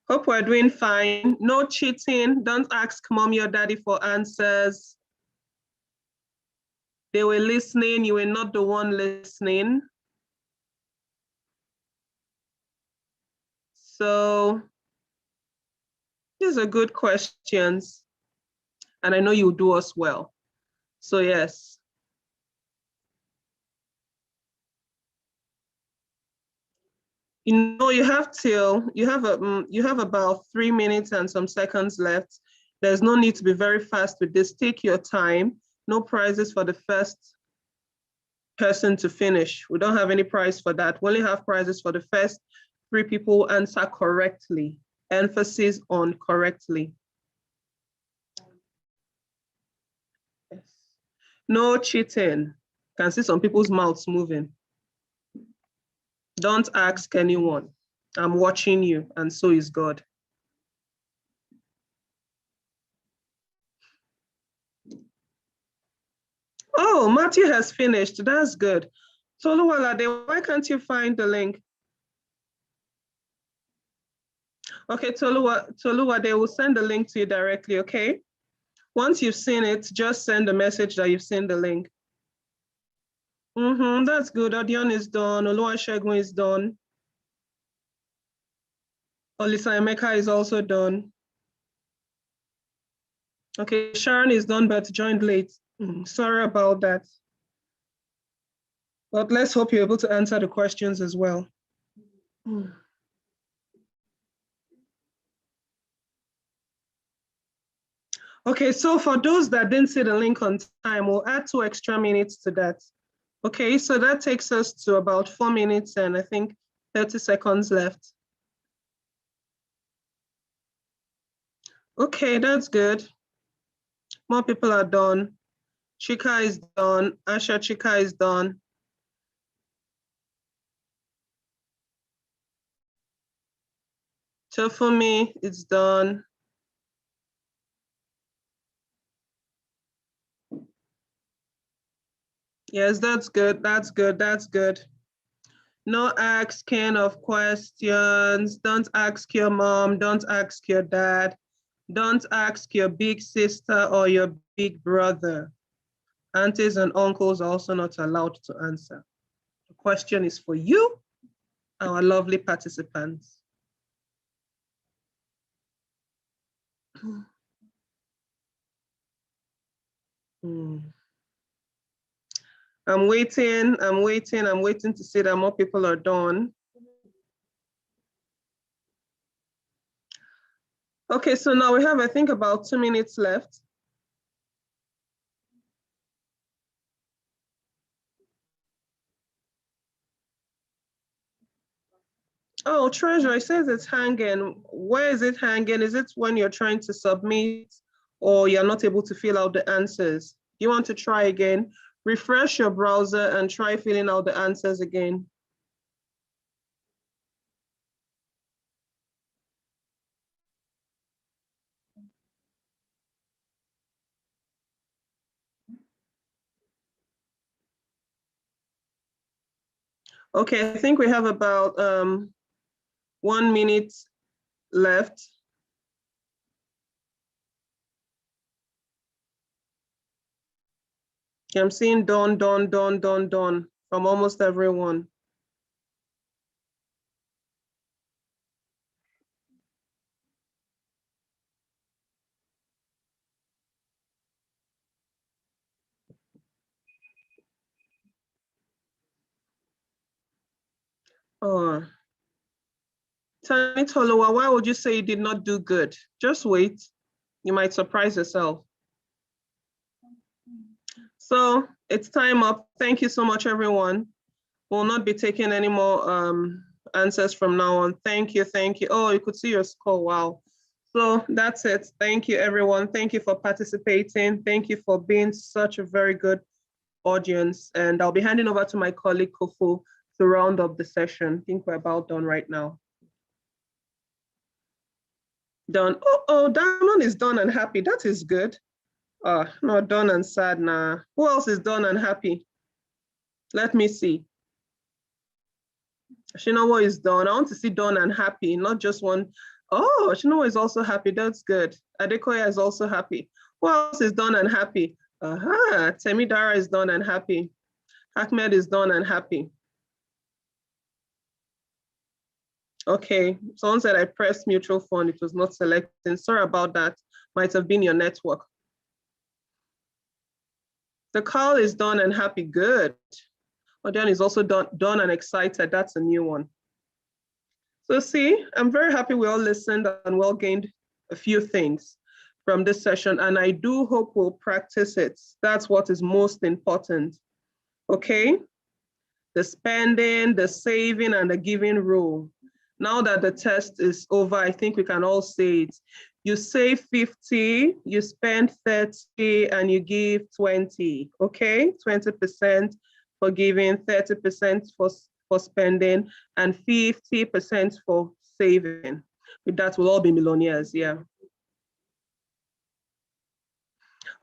hope we're doing fine. No cheating. Don't ask mommy or daddy for answers. They were listening. You were not the one listening. So these are good questions. And I know you'll do us well. So yes. You know, you have about 3 minutes and some seconds left. There's no need to be very fast with this. Take your time. No prizes for the first person to finish. We don't have any prize for that. We only have prizes for the first 3 people who answer correctly. Emphasis on correctly. Yes. No cheating. Can see some people's mouths moving. Don't ask anyone. I'm watching you, and so is God. Oh, Matthew has finished. That's good. Toluwalade, why can't you find the link? Okay, Toluwalade will send the link to you directly, okay? Once you've seen it, just send a message that you've seen the link. That's good. Odion is done. Oluwasegun is done. Olisa Emeka is also done. Okay, Sharon is done, but joined late. Sorry about that. But let's hope you're able to answer the questions as well. Okay, so for those that didn't see the link on time, we'll add 2 extra minutes to that. Okay, so that takes us to about 4 minutes and I think 30 seconds left. Okay, that's good. More people are done. Chika is done. Asha Chika is done. Tofumi, it's done. Yes, that's good. That's good. That's good. No asking of questions. Don't ask your mom. Don't ask your dad. Don't ask your big sister or your big brother. Aunties and uncles are also not allowed to answer. The question is for you, our lovely participants. I'm waiting to see that more people are done. Okay, so now we have, I think, about 2 minutes left. Oh, Treasury says it's hanging. Where is it hanging? Is it when you're trying to submit or you're not able to fill out the answers? You want to try again? Refresh your browser and try filling out the answers again. Okay, I think we have about 1 minute left. I'm seeing done from almost everyone. Oh, Tani Tolowa, why would you say you did not do good? Just wait. You might surprise yourself. So it's time up. Thank you so much, everyone. We'll not be taking any more answers from now on. Thank you, thank you. Oh, you could see your score, wow. So that's it. Thank you, everyone. Thank you for participating. Thank you for being such a very good audience. And I'll be handing over to my colleague, Kofu, to round up the session. I think we're about done right now. Done. Oh, Diamond is done and happy. That is good. No, done and sad now. Who else is done and happy? Let me see. Shinowo is done. I want to see done and happy, not just one. Oh, Shinowo is also happy. That's good. Adekoya is also happy. Who else is done and happy? Temidara is done and happy. Ahmed is done and happy. Okay, someone said I pressed mutual fund. It was not selecting. Sorry about that. Might have been your network. The call is done and happy. Good. Odion is also done and excited. That's a new one. So see, I'm very happy we all listened and well gained a few things from this session, and I do hope we'll practice it. That's what is most important, okay? The spending, the saving, and the giving rule. Now that the test is over, I think we can all say it. You save 50, you spend 30, and you give 20, okay? 20% for giving, 30% for spending, and 50% for saving. With that, we'll all be millionaires, yeah.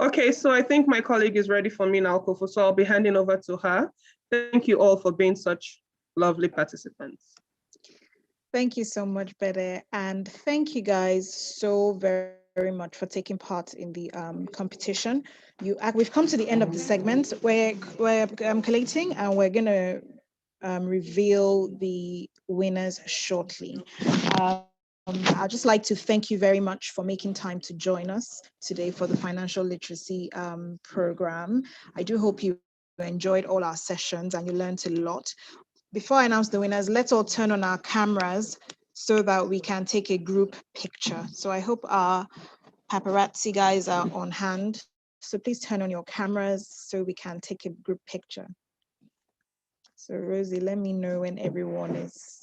Okay, so I think my colleague is ready for me now, Kofu, so I'll be handing over to her. Thank you all for being such lovely participants. Thank you so much, Bede, and thank you guys so very much for taking part in the competition. We've come to the end of the segment. We're collating, and we're going to reveal the winners shortly. I'd just like to thank you very much for making time to join us today for the financial literacy program. I do hope you enjoyed all our sessions and you learned a lot. Before I announce the winners, let's all turn on our cameras so that we can take a group picture. So I hope our paparazzi guys are on hand. So please turn on your cameras so we can take a group picture. So Rosie, let me know when everyone is,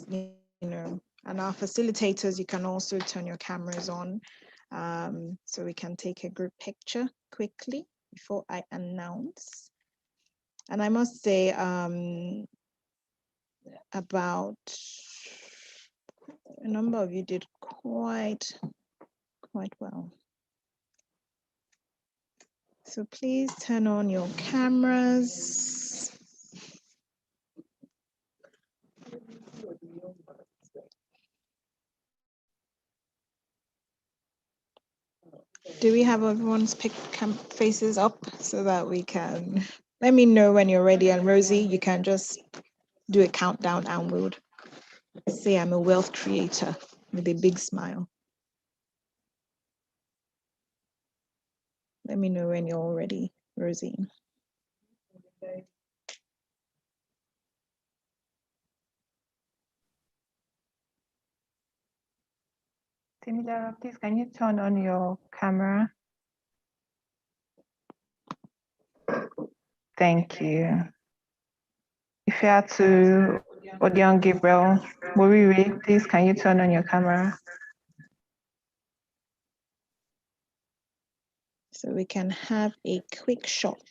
and our facilitators, you can also turn your cameras on so we can take a group picture quickly before I announce. And I must say, about a number of you did quite well. So please turn on your cameras. Do we have everyone's faces up so that we can, let me know when you're ready, and Rosie, you can just do a countdown download. Say I'm a wealth creator with a big smile. Let me know when you're all ready, Rosie. Timidara, please, can you turn on your camera? Thank you. If you are to Odion Gabriel, Moriri, please, can you turn on your camera? So we can have a quick shot.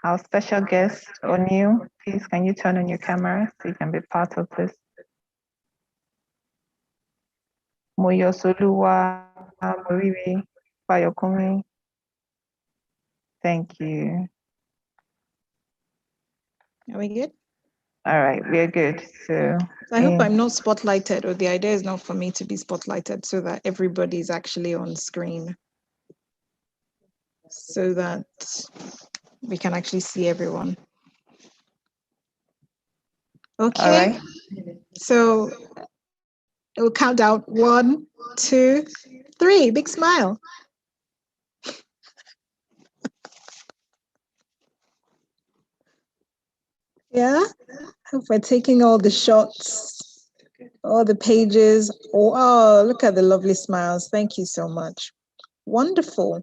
Our special guest, O'Neill, please, can you turn on your camera so you can be part of this? Moyo Soluwa, Moriri, Fayokumi. Thank you. Are we good? All right, we're good. So I hope I'm not spotlighted, or the idea is not for me to be spotlighted so that everybody is actually on screen, so that we can actually see everyone. Okay. All right. So it will count down 1, 2, 3. Big smile. Yeah. Hope we're taking all the shots, all the pages. Oh, look at the lovely smiles. Thank you so much. Wonderful.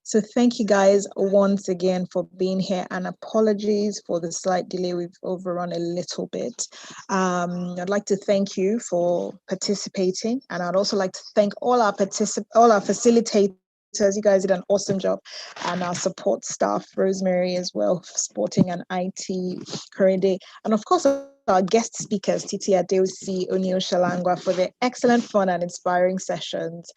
So thank you guys once again for being here, and apologies for the slight delay. We've overrun a little bit. I'd like to thank you for participating, and I'd also like to thank all our facilitators. You guys did an awesome job, and our support staff, Rosemary as well, sporting and IT, Korede, and of course our guest speakers, Titi Adeosi, O'Neill Shalangwa, for their excellent, fun and inspiring sessions.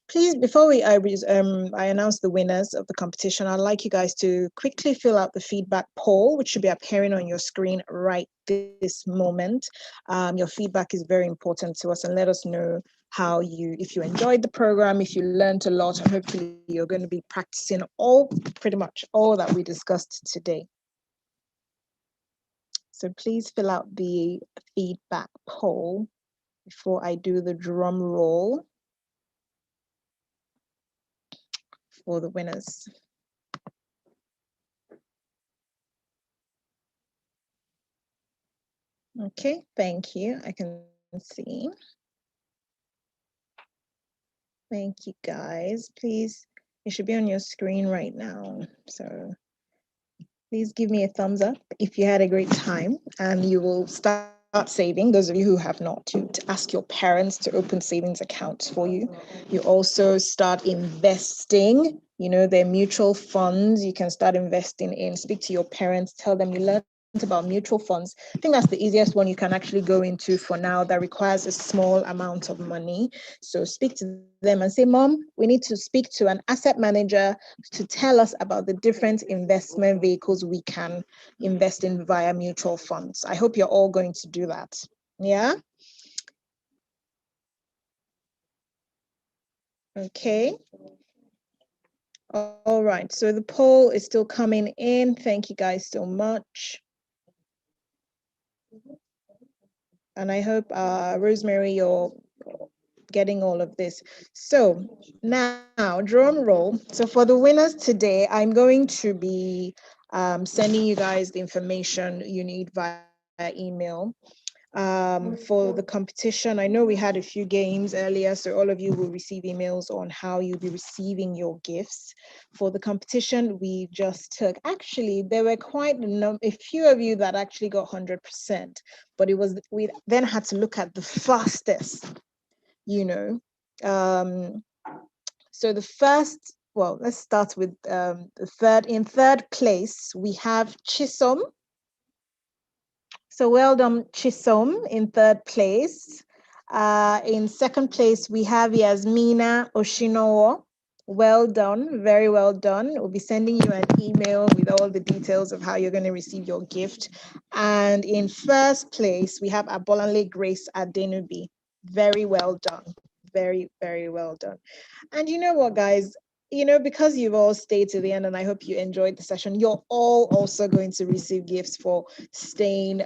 Please, before I announce the winners of the competition, I'd like you guys to quickly fill out the feedback poll, which should be appearing on your screen right this moment. Your feedback is very important to us, and let us know if you enjoyed the program, if you learned a lot, and hopefully you're going to be practicing pretty much all that we discussed today. So please fill out the feedback poll before I do the drum roll for the winners. Okay, thank you. I can see. Thank you, guys. Please, it should be on your screen right now. So please give me a thumbs up if you had a great time, and you will start saving. Those of you who have not, to ask your parents to open savings accounts for you. You also start investing. You know, there are mutual funds you can start investing in. Speak to your parents, tell them you learned about mutual funds. I think that's the easiest one you can actually go into for now, that requires a small amount of money. So speak to them and say, Mom, we need to speak to an asset manager to tell us about the different investment vehicles we can invest in via mutual funds. I hope you're all going to do that. Yeah? Okay. All right, so the poll is still coming in. Thank you guys so much. And I hope, Rosemary, you're getting all of this. So now, drum roll. So for the winners today, I'm going to be sending you guys the information you need via email. For the competition, I know we had a few games earlier, so all of you will receive emails on how you'll be receiving your gifts. For the competition, we just took, actually, there were quite a few of you that actually got 100%, but we then had to look at the fastest, you know. So the first, well, let's start with in third place, we have Chisom. So well done, Chisom, in third place. In second place, we have Yasmina Oshinowo. Well done, very well done. We'll be sending you an email with all the details of how you're going to receive your gift. And in first place, we have Abolanle Grace Adenubi. Very well done. Very, very well done. And you know what, guys? You know, because you've all stayed to the end, and I hope you enjoyed the session, you're all also going to receive gifts for staying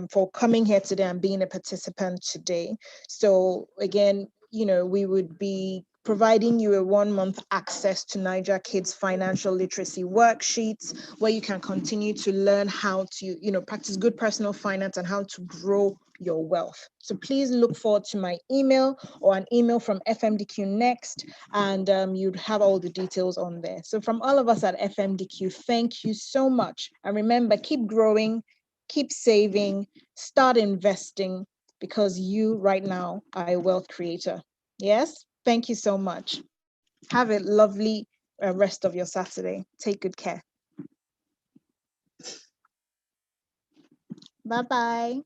for coming here today and being a participant today. So again, you know, we would be providing you a 1-month access to Niger Kids financial literacy worksheets, where you can continue to learn how to, you know, practice good personal finance and how to grow your wealth. So please look forward to my email or an email from FMDQ Next, and you'd have all the details on there. So from all of us at FMDQ, thank you so much. And remember, keep growing, keep saving, start investing, because you right now are a wealth creator. Yes? Thank you so much. Have a lovely rest of your Saturday. Take good care. Bye-bye.